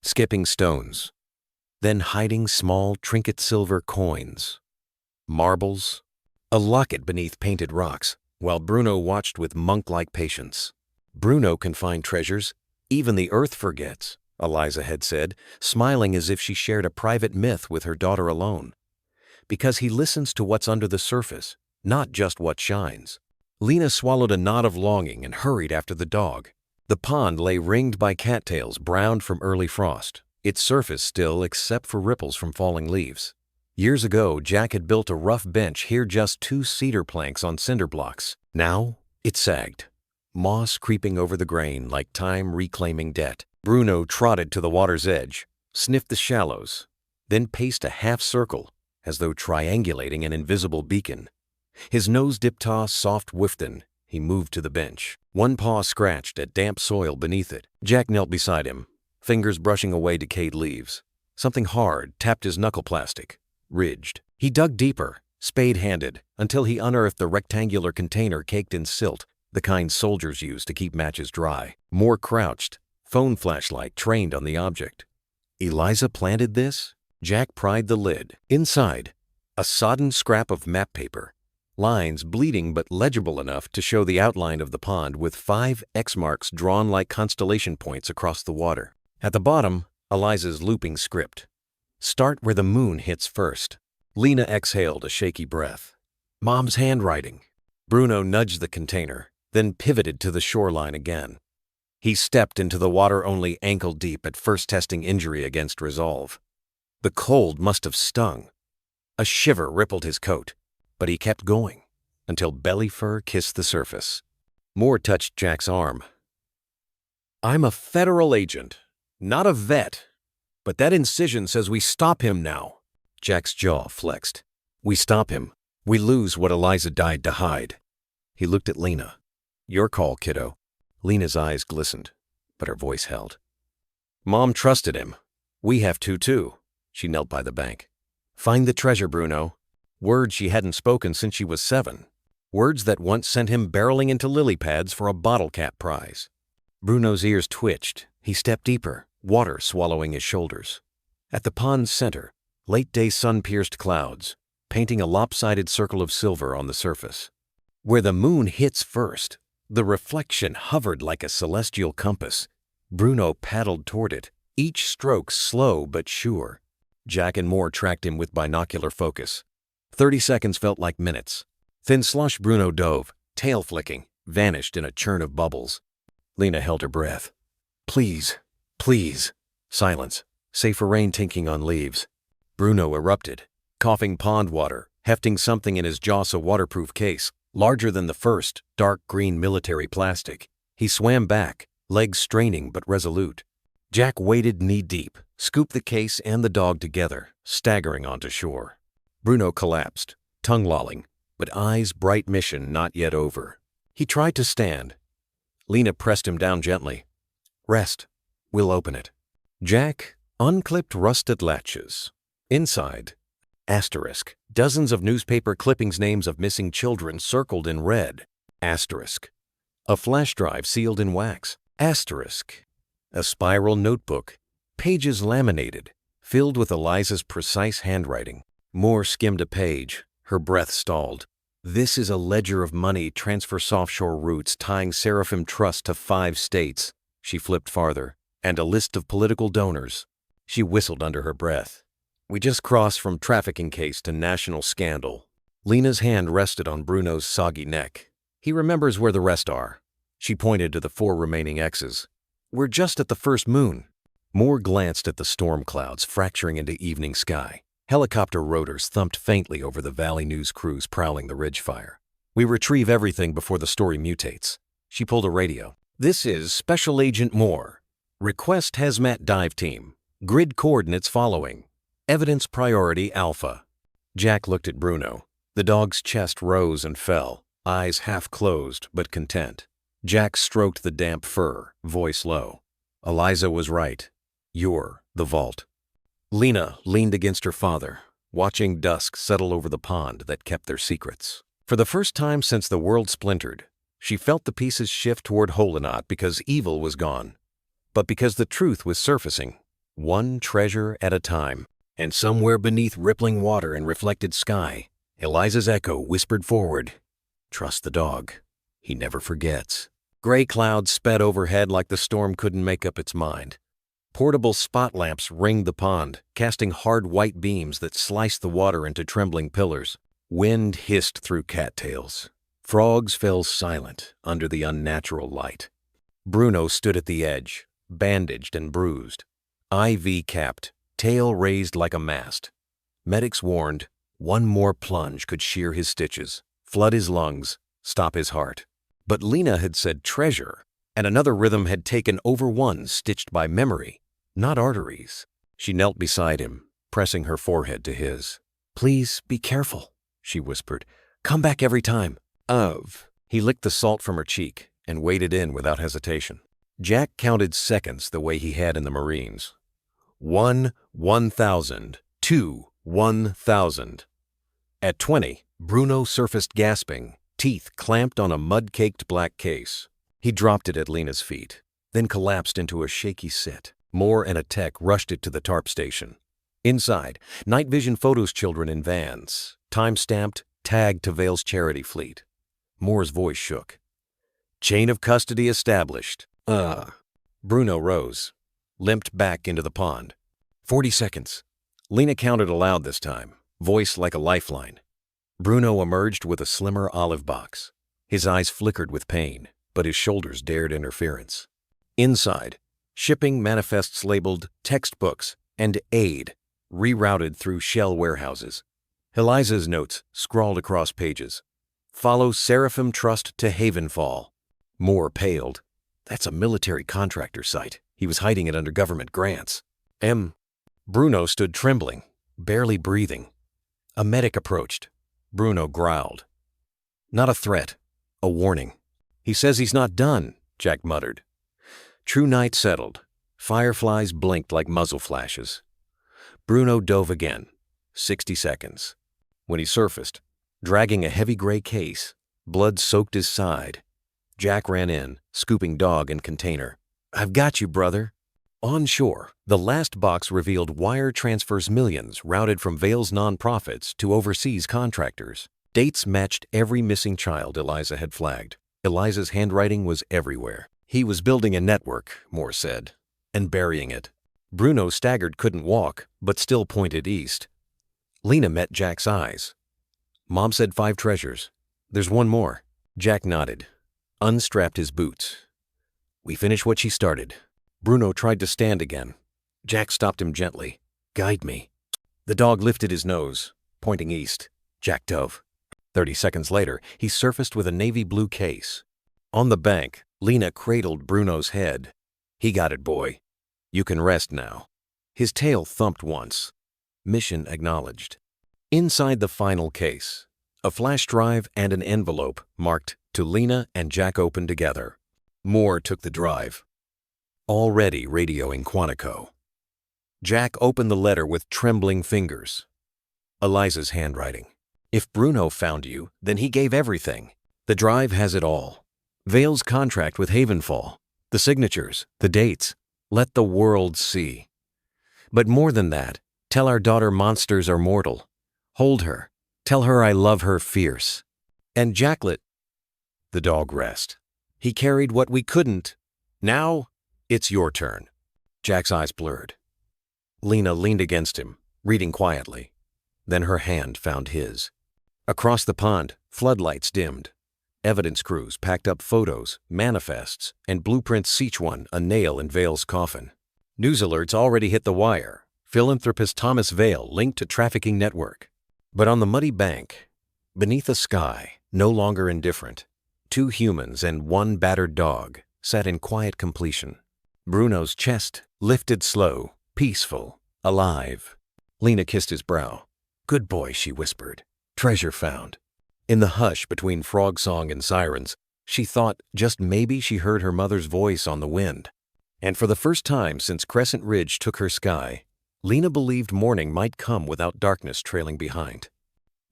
skipping stones, then hiding small trinket silver coins. Marbles. A locket beneath painted rocks, while Bruno watched with monk-like patience. Bruno can find treasures, even the earth forgets, Eliza had said, smiling as if she shared a private myth with her daughter alone. Because he listens to what's under the surface, not just what shines. Lena swallowed a nod of longing and hurried after the dog. The pond lay ringed by cattails browned from early frost, its surface still except for ripples from falling leaves. Years ago, Jack had built a rough bench here, just 2 cedar planks on cinder blocks. Now, it sagged, moss creeping over the grain like time reclaiming debt. Bruno trotted to the water's edge, sniffed the shallows, then paced a half circle as though triangulating an invisible beacon. His nose dipped soft whiffed. He moved to the bench. One paw scratched at damp soil beneath it. Jack knelt beside him, fingers brushing away decayed leaves. Something hard tapped his knuckle plastic, ridged. He dug deeper, spade-handed, until he unearthed the rectangular container caked in silt, the kind soldiers use to keep matches dry. Moore crouched, phone flashlight trained on the object. Eliza planted this? Jack pried the lid. Inside, a sodden scrap of map paper. Lines bleeding but legible enough to show the outline of the pond with 5 X marks drawn like constellation points across the water. At the bottom, Eliza's looping script. Start where the moon hits first. Lena exhaled a shaky breath. Mom's handwriting. Bruno nudged the container, then pivoted to the shoreline again. He stepped into the water only ankle deep, at first testing injury against resolve. The cold must have stung. A shiver rippled his coat, but he kept going until belly fur kissed the surface. Moore touched Jack's arm. I'm a federal agent, not a vet, but that incision says we stop him now. Jack's jaw flexed. We stop him. We lose what Eliza died to hide. He looked at Lena. Your call, kiddo. Lena's eyes glistened, but her voice held. Mom trusted him. We have to, too. She knelt by the bank. Find the treasure, Bruno. Words she hadn't spoken since she was 7. Words that once sent him barreling into lily pads for a bottle cap prize. Bruno's ears twitched. He stepped deeper, water swallowing his shoulders. At the pond's center, late-day sun-pierced clouds, painting a lopsided circle of silver on the surface. Where the moon hits first, the reflection hovered like a celestial compass. Bruno paddled toward it, each stroke slow but sure. Jack and Moore tracked him with binocular focus. 30 seconds felt like minutes. Thin slush, Bruno dove, tail flicking, vanished in a churn of bubbles. Lena held her breath. Please, please. Silence, save for rain tinking on leaves. Bruno erupted, coughing pond water, hefting something in his jaws, a waterproof case, larger than the first, dark green military plastic. He swam back, legs straining but resolute. Jack waded knee-deep, scooped the case and the dog together, staggering onto shore. Bruno collapsed, tongue lolling, but eyes bright, mission not yet over. He tried to stand. Lena pressed him down gently. Rest. We'll open it. Jack unclipped rusted latches. Inside, asterisk. Dozens of newspaper clippings, names of missing children circled in red. Asterisk. A flash drive sealed in wax. Asterisk. A spiral notebook, pages laminated, filled with Eliza's precise handwriting. Moore skimmed a page. Her breath stalled. This is a ledger of money transfers offshore routes tying Seraphim Trust to 5 states. She flipped farther. And a list of political donors. She whistled under her breath. We just crossed from trafficking case to national scandal. Lena's hand rested on Bruno's soggy neck. He remembers where the rest are. She pointed to the 4 remaining X's. We're just at the first moon. Moore glanced at the storm clouds fracturing into evening sky. Helicopter rotors thumped faintly over the Valley News crews prowling the ridge fire. "We retrieve everything before the story mutates." She pulled a radio. "This is Special Agent Moore. Request hazmat dive team. Grid coordinates following. Evidence priority Alpha." Jack looked at Bruno. The dog's chest rose and fell, eyes half closed but content. Jack stroked the damp fur, voice low. "Eliza was right. You're the vault." Lena leaned against her father, watching dusk settle over the pond that kept their secrets. For the first time since the world splintered, she felt the pieces shift toward Holinot because evil was gone, but because the truth was surfacing, one treasure at a time. And somewhere beneath rippling water and reflected sky, Eliza's echo whispered forward, "Trust the dog. He never forgets." Gray clouds sped overhead like the storm couldn't make up its mind. Portable spot lamps ringed the pond, casting hard white beams that sliced the water into trembling pillars. Wind hissed through cattails. Frogs fell silent under the unnatural light. Bruno stood at the edge, bandaged and bruised, IV capped, tail raised like a mast. Medics warned one more plunge could shear his stitches, flood his lungs, stop his heart. But Lena had said treasure, and another rhythm had taken over one stitched by memory, not arteries. She knelt beside him, pressing her forehead to his. "Please be careful," she whispered. "Come back every time." He licked the salt from her cheek and waded in without hesitation. Jack counted seconds the way he had in the Marines. 1, 1,000. 2, 1,000. At 20, Bruno surfaced gasping, teeth clamped on a mud-caked black case. He dropped it at Lena's feet, then collapsed into a shaky sit. Moore and a tech rushed it to the tarp station. Inside, night vision photos children in vans, time-stamped, tagged to Vale's charity fleet. Moore's voice shook. "Chain of custody established." Bruno rose, limped back into the pond. 40 seconds. Lena counted aloud this time, voice like a lifeline. Bruno emerged with a slimmer olive box. His eyes flickered with pain, but his shoulders dared interference. Inside, shipping manifests labeled textbooks and aid rerouted through shell warehouses. Eliza's notes scrawled across pages. "Follow Seraphim Trust to Havenfall." Moore paled. That's a military contractor site. He was hiding it under government grants. Bruno stood trembling, barely breathing. A medic approached. Bruno growled. "Not a threat, a warning." "He says he's not done," Jack muttered. True night settled. Fireflies blinked like muzzle flashes. Bruno dove again. 60 seconds. When he surfaced, dragging a heavy gray case, blood soaked his side. Jack ran in, scooping dog and container. "I've got you, brother." On shore, the last box revealed wire transfers millions routed from Vale's nonprofits to overseas contractors. Dates matched every missing child Eliza had flagged. Eliza's handwriting was everywhere. He was building a network, Moore said, and burying it. Bruno staggered, couldn't walk, but still pointed east. Lena met Jack's eyes. "Mom said 5 treasures. There's one more." Jack nodded, unstrapped his boots. "We finish what she started." Bruno tried to stand again. Jack stopped him gently. "Guide me." The dog lifted his nose, pointing east. Jack dove. 30 seconds later, he surfaced with a navy blue case. On the bank, Lena cradled Bruno's head. "He got it, boy. You can rest now." His tail thumped once. Mission acknowledged. Inside the final case, a flash drive and an envelope marked "To Lena," and Jack opened together. Moore took the drive. Already radioing Quantico. Jack opened the letter with trembling fingers. Eliza's handwriting. "If Bruno found you, then he gave everything. The drive has it all. Vale's contract with Havenfall, the signatures, the dates. Let the world see. But more than that, tell our daughter monsters are mortal. Hold her. Tell her I love her fierce. And Jack let the dog rest. He carried what we couldn't. Now, it's your turn." Jack's eyes blurred. Lena leaned against him, reading quietly. Then her hand found his. Across the pond, floodlights dimmed. Evidence crews packed up photos, manifests, and blueprints, each one a nail in Vale's coffin. News alerts already hit the wire. Philanthropist Thomas Vale linked to trafficking network. But on the muddy bank, beneath a sky no longer indifferent, 2 humans and 1 battered dog sat in quiet completion. Bruno's chest lifted slow, peaceful, alive. Lena kissed his brow. "Good boy," she whispered. "Treasure found." In the hush between frog song and sirens, she thought just maybe she heard her mother's voice on the wind. And for the first time since Crescent Ridge took her sky, Lena believed morning might come without darkness trailing behind.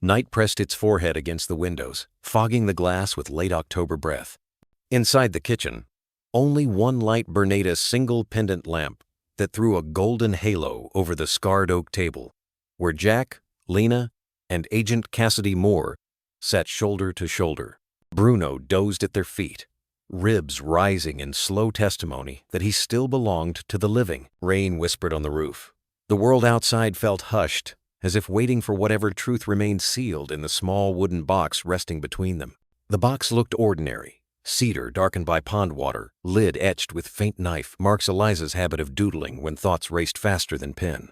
Night pressed its forehead against the windows, fogging the glass with late October breath. Inside the kitchen, only one light burned a single pendant lamp that threw a golden halo over the scarred oak table, where Jack, Lena, and Agent Cassidy Moore sat shoulder to shoulder. Bruno dozed at their feet, ribs rising in slow testimony that he still belonged to the living. Rain whispered on the roof. The world outside felt hushed, as if waiting for whatever truth remained sealed in the small wooden box resting between them. The box looked ordinary. Cedar darkened by pond water, lid etched with faint knife marks Eliza's habit of doodling when thoughts raced faster than pen.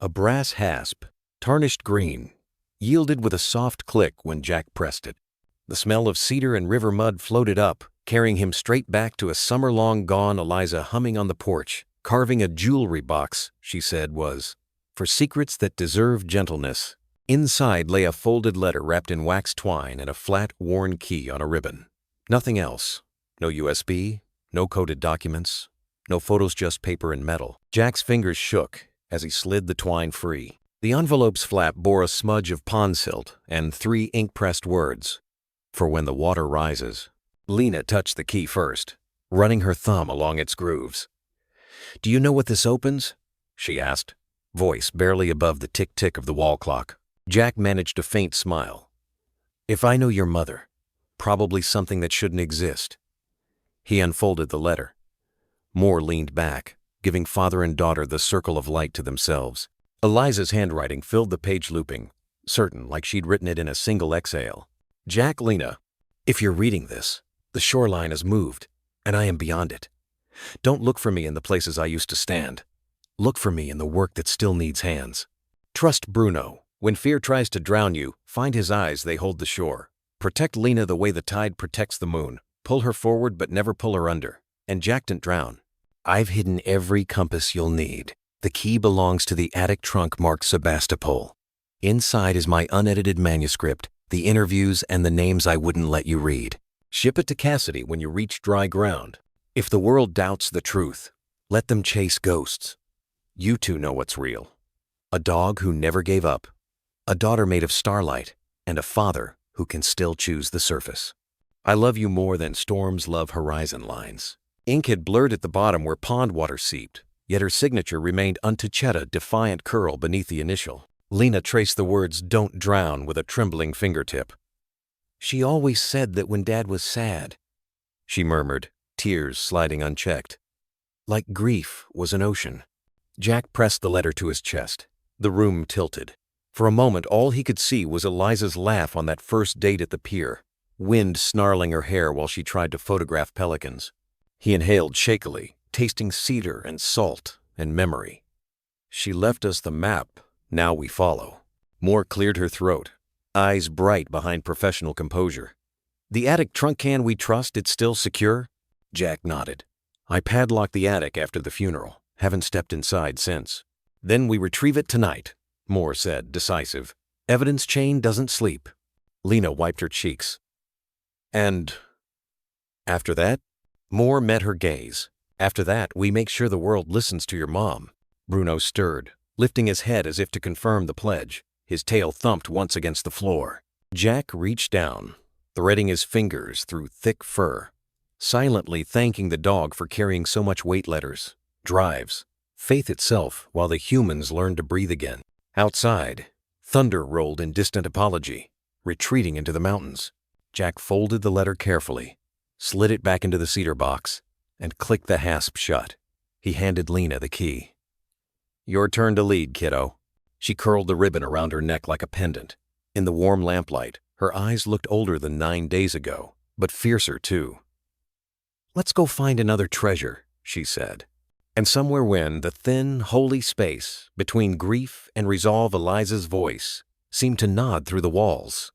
A brass hasp, tarnished green, yielded with a soft click when Jack pressed it. The smell of cedar and river mud floated up, carrying him straight back to a summer long gone Eliza humming on the porch, carving a jewelry box, she said was, for secrets that deserve gentleness. Inside lay a folded letter wrapped in wax twine and a flat, worn key on a ribbon. Nothing else. No USB, no coded documents, no photos, just paper and metal. Jack's fingers shook as he slid the twine free. The envelope's flap bore a smudge of pond silt and 3 ink-pressed words. "For when the water rises." Lena touched the key first, running her thumb along its grooves. "Do you know what this opens?" she asked, voice barely above the tick-tick of the wall clock. Jack managed a faint smile. "If I know your mother, probably something that shouldn't exist." He unfolded the letter. Moore leaned back, giving father and daughter the circle of light to themselves. Eliza's handwriting filled the page, looping, certain, like she'd written it in a single exhale. "Jack, Lena, if you're reading this, the shoreline has moved, and I am beyond it. Don't look for me in the places I used to stand. Look for me in the work that still needs hands. Trust Bruno. When fear tries to drown you, find his eyes, they hold the shore. Protect Lena the way the tide protects the moon. Pull her forward but never pull her under. And Jack didn't drown. I've hidden every compass you'll need. The key belongs to the attic trunk marked Sebastopol. Inside is my unedited manuscript, the interviews and the names I wouldn't let you read. Ship it to Cassidy when you reach dry ground. If the world doubts the truth, let them chase ghosts. You two know what's real. A dog who never gave up, a daughter made of starlight, and a father who can still choose the surface. I love you more than storms love horizon lines." Ink had blurred at the bottom where pond water seeped, yet her signature remained untouched, a defiant curl beneath the initial. Lena traced the words "Don't drown" with a trembling fingertip. "She always said that when Dad was sad," she murmured, tears sliding unchecked. "Like grief was an ocean." Jack pressed the letter to his chest. The room tilted. For a moment, all he could see was Eliza's laugh on that first date at the pier, wind snarling her hair while she tried to photograph pelicans. He inhaled shakily, tasting cedar and salt and memory. "She left us the map, now we follow." Moore cleared her throat, eyes bright behind professional composure. "The attic trunk, can we trust it's still secure?" Jack nodded. "I padlocked the attic after the funeral. Haven't stepped inside since." "Then we retrieve it tonight," Moore said, decisive. "Evidence chain doesn't sleep." Lena wiped her cheeks. "And after that?" Moore met her gaze. "After that, we make sure the world listens to your mom." Bruno stirred, lifting his head as if to confirm the pledge. His tail thumped once against the floor. Jack reached down, threading his fingers through thick fur, silently thanking the dog for carrying so much weight, letters, drives, faith itself, while the humans learned to breathe again. Outside, thunder rolled in distant apology, retreating into the mountains. Jack folded the letter carefully, slid it back into the cedar box, and clicked the hasp shut. He handed Lena the key. "Your turn to lead, kiddo." She curled the ribbon around her neck like a pendant. In the warm lamplight, her eyes looked older than 9 days ago, but fiercer too. "Let's go find another treasure," she said. And somewhere when the thin, holy space between grief and resolve, Eliza's voice seemed to nod through the walls.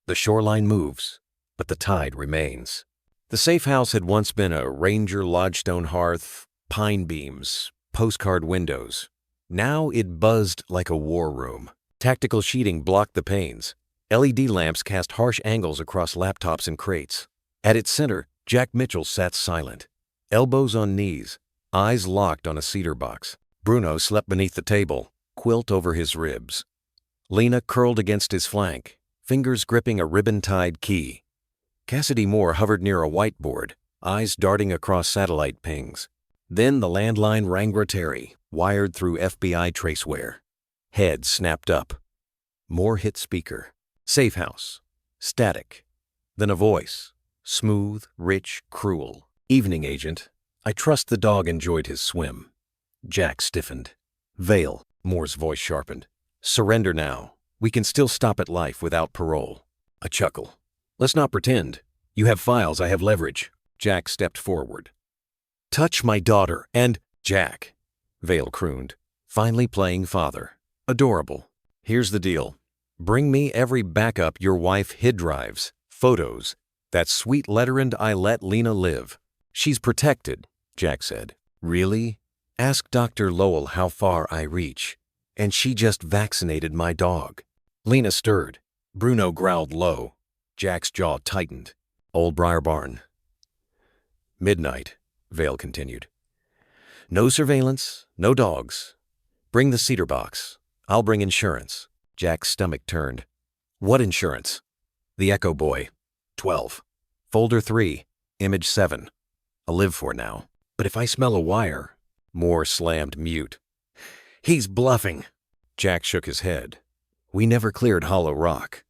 The shoreline moves, but the tide remains. The safe house had once been a Ranger lodgestone hearth, pine beams, postcard windows. Now it buzzed like a war room. Tactical sheeting blocked the panes. LED lamps cast harsh angles across laptops and crates. At its center, Jack Mitchell sat silent, elbows on knees, eyes locked on a cedar box. Bruno slept beneath the table, quilt over his ribs. Lena curled against his flank, fingers gripping a ribbon-tied key. Cassidy Moore hovered near a whiteboard, eyes darting across satellite pings. Then the landline rang Rotary, wired through FBI traceware. Head snapped up. Moore hit speaker. Safe house. Static. Then a voice. Smooth, rich, cruel. Evening, Agent. I trust the dog enjoyed his swim. Jack stiffened. Vale. Moore's voice sharpened. Surrender now. We can still stop at life without parole. A chuckle. Let's not pretend. You have files, I have leverage. Jack stepped forward. Touch my daughter and... Jack. Vale crooned, finally playing father. Adorable. Here's the deal. Bring me every backup your wife hid drives, photos. That sweet letterand I let Lena live. She's protected, Jack said. Really? Ask Dr. Lowell how far I reach. And she just vaccinated my dog. Lena stirred. Bruno growled low. Jack's jaw tightened. Old Briar Barn. Midnight, Vale continued. No surveillance, no dogs. Bring the cedar box. I'll bring insurance. Jack's stomach turned. What insurance? The Echo Boy. 12. Folder 3. Image 7. I'll live for now. But if I smell a wire... Moore slammed mute. He's bluffing. Jack shook his head. We never cleared Hollow Rock.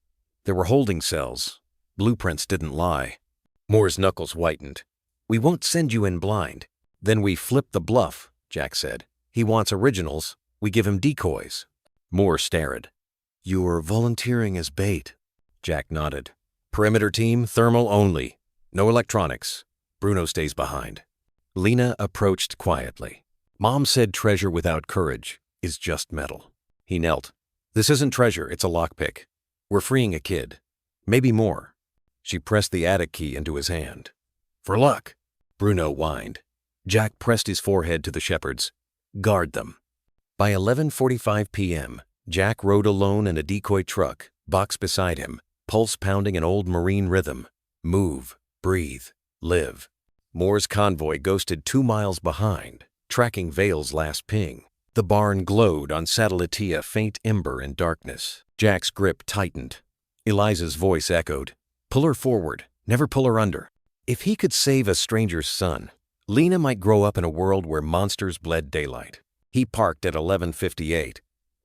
There were holding cells. Blueprints didn't lie. Moore's knuckles whitened. We won't send you in blind. Then we flip the bluff, Jack said. He wants originals. We give him decoys. Moore stared. You're volunteering as bait. Jack nodded. Perimeter team, thermal only. No electronics. Bruno stays behind. Lena approached quietly. Mom said treasure without courage is just metal. He knelt. This isn't treasure, it's a lockpick. We're freeing a kid. Maybe more. She pressed the attic key into his hand. For luck. Bruno whined. Jack pressed his forehead to the shepherds. Guard them. By 11:45 p.m., Jack rode alone in a decoy truck, box beside him, pulse pounding an old marine rhythm. Move, breathe, live. Moore's convoy ghosted 2 miles behind, tracking Vale's last ping. The barn glowed on Satellittia, faint ember in darkness. Jack's grip tightened. Eliza's voice echoed. Pull her forward, never pull her under. If he could save a stranger's son, Lena might grow up in a world where monsters bled daylight. He parked at 11:58.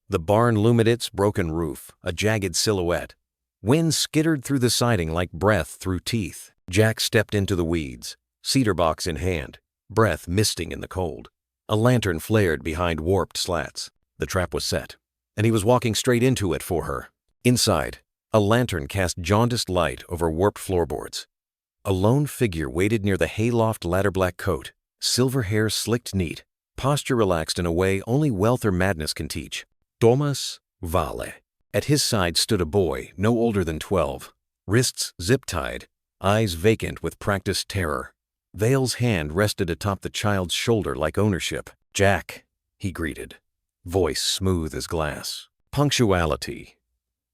The barn loomed its broken roof, a jagged silhouette. Wind skittered through the siding like breath through teeth. Jack stepped into the weeds, cedar box in hand, breath misting in the cold. A lantern flared behind warped slats. The trap was set, and he was walking straight into it for her. Inside, a lantern cast jaundiced light over warped floorboards. A lone figure waited near the hayloft ladder-black coat, silver hair slicked neat, posture relaxed in a way only wealth or madness can teach. Thomas Vale. At his side stood a boy no older than 12, wrists zip-tied, eyes vacant with practiced terror. Vale's hand rested atop the child's shoulder like ownership. Jack, he greeted, voice smooth as glass. Punctuality.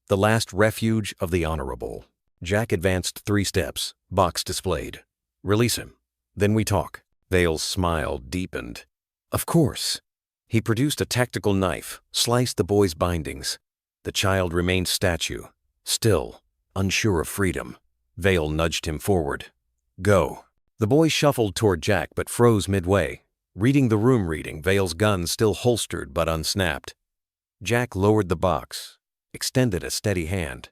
The last refuge of the honorable. Jack advanced 3 steps, box displayed. Release him. Then we talk. Vale's smile deepened. Of course. He produced a tactical knife, sliced the boy's bindings. The child remained statue, still, unsure of freedom. Vale nudged him forward. Go. The boy shuffled toward Jack but froze midway, reading the room reading, Vale's gun still holstered but unsnapped. Jack lowered the box, extended a steady hand.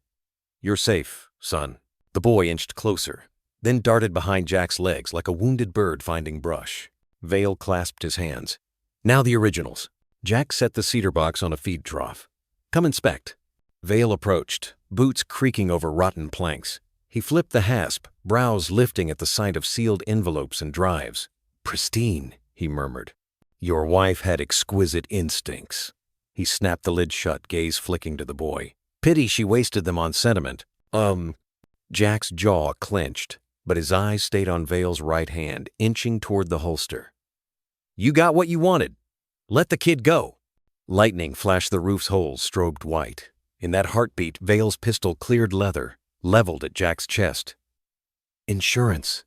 You're safe, son. The boy inched closer, then darted behind Jack's legs like a wounded bird finding brush. Vale clasped his hands. Now the originals. Jack set the cedar box on a feed trough. Come inspect. Vale approached, boots creaking over rotten planks. He flipped the hasp, brows lifting at the sight of sealed envelopes and drives. Pristine, he murmured. Your wife had exquisite instincts. He snapped the lid shut, gaze flicking to the boy. Pity she wasted them on sentiment. Jack's jaw clenched, but his eyes stayed on Vale's right hand, inching toward the holster. You got what you wanted. Let the kid go. Lightning flashed the roof's holes, strobed white. In that heartbeat, Vale's pistol cleared leather, leveled at Jack's chest. Insurance,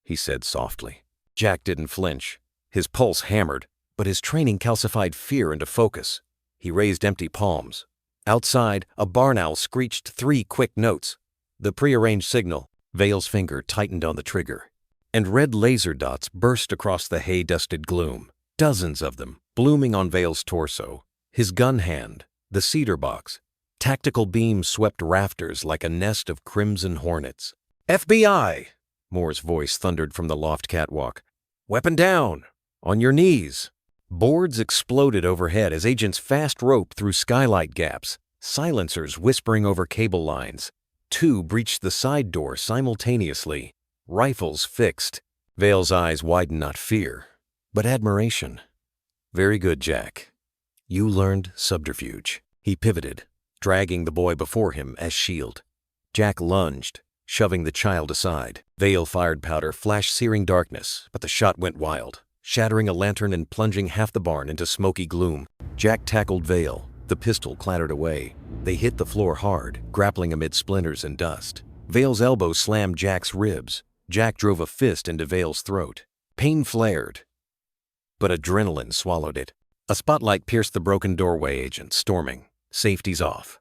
he said softly. Jack didn't flinch. His pulse hammered, but his training calcified fear into focus. He raised empty palms. Outside, a barn owl screeched 3 quick notes. The prearranged signal. Vale's finger tightened on the trigger, and red laser dots burst across the hay-dusted gloom. Dozens of them, blooming on Vale's torso. His gun hand, the cedar box. Tactical beams swept rafters like a nest of crimson hornets. FBI! Moore's voice thundered from the loft catwalk. Weapon down! On your knees! Boards exploded overhead as agents fast roped through skylight gaps, silencers whispering over cable lines. 2 breached the side door simultaneously, rifles fixed. Vale's eyes widened not fear, but admiration. Very good, Jack. You learned subterfuge. He pivoted, dragging the boy before him as shield. Jack lunged, shoving the child aside. Vale fired powder flashed searing darkness, but the shot went wild, shattering a lantern and plunging half the barn into smoky gloom. Jack tackled Vale. The pistol clattered away. They hit the floor hard, grappling amid splinters and dust. Vale's elbow slammed Jack's ribs. Jack drove a fist into Vale's throat. Pain flared, but adrenaline swallowed it. A spotlight pierced the broken doorway agent, storming. Safety's off.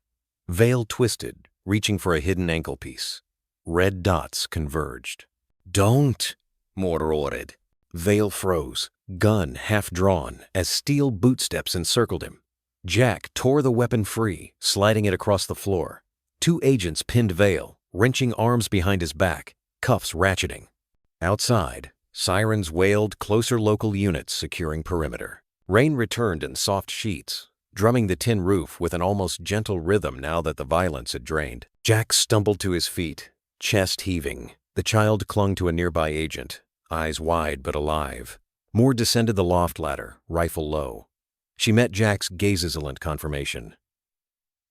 Vale twisted, reaching for a hidden ankle piece. Red dots converged. Don't, Moore roared. Vale froze, gun half drawn, as steel bootsteps encircled him. Jack tore the weapon free, sliding it across the floor. 2 agents pinned Vale, wrenching arms behind his back, cuffs ratcheting. Outside, sirens wailed, closer local units securing perimeter. Rain returned in soft sheets, drumming the tin roof with an almost gentle rhythm now that the violence had drained. Jack stumbled to his feet, chest heaving. The child clung to a nearby agent, eyes wide but alive. Moore descended the loft ladder, rifle low. She met Jack's gaze-ezilant confirmation.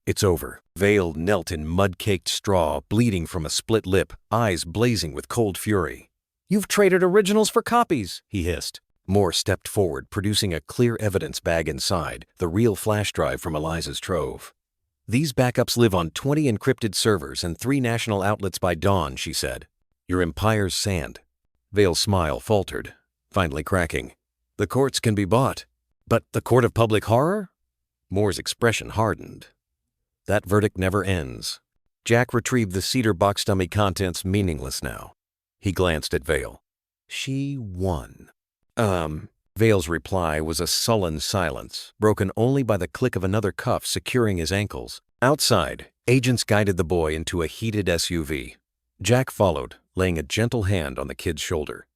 It's over. Vale knelt in mud-caked straw, bleeding from a split lip, eyes blazing with cold fury. You've traded originals for copies, he hissed. Moore stepped forward, producing a clear evidence bag inside, the real flash drive from Eliza's trove. These backups live on 20 encrypted servers and 3 national outlets by dawn, she said. Your empire's sand. Vale's smile faltered, finally cracking. The courts can be bought. But the court of public horror? Moore's expression hardened. That verdict never ends. Jack retrieved the cedar box dummy contents meaningless now. He glanced at Vale. She won. Vale's reply was a sullen silence, broken only by the click of another cuff securing his ankles. Outside, agents guided the boy into a heated SUV. Jack followed, laying a gentle hand on the kid's shoulder.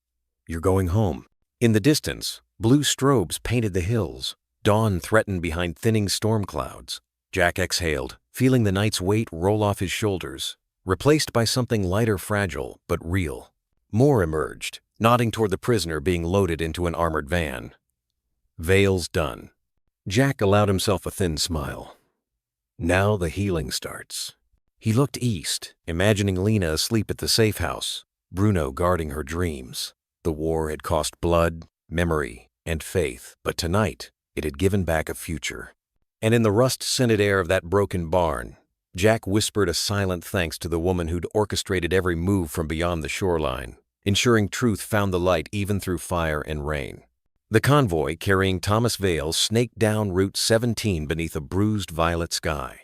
You're going home. In the distance, blue strobes painted the hills. Dawn threatened behind thinning storm clouds. Jack exhaled, feeling the night's weight roll off his shoulders, replaced by something lighter, fragile, but real. Moore emerged, nodding toward the prisoner being loaded into an armored van. Vale's done. Jack allowed himself a thin smile. Now the healing starts. He looked east, imagining Lena asleep at the safe house, Bruno guarding her dreams. The war had cost blood, memory, and faith, but tonight it had given back a future. And in the rust-scented air of that broken barn, Jack whispered a silent thanks to the woman who'd orchestrated every move from beyond the shoreline, ensuring truth found the light even through fire and rain. The convoy carrying Thomas Vale snaked down Route 17 beneath a bruised violet sky.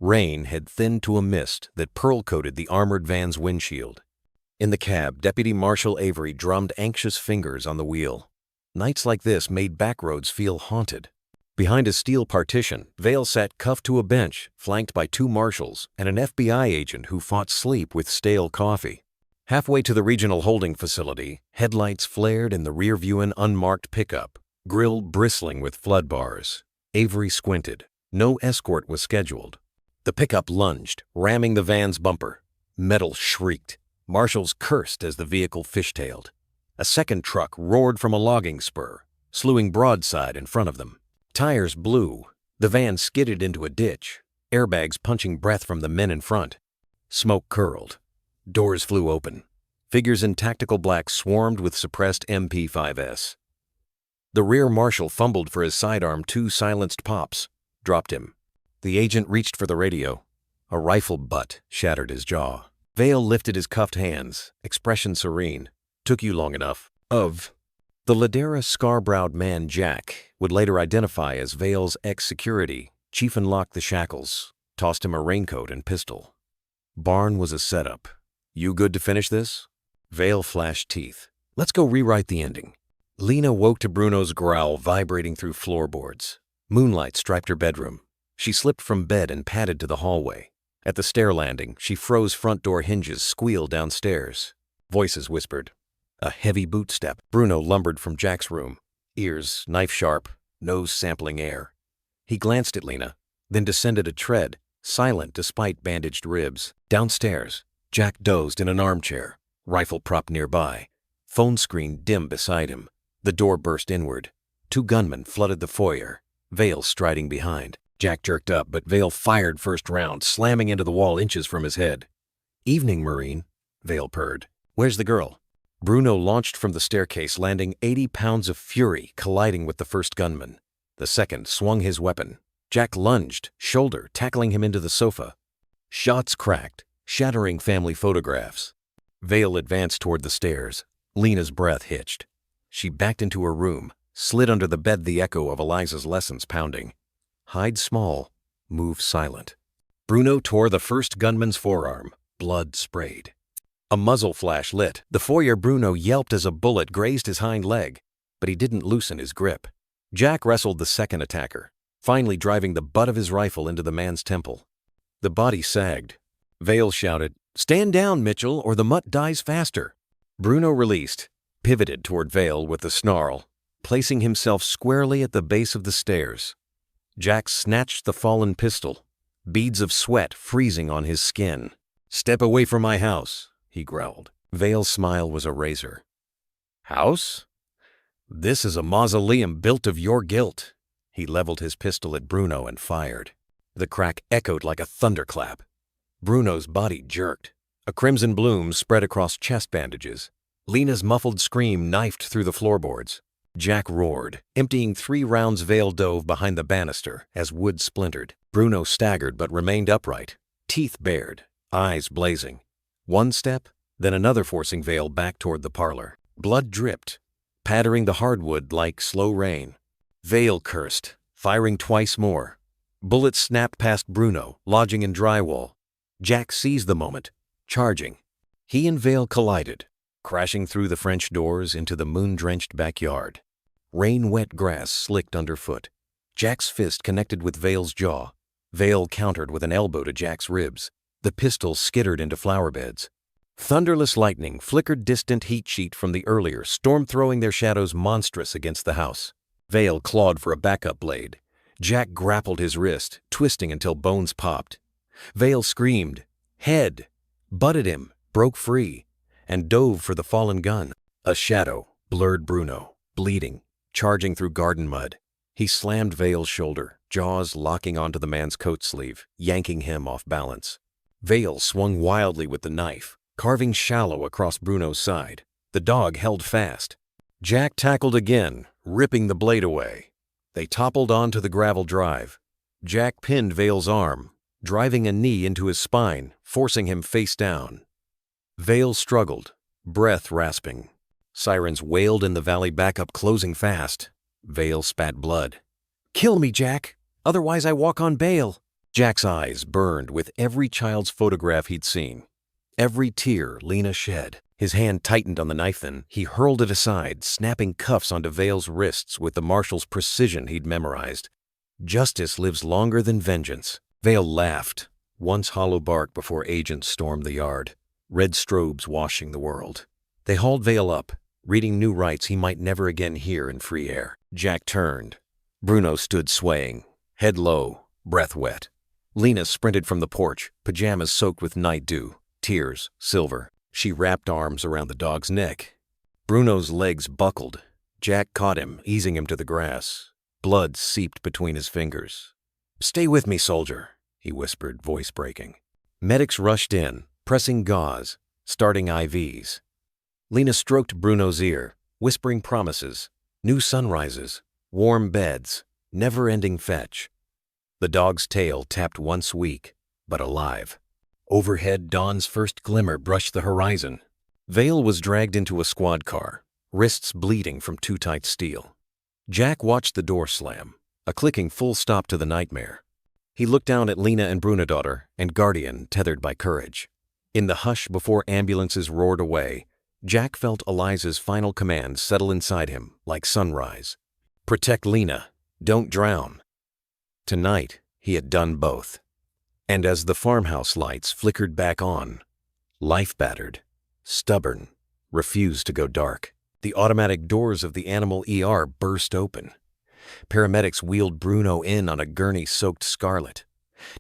Rain had thinned to a mist that pearl-coated the armored van's windshield. In the cab, Deputy Marshal Avery drummed anxious fingers on the wheel. Nights like this made backroads feel haunted. Behind a steel partition, Vale sat cuffed to a bench, flanked by 2 marshals and an FBI agent who fought sleep with stale coffee. Halfway to the regional holding facility, headlights flared in the rear-view an unmarked pickup, grille bristling with flood bars. Avery squinted. No escort was scheduled. The pickup lunged, ramming the van's bumper. Metal shrieked. Marshals cursed as the vehicle fishtailed. A second truck roared from a logging spur. slewing broadside in front of them. Tires blew. The van skidded into a ditch, airbags punching breath from the men in front. Smoke curled. Doors flew open. Figures in tactical black swarmed with suppressed MP5s. The rear marshal fumbled for his sidearm. 2 silenced pops dropped him. The agent reached for the radio. A rifle butt shattered his jaw. Vale lifted his cuffed hands, expression serene. Took you long enough. The Ladera scar-browed man Jack would later identify as Vale's ex-security. Chief unlocked the shackles, tossed him a raincoat and pistol. Barn was a setup. You good to finish this? Vale flashed teeth. Let's go rewrite the ending. Lena woke to Bruno's growl vibrating through floorboards. Moonlight striped her bedroom. She slipped from bed and padded to the hallway. At the stair landing, she froze. Front door hinges squealed downstairs. Voices whispered. A heavy boot step. Bruno lumbered from Jack's room. Ears knife-sharp, nose sampling air. He glanced at Lena, then descended a tread, silent despite bandaged ribs. Downstairs, Jack dozed in an armchair, rifle propped nearby. Phone screen dim beside him. The door burst inward. 2 gunmen flooded the foyer, Vale striding behind. Jack jerked up, but Vale fired first round, slamming into the wall inches from his head. Evening, Marine, Vale purred. Where's the girl? Bruno launched from the staircase, landing 80 pounds of fury, colliding with the first gunman. The second swung his weapon. Jack lunged, shoulder tackling him into the sofa. Shots cracked, shattering family photographs. Vale advanced toward the stairs. Lena's breath hitched. She backed into her room, slid under the bed, the echo of Eliza's lessons pounding. Hide small, move silent. Bruno tore the first gunman's forearm. Blood sprayed. A muzzle flash lit. The foyer. Bruno yelped as a bullet grazed his hind leg, but he didn't loosen his grip. Jack wrestled the second attacker, finally driving the butt of his rifle into the man's temple. The body sagged. Vale shouted, "Stand down, Mitchell, or the mutt dies faster." Bruno released, pivoted toward Vale with a snarl, placing himself squarely at the base of the stairs. Jack snatched the fallen pistol, beads of sweat freezing on his skin. "Step away from my house," he growled. Vale's smile was a razor. "House? This is a mausoleum built of your guilt." He leveled his pistol at Bruno and fired. The crack echoed like a thunderclap. Bruno's body jerked. A crimson bloom spread across chest bandages. Lena's muffled scream knifed through the floorboards. Jack roared, emptying 3 rounds. Vale dove behind the banister as wood splintered. Bruno staggered but remained upright, teeth bared, eyes blazing. 1 step, then another, forcing Vale back toward the parlor. Blood dripped, pattering the hardwood like slow rain. Vale cursed, firing twice more. Bullets snapped past Bruno, lodging in drywall. Jack seized the moment, charging. He and Vale collided, crashing through the French doors into the moon-drenched backyard. Rain-wet grass slicked underfoot. Jack's fist connected with Vale's jaw. Vale countered with an elbow to Jack's ribs. The pistol skittered into flower beds. Thunderless lightning flickered distant heat sheet from the earlier storm, throwing their shadows monstrous against the house. Vale clawed for a backup blade. Jack grappled his wrist, twisting until bones popped. Vale screamed, head, butted him, broke free, and dove for the fallen gun. A shadow blurred Bruno, bleeding, charging through garden mud. He slammed Vale's shoulder, jaws locking onto the man's coat sleeve, yanking him off balance. Vale swung wildly with the knife, carving shallow across Bruno's side. The dog held fast. Jack tackled again, ripping the blade away. They toppled onto the gravel drive. Jack pinned Vale's arm, driving a knee into his spine, forcing him face down. Vale struggled, breath rasping. Sirens wailed in the valley, backup closing fast. Vale spat blood. "Kill me, Jack, otherwise I walk on bail." Jack's eyes burned with every child's photograph he'd seen, every tear Lena shed. His hand tightened on the knife, then he hurled it aside, snapping cuffs onto Vale's wrists with the marshal's precision he'd memorized. Justice lives longer than vengeance. Vale laughed, once hollow bark before agents stormed the yard, red strobes washing the world. They hauled Vale up, reading new rights he might never again hear in free air. Jack turned. Bruno stood swaying, head low, breath wet. Lena sprinted from the porch, pajamas soaked with night dew, tears, silver. She wrapped arms around the dog's neck. Bruno's legs buckled. Jack caught him, easing him to the grass. Blood seeped between his fingers. "Stay with me, soldier," he whispered, voice breaking. Medics rushed in, pressing gauze, starting IVs. Lena stroked Bruno's ear, whispering promises, new sunrises, warm beds, never-ending fetch. The dog's tail tapped once weak, but alive. Overhead, dawn's first glimmer brushed the horizon. Vale was dragged into a squad car, wrists bleeding from too tight steel. Jack watched the door slam, a clicking full stop to the nightmare. He looked down at Lena and Brunadaughter and Guardian tethered by courage. In the hush before ambulances roared away, Jack felt Eliza's final command settle inside him like sunrise. Protect Lena. Don't drown. Tonight, he had done both. And as the farmhouse lights flickered back on, life-battered, stubborn, refused to go dark, the automatic doors of the animal ER burst open. Paramedics wheeled Bruno in on a gurney-soaked Scarlet.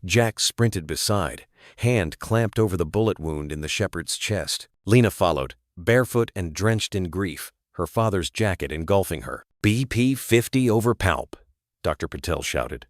Jack sprinted beside, hand clamped over the bullet wound in the shepherd's chest. Lena followed, barefoot and drenched in grief, her father's jacket engulfing her. "BP 50 over palp," Dr. Patel shouted.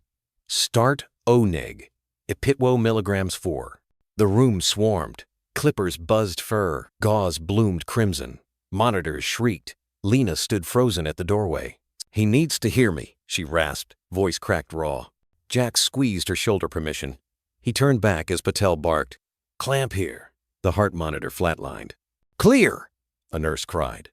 "Start O-neg, Epitwo milligrams 4. The room swarmed. Clippers buzzed fur, gauze bloomed crimson. Monitors shrieked. Lena stood frozen at the doorway. "He needs to hear me," she rasped, voice cracked raw. Jack squeezed her shoulder permission. He turned back as Patel barked, "Clamp here." The heart monitor flatlined. "Clear!" a nurse cried.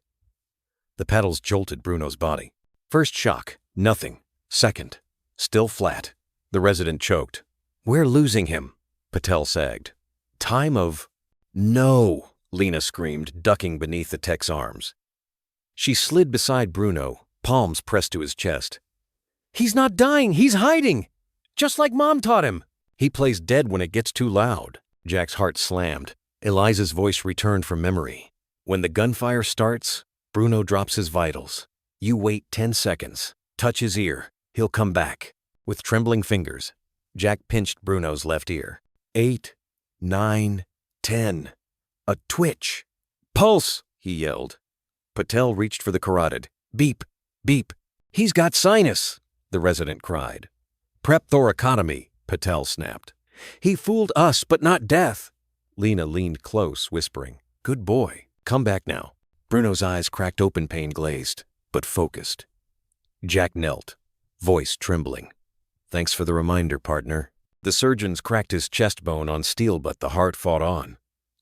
The paddles jolted Bruno's body. First shock, nothing. Second, still flat. The resident choked. "We're losing him," Patel sagged. "Time of—" "No!" Lena screamed, ducking beneath the tech's arms. She slid beside Bruno, palms pressed to his chest. "He's not dying, he's hiding! Just like Mom taught him!" "He plays dead when it gets too loud." Jack's heart slammed. Eliza's voice returned from memory. "When the gunfire starts, Bruno drops his vitals. You wait 10 seconds. Touch his ear. He'll come back." With trembling fingers, Jack pinched Bruno's left ear. 8, 9, 10. A twitch. "Pulse!" he yelled. Patel reached for the carotid. "Beep, beep. He's got sinus!" the resident cried. "Prep thoracotomy," Patel snapped. "He fooled us, but not death." Lena leaned close, whispering, "Good boy. Come back now." Bruno's eyes cracked open, pain glazed, but focused. Jack knelt, voice trembling. "Thanks for the reminder, partner." The surgeons cracked his chest bone on steel, but the heart fought on.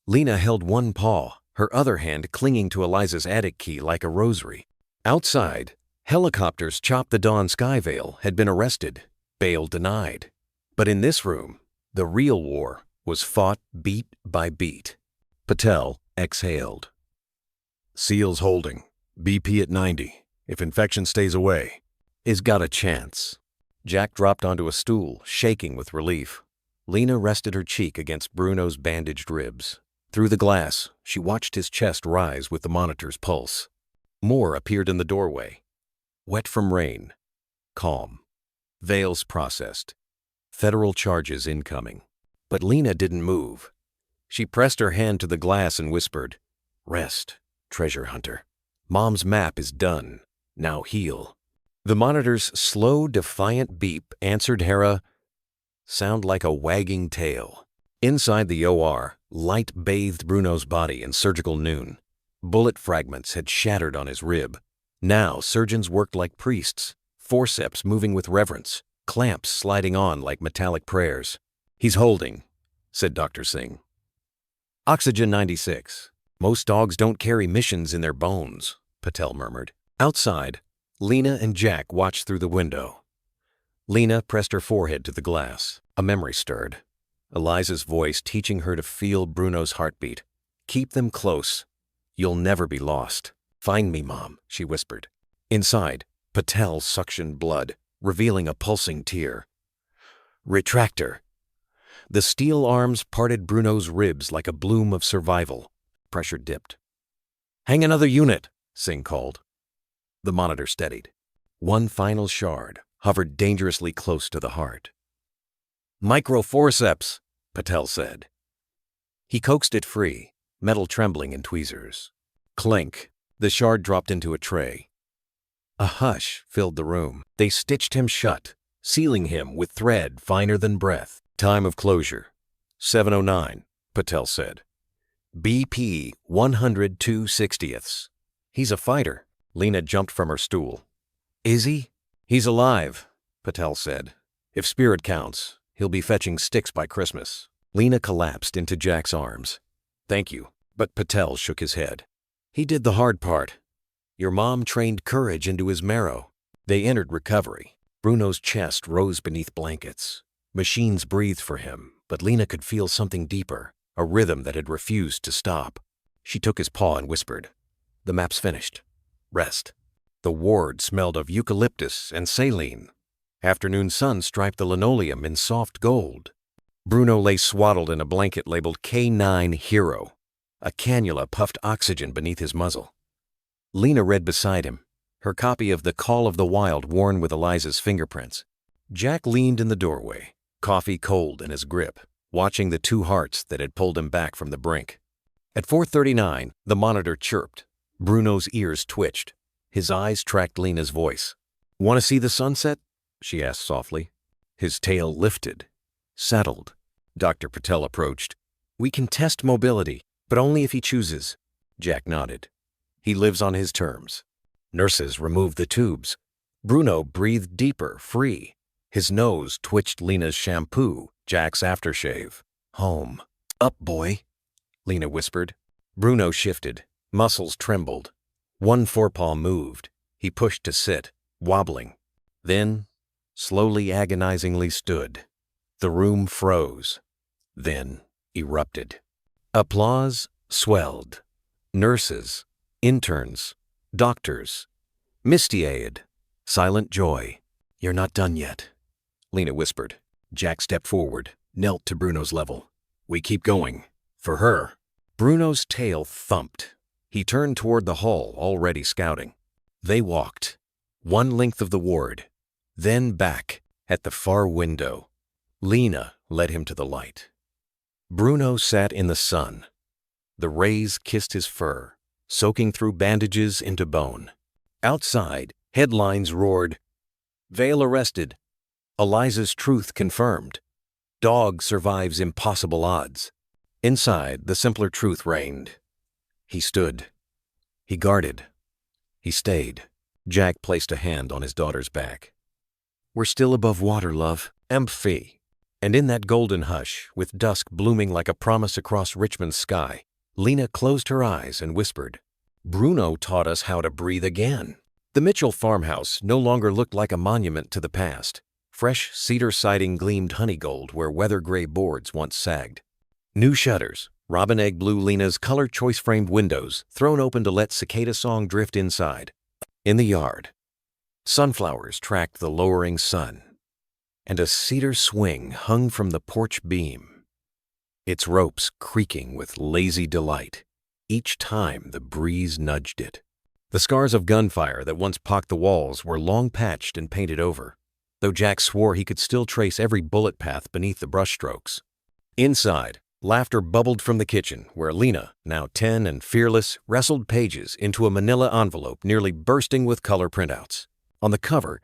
Lena held one paw, her other hand clinging to Eliza's attic key like a rosary. Outside, helicopters chopped the dawn sky. Vale had been arrested, bail denied. But in this room, the real war was fought beat by beat. Patel exhaled. "Seals holding. BP at 90. If infection stays away, is got a chance." Jack dropped onto a stool, shaking with relief. Lena rested her cheek against Bruno's bandaged ribs. Through the glass, she watched his chest rise with the monitor's pulse. Moore appeared in the doorway. Wet from rain. Calm. Veils processed. Federal charges incoming. But Lena didn't move. She pressed her hand to the glass and whispered, "Rest, treasure hunter. Mom's map is done. Now heal." The monitor's slow, defiant beep answered Hera, "Sound like a wagging tail." Inside the OR, light bathed Bruno's body in surgical noon. Bullet fragments had shattered on his rib. Now surgeons worked like priests, forceps moving with reverence, clamps sliding on like metallic prayers. "He's holding," said Dr. Singh. "Oxygen 96. Most dogs don't carry missions in their bones," Patel murmured. Outside, Lena and Jack watched through the window. Lena pressed her forehead to the glass. A memory stirred. Eliza's voice teaching her to feel Bruno's heartbeat. "Keep them close. You'll never be lost. Find me, Mom," she whispered. Inside, Patel suctioned blood, revealing a pulsing tear. "Retractor." The steel arms parted Bruno's ribs like a bloom of survival. Pressure dipped. "Hang another unit," Singh called. The monitor steadied. One final shard hovered dangerously close to the heart. "Microforceps," Patel said. He coaxed it free, metal trembling in tweezers. Clink, the shard dropped into a tray. A hush filled the room. They stitched him shut, sealing him with thread finer than breath. Time of closure, 7:09, Patel said. BP 102/60ths. He's a fighter. Lena jumped from her stool. Is he? He's alive, Patel said. If spirit counts, he'll be fetching sticks by Christmas. Lena collapsed into Jack's arms. Thank you, but Patel shook his head. He did the hard part. Your mom trained courage into his marrow. They entered recovery. Bruno's chest rose beneath blankets. Machines breathed for him, but Lena could feel something deeper, a rhythm that had refused to stop. She took his paw and whispered, The map's finished. Rest. The ward smelled of eucalyptus and saline. Afternoon sun striped the linoleum in soft gold. Bruno lay swaddled in a blanket labeled K9 Hero. A cannula puffed oxygen beneath his muzzle. Lena read beside him, her copy of The Call of the Wild worn with Eliza's fingerprints. Jack leaned in the doorway, coffee cold in his grip, watching the two hearts that had pulled him back from the brink. At 4:39, the monitor chirped. Bruno's ears twitched. His eyes tracked Lena's voice. Want to see the sunset? She asked softly. His tail lifted, settled. Dr. Patel approached. We can test mobility, but only if he chooses. Jack nodded. He lives on his terms. Nurses removed the tubes. Bruno breathed deeper, free. His nose twitched Lena's shampoo, Jack's aftershave. Home. Up, boy, Lena whispered. Bruno shifted. Muscles trembled. One forepaw moved. He pushed to sit, wobbling. Then, slowly, agonizingly stood. The room froze. Then erupted. Applause swelled. Nurses, interns, doctors, misty-eyed, silent joy. You're not done yet, Lena whispered. Jack stepped forward, knelt to Bruno's level. We keep going. For her. Bruno's tail thumped. He turned toward the hall, already scouting. They walked, one length of the ward, then back at the far window. Lena led him to the light. Bruno sat in the sun. The rays kissed his fur, soaking through bandages into bone. Outside, headlines roared, Vale arrested. Eliza's truth confirmed. Dog survives impossible odds. Inside, the simpler truth reigned. He stood. He guarded. He stayed. Jack placed a hand on his daughter's back. We're still above water, love. Emphy. And in that golden hush, with dusk blooming like a promise across Richmond's sky, Lena closed her eyes and whispered, Bruno taught us how to breathe again. The Mitchell farmhouse no longer looked like a monument to the past. Fresh cedar siding gleamed honey gold where weather-gray boards once sagged. New shutters, robin egg blue Lena's color-choice framed windows thrown open to let cicada song drift inside. In the yard, sunflowers tracked the lowering sun, and a cedar swing hung from the porch beam, its ropes creaking with lazy delight each time the breeze nudged it. The scars of gunfire that once pocked the walls were long patched and painted over, though Jack swore he could still trace every bullet path beneath the brushstrokes. Inside, laughter bubbled from the kitchen, where Lena, now 10 and fearless, wrestled pages into a manila envelope nearly bursting with color printouts. On the cover,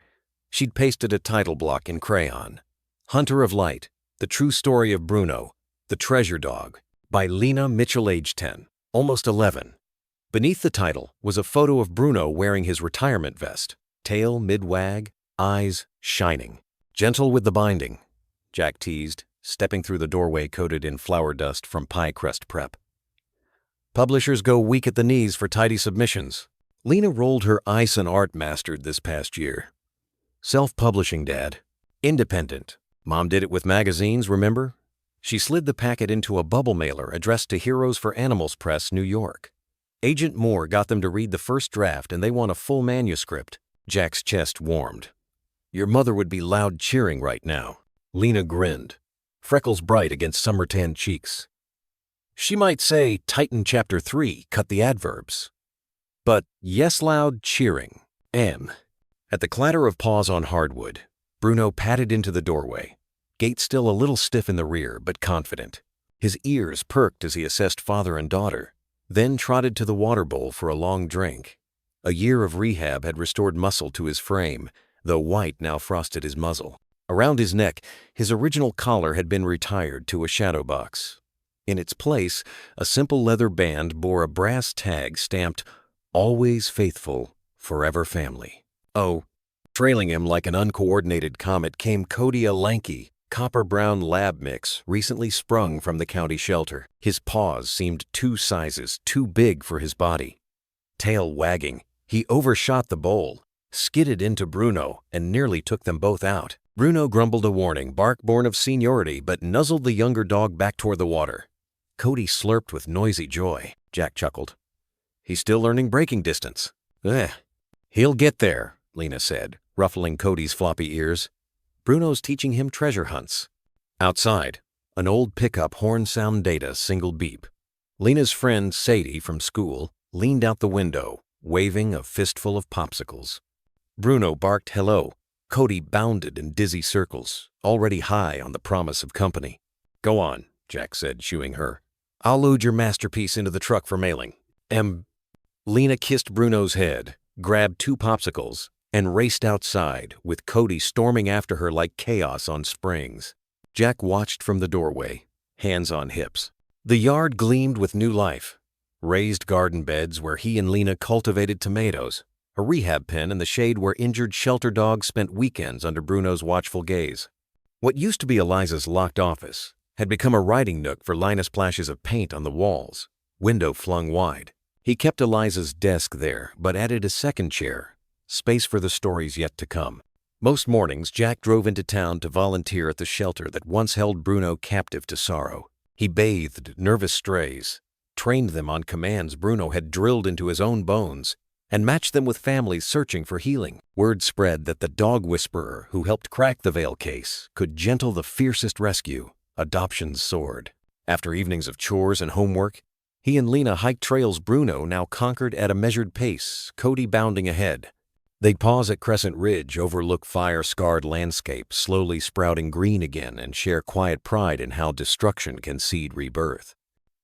she'd pasted a title block in crayon. Hunter of Light, The True Story of Bruno, the Treasure Dog, by Lena Mitchell, age 10, almost 11. Beneath the title was a photo of Bruno wearing his retirement vest, tail mid-wag, eyes shining. Gentle with the binding, Jack teased, stepping through the doorway coated in flour dust from pie crust prep. Publishers go weak at the knees for tidy submissions. Lena rolled her ice and art mastered this past year. Self-publishing, Dad. Independent. Mom did it with magazines, remember? She slid the packet into a bubble mailer addressed to Heroes for Animals Press, New York. Agent Moore got them to read the first draft and they won a full manuscript. Jack's chest warmed. Your mother would be loud cheering right now. Lena grinned, freckles bright against summer-tanned cheeks. She might say Titan Chapter 3 cut the adverbs. But yes, loud cheering. At the clatter of paws on hardwood, Bruno padded into the doorway, gait still a little stiff in the rear but confident. His ears perked as he assessed father and daughter, then trotted to the water bowl for a long drink. A year of rehab had restored muscle to his frame, though white now frosted his muzzle. Around his neck, his original collar had been retired to a shadow box. In its place, a simple leather band bore a brass tag stamped, "Always Faithful, Forever Family." Oh, trailing him like an uncoordinated comet came Cody, a lanky, copper-brown lab mix recently sprung from the county shelter. His paws seemed 2 sizes too big for his body. Tail wagging, he overshot the bowl, skidded into Bruno, and nearly took them both out. Bruno grumbled a warning, bark born of seniority, but nuzzled the younger dog back toward the water. Cody slurped with noisy joy. Jack chuckled. "He's still learning braking distance." "He'll get there," Lena said, ruffling Cody's floppy ears. "Bruno's teaching him treasure hunts." Outside, an old pickup horn sound data single beep. Lena's friend Sadie from school leaned out the window, waving a fistful of popsicles. Bruno barked hello. Cody bounded in dizzy circles, already high on the promise of company. "Go on," Jack said, shooing her. "I'll load your masterpiece into the truck for mailing." Lena kissed Bruno's head, grabbed 2 popsicles, and raced outside, with Cody storming after her like chaos on springs. Jack watched from the doorway, hands on hips. The yard gleamed with new life. Raised garden beds where he and Lena cultivated tomatoes, a rehab pen in the shade where injured shelter dogs spent weekends under Bruno's watchful gaze. What used to be Eliza's locked office had become a writing nook for Lina splashes of paint on the walls, window flung wide. He kept Eliza's desk there, but added a second chair, space for the stories yet to come. Most mornings, Jack drove into town to volunteer at the shelter that once held Bruno captive to sorrow. He bathed nervous strays, trained them on commands Bruno had drilled into his own bones, and matched them with families searching for healing. Word spread that the dog whisperer who helped crack the Veil case could gentle the fiercest rescue, adoption's sword. After evenings of chores and homework, he and Lena hiked trails Bruno now conquered at a measured pace, Cody bounding ahead. They'd pause at Crescent Ridge, overlook fire-scarred landscape slowly sprouting green again, and share quiet pride in how destruction can seed rebirth.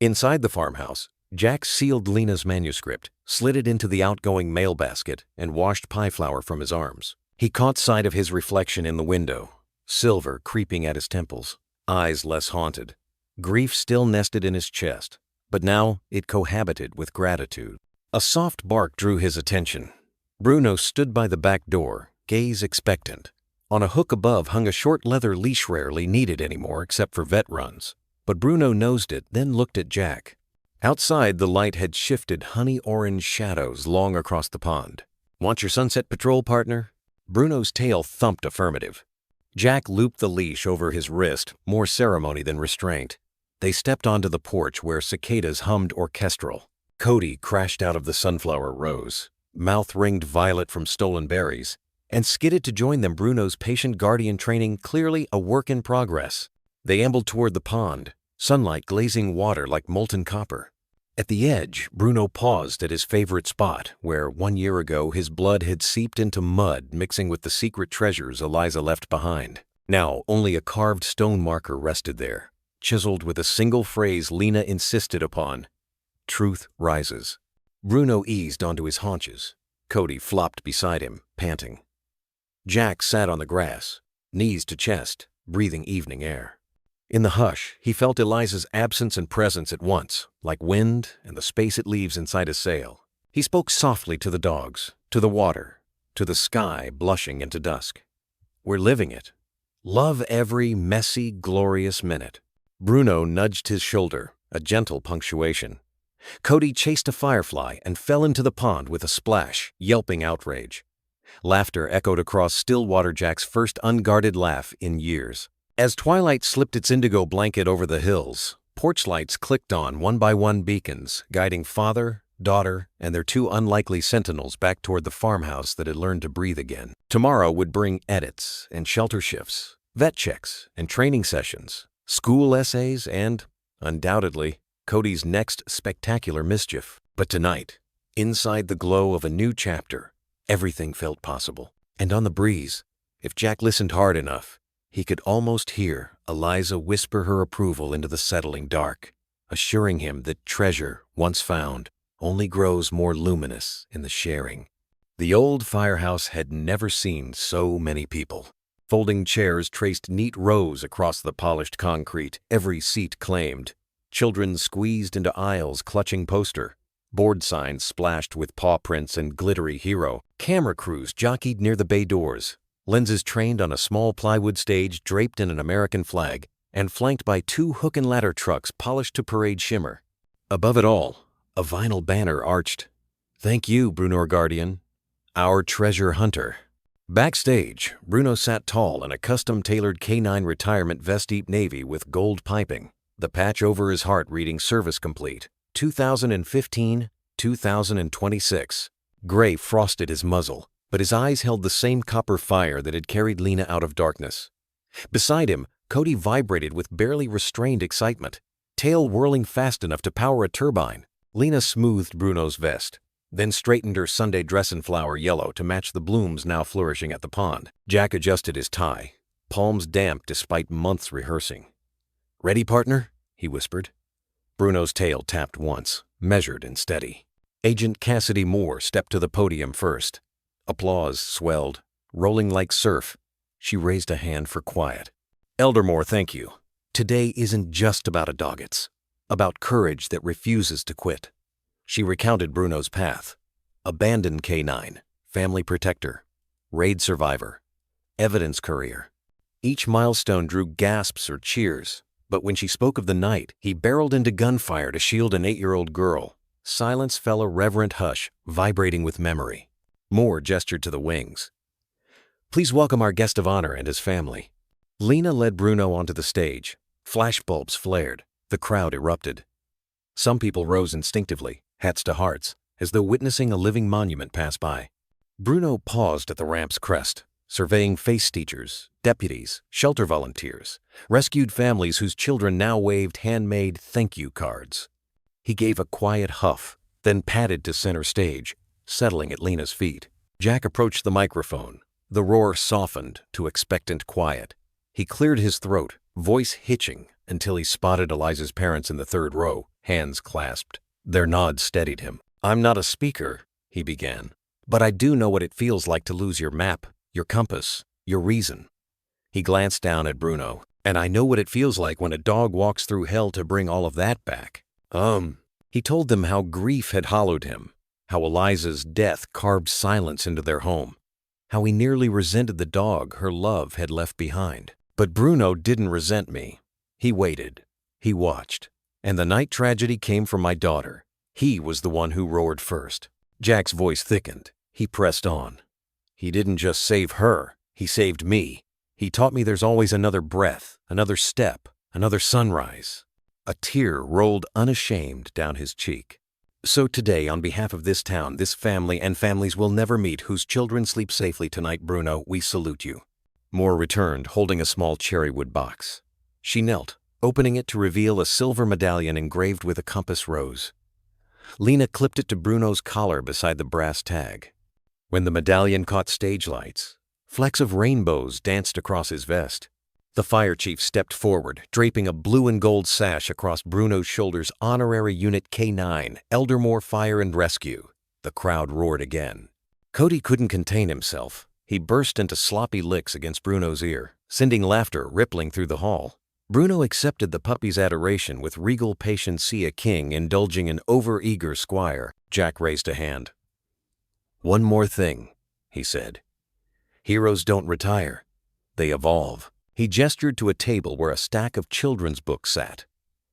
Inside the farmhouse, Jack sealed Lena's manuscript, slid it into the outgoing mail basket, and washed pie flour from his arms. He caught sight of his reflection in the window, silver creeping at his temples, eyes less haunted. Grief still nested in his chest, but now it cohabited with gratitude. A soft bark drew his attention. Bruno stood by the back door, gaze expectant. On a hook above hung a short leather leash rarely needed anymore except for vet runs. But Bruno nosed it, then looked at Jack. Outside, the light had shifted honey-orange shadows long across the pond. "Want your sunset patrol, partner?" Bruno's tail thumped affirmative. Jack looped the leash over his wrist, more ceremony than restraint. They stepped onto the porch where cicadas hummed orchestral. Cody crashed out of the sunflower rose, mouth ringed violet from stolen berries, and skidded to join them, Bruno's patient guardian training clearly a work in progress. They ambled toward the pond, sunlight glazing water like molten copper. At the edge, Bruno paused at his favorite spot, where 1 year ago his blood had seeped into mud mixing with the secret treasures Eliza left behind. Now only a carved stone marker rested there, chiseled with a single phrase Lena insisted upon: "Truth rises." Bruno eased onto his haunches. Cody flopped beside him, panting. Jack sat on the grass, knees to chest, breathing evening air. In the hush, he felt Eliza's absence and presence at once, like wind and the space it leaves inside a sail. He spoke softly to the dogs, to the water, to the sky blushing into dusk. "We're living it. Love every messy, glorious minute." Bruno nudged his shoulder, a gentle punctuation. Cody chased a firefly and fell into the pond with a splash, yelping outrage. Laughter echoed across Stillwater Jack's first unguarded laugh in years. As twilight slipped its indigo blanket over the hills, porch lights clicked on one by one beacons, guiding father, daughter, and their 2 unlikely sentinels back toward the farmhouse that had learned to breathe again. Tomorrow would bring edits and shelter shifts, vet checks and training sessions, school essays, and, undoubtedly, Cody's next spectacular mischief. But tonight, inside the glow of a new chapter, everything felt possible. And on the breeze, if Jack listened hard enough, he could almost hear Eliza whisper her approval into the settling dark, assuring him that treasure, once found, only grows more luminous in the sharing. The old firehouse had never seen so many people. Folding chairs traced neat rows across the polished concrete, every seat claimed. Children squeezed into aisles clutching poster. Board signs splashed with paw prints and glittery hero. Camera crews jockeyed near the bay doors. Lenses trained on a small plywood stage draped in an American flag and flanked by 2 hook and ladder trucks polished to parade shimmer. Above it all, a vinyl banner arched. "Thank you, Bruno Guardian, our treasure hunter." Backstage, Bruno sat tall in a custom-tailored K9 retirement vest deep navy with gold piping, the patch over his heart reading service complete, 2015, 2026. Gray frosted his muzzle, but his eyes held the same copper fire that had carried Lena out of darkness. Beside him, Cody vibrated with barely restrained excitement, tail whirling fast enough to power a turbine. Lena smoothed Bruno's vest, then straightened her Sunday dress in flower yellow to match the blooms now flourishing at the pond. Jack adjusted his tie, palms damp despite months rehearsing. "Ready, partner?" he whispered. Bruno's tail tapped once, measured and steady. Agent Cassidy Moore stepped to the podium first. Applause swelled, rolling like surf. She raised a hand for quiet. "Elder Moore, thank you. Today isn't just about a dog, it's about courage that refuses to quit." She recounted Bruno's path. Abandoned K9, family protector, raid survivor, evidence courier. Each milestone drew gasps or cheers, but when she spoke of the night he barreled into gunfire to shield an 8-year-old girl, silence fell a reverent hush, vibrating with memory. Moore gestured to the wings. "Please welcome our guest of honor and his family." Lena led Bruno onto the stage. Flashbulbs flared. The crowd erupted. Some people rose instinctively, hats to hearts, as though witnessing a living monument pass by. Bruno paused at the ramp's crest, surveying face teachers, deputies, shelter volunteers, rescued families whose children now waved handmade thank you cards. He gave a quiet huff, then padded to center stage, settling at Lena's feet. Jack approached the microphone. The roar softened to expectant quiet. He cleared his throat, voice hitching, until he spotted Eliza's parents in the third row, hands clasped. Their nod steadied him. "I'm not a speaker," he began, "but I do know what it feels like to lose your map, your compass, your reason." He glanced down at Bruno. "And I know what it feels like when a dog walks through hell to bring all of that back." He told them how grief had hollowed him, how Eliza's death carved silence into their home, how he nearly resented the dog her love had left behind. But Bruno didn't resent me. He waited. He watched. And the night tragedy came from my daughter. He was the one who roared first. Jack's voice thickened. He pressed on. "He didn't just save her. He saved me. He taught me there's always another breath, another step, another sunrise." A tear rolled unashamed down his cheek. "So today, on behalf of this town, this family, and families we'll never meet whose children sleep safely tonight, Bruno, we salute you." Moore returned, holding a small cherrywood box. She knelt, opening it to reveal a silver medallion engraved with a compass rose. Lena clipped it to Bruno's collar beside the brass tag. When the medallion caught stage lights, flecks of rainbows danced across his vest. The fire chief stepped forward, draping a blue and gold sash across Bruno's shoulders. "Honorary Unit K9, Eldermore Fire and Rescue." The crowd roared again. Cody couldn't contain himself. He burst into sloppy licks against Bruno's ear, sending laughter rippling through the hall. Bruno accepted the puppy's adoration with regal patience. See a king indulging an over-eager squire. Jack raised a hand. "One more thing," he said. "Heroes don't retire. They evolve." He gestured to a table where a stack of children's books sat,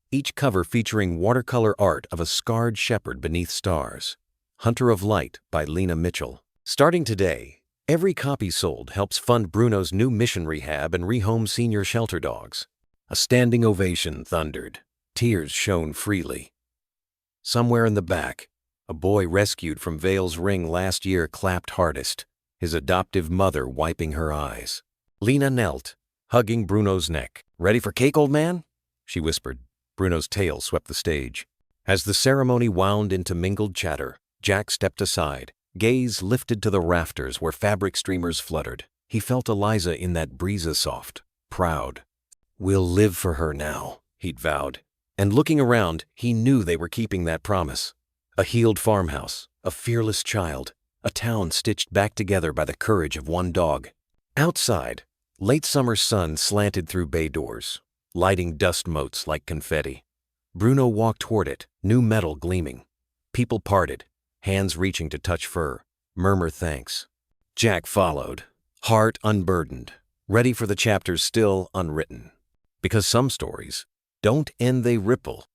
each cover featuring watercolor art of a scarred shepherd beneath stars. Hunter of Light by Lena Mitchell. Starting today, every copy sold helps fund Bruno's new mission rehab and rehome senior shelter dogs. A standing ovation thundered. Tears shone freely. Somewhere in the back, a boy rescued from Vale's ring last year clapped hardest, his adoptive mother wiping her eyes. Lena knelt, hugging Bruno's neck. "Ready for cake, old man?" she whispered. Bruno's tail swept the stage. As the ceremony wound into mingled chatter, Jack stepped aside, gaze lifted to the rafters where fabric streamers fluttered. He felt Eliza in that breeze-soft, proud. "We'll live for her now," he'd vowed. And looking around, he knew they were keeping that promise. A healed farmhouse, a fearless child, a town stitched back together by the courage of one dog. Outside, late summer sun slanted through bay doors, lighting dust motes like confetti. Bruno walked toward it, new metal gleaming. People parted, hands reaching to touch fur, murmur thanks. Jack followed, heart unburdened, ready for the chapters still unwritten. Because some stories don't end, they ripple,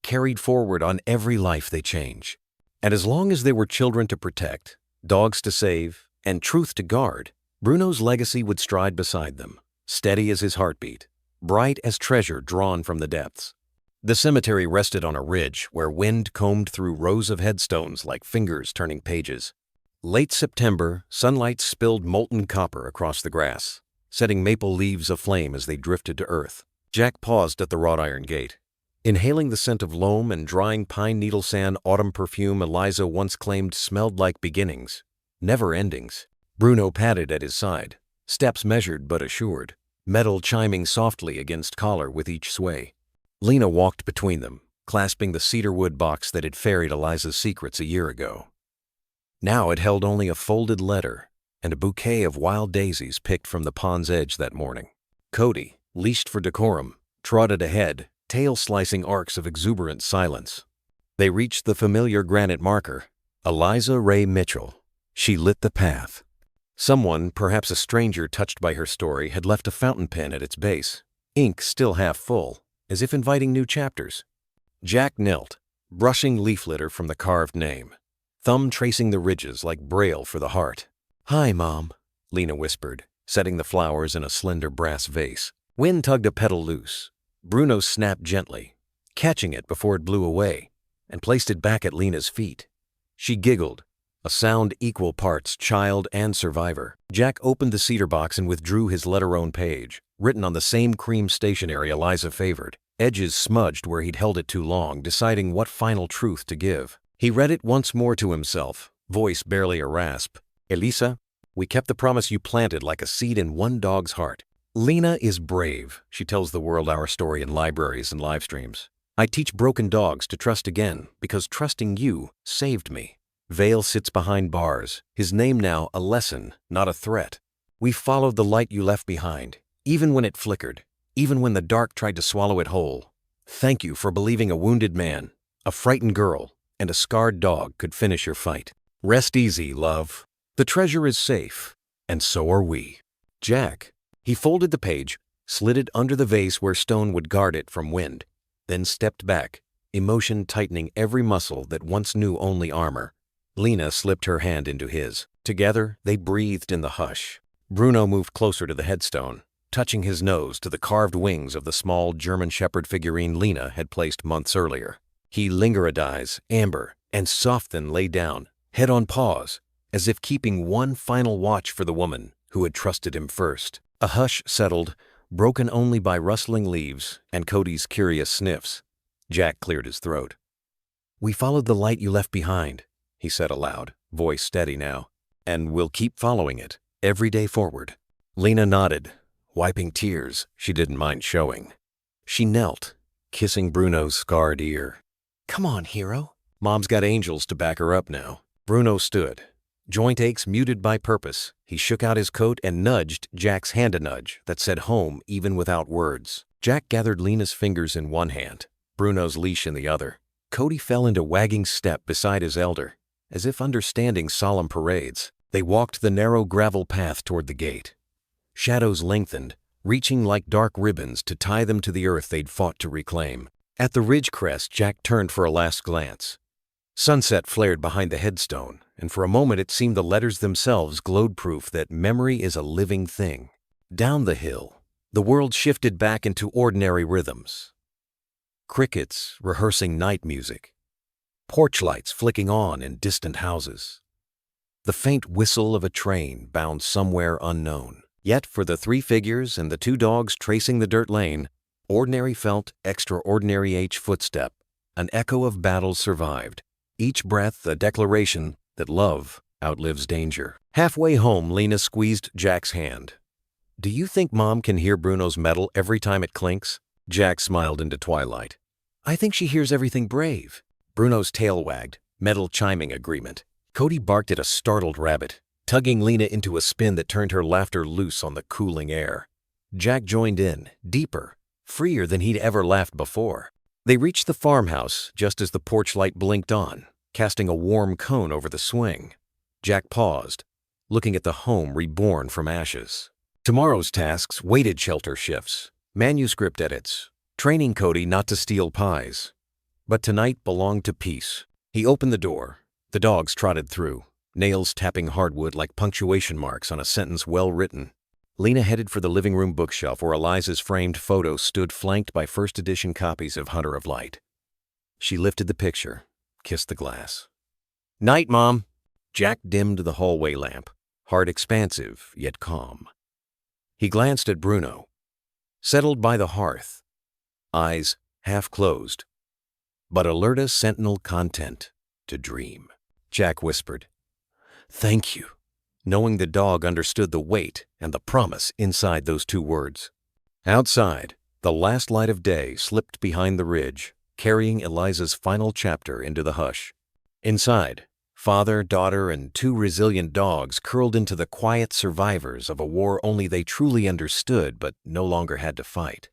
carried forward on every life they change. And as long as there were children to protect, dogs to save, and truth to guard, Bruno's legacy would stride beside them, steady as his heartbeat, bright as treasure drawn from the depths. The cemetery rested on a ridge where wind combed through rows of headstones like fingers turning pages. Late September, sunlight spilled molten copper across the grass, setting maple leaves aflame as they drifted to earth. Jack paused at the wrought iron gate. Inhaling the scent of loam and drying pine needle sand autumn perfume Eliza once claimed smelled like beginnings, never endings. Bruno padded at his side, steps measured but assured, metal chiming softly against collar with each sway. Lena walked between them, clasping the cedarwood box that had ferried Eliza's secrets a year ago. Now it held only a folded letter and a bouquet of wild daisies picked from the pond's edge that morning. Cody, leashed for decorum, trotted ahead, tail-slicing arcs of exuberant silence. They reached the familiar granite marker, Eliza Ray Mitchell. She lit the path. Someone, perhaps a stranger touched by her story, had left a fountain pen at its base, ink still half full, as if inviting new chapters. Jack knelt, brushing leaf litter from the carved name, thumb tracing the ridges like braille for the heart. "Hi, Mom," Lena whispered, setting the flowers in a slender brass vase. Wind tugged a petal loose. Bruno snapped gently, catching it before it blew away, and placed it back at Lena's feet. She giggled, a sound equal parts child and survivor. Jack opened the cedar box and withdrew his letter-owned page, written on the same cream stationery Eliza favored, edges smudged where he'd held it too long, deciding what final truth to give. He read it once more to himself, voice barely a rasp. "Elisa, we kept the promise you planted like a seed in one dog's heart. Lena is brave. She tells the world our story in libraries and live streams. I teach broken dogs to trust again because trusting you saved me. Vale sits behind bars, his name now a lesson, not a threat. We followed the light you left behind, even when it flickered, even when the dark tried to swallow it whole. Thank you for believing a wounded man, a frightened girl, and a scarred dog could finish your fight. Rest easy, love. The treasure is safe, and so are we." Jack. He folded the page, slid it under the vase where stone would guard it from wind, then stepped back, emotion tightening every muscle that once knew only armor. Lena slipped her hand into his. Together, they breathed in the hush. Bruno moved closer to the headstone, touching his nose to the carved wings of the small German Shepherd figurine Lena had placed months earlier. He lingered amber, and soft then lay down, head on paws, as if keeping one final watch for the woman who had trusted him first. A hush settled, broken only by rustling leaves and Cody's curious sniffs. Jack cleared his throat. "We followed the light you left behind," he said aloud, voice steady now, "and we'll keep following it, every day forward." Lena nodded, wiping tears she didn't mind showing. She knelt, kissing Bruno's scarred ear. "Come on, hero." Mom's got angels to back her up now. Bruno stood, joint aches muted by purpose. He shook out his coat and nudged Jack's hand a nudge that said home even without words. Jack gathered Lena's fingers in one hand, Bruno's leash in the other. Cody fell into wagging step beside his elder, as if understanding solemn parades. They walked the narrow gravel path toward the gate. Shadows lengthened, reaching like dark ribbons to tie them to the earth they'd fought to reclaim. At the ridge crest, Jack turned for a last glance. Sunset flared behind the headstone, and for a moment it seemed the letters themselves glowed proof that memory is a living thing. Down the hill, the world shifted back into ordinary rhythms. Crickets rehearsing night music, porch lights flicking on in distant houses, the faint whistle of a train bound somewhere unknown. Yet for the three figures and the two dogs tracing the dirt lane, ordinary felt extraordinary each footstep, an echo of battles survived, each breath a declaration that love outlives danger. Halfway home, Lena squeezed Jack's hand. "Do you think Mom can hear Bruno's metal every time it clinks?" Jack smiled into twilight. "I think she hears everything brave." Bruno's tail wagged, metal chiming agreement. Cody barked at a startled rabbit, tugging Lena into a spin that turned her laughter loose on the cooling air. Jack joined in, deeper, freer than he'd ever laughed before. They reached the farmhouse just as the porch light blinked on, casting a warm cone over the swing. Jack paused, looking at the home reborn from ashes. Tomorrow's tasks waited shelter shifts, manuscript edits, training Cody not to steal pies. But tonight belonged to peace. He opened the door. The dogs trotted through, nails tapping hardwood like punctuation marks on a sentence well written. Lena headed for the living room bookshelf where Eliza's framed photo stood flanked by first edition copies of Hunter of Light. She lifted the picture, kissed the glass. "Night, Mom." Jack dimmed the hallway lamp, heart expansive yet calm. He glanced at Bruno, settled by the hearth, eyes half closed, but alert as sentinel content to dream. Jack whispered, "Thank you," knowing the dog understood the weight and the promise inside those two words. Outside, the last light of day slipped behind the ridge, carrying Eliza's final chapter into the hush. Inside, father, daughter, and two resilient dogs curled into the quiet survivors of a war only they truly understood but no longer had to fight.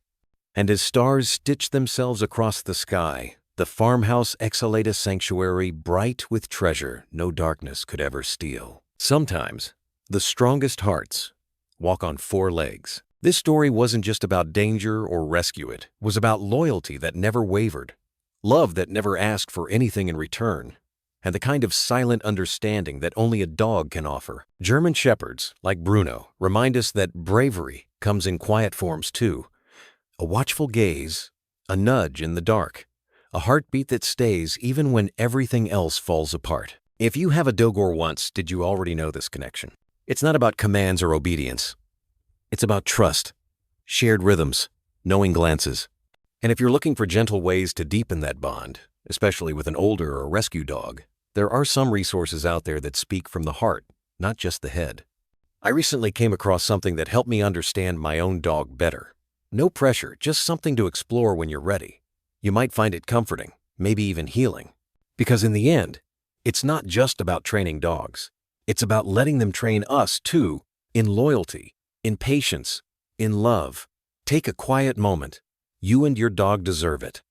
And as stars stitched themselves across the sky, the farmhouse exhaled a sanctuary bright with treasure no darkness could ever steal. Sometimes, the strongest hearts walk on four legs. This story wasn't just about danger or rescue. It was about loyalty that never wavered, love that never asked for anything in return, and the kind of silent understanding that only a dog can offer. German shepherds, like Bruno, remind us that bravery comes in quiet forms too. A watchful gaze, a nudge in the dark, a heartbeat that stays even when everything else falls apart. If you have a dog or once, did you already know this connection? It's not about commands or obedience. It's about trust, shared rhythms, knowing glances. And if you're looking for gentle ways to deepen that bond, especially with an older or rescue dog, there are some resources out there that speak from the heart, not just the head. I recently came across something that helped me understand my own dog better. No pressure, just something to explore when you're ready. You might find it comforting, maybe even healing. Because in the end, it's not just about training dogs. It's about letting them train us too, in loyalty, in patience, in love. Take a quiet moment. You and your dog deserve it.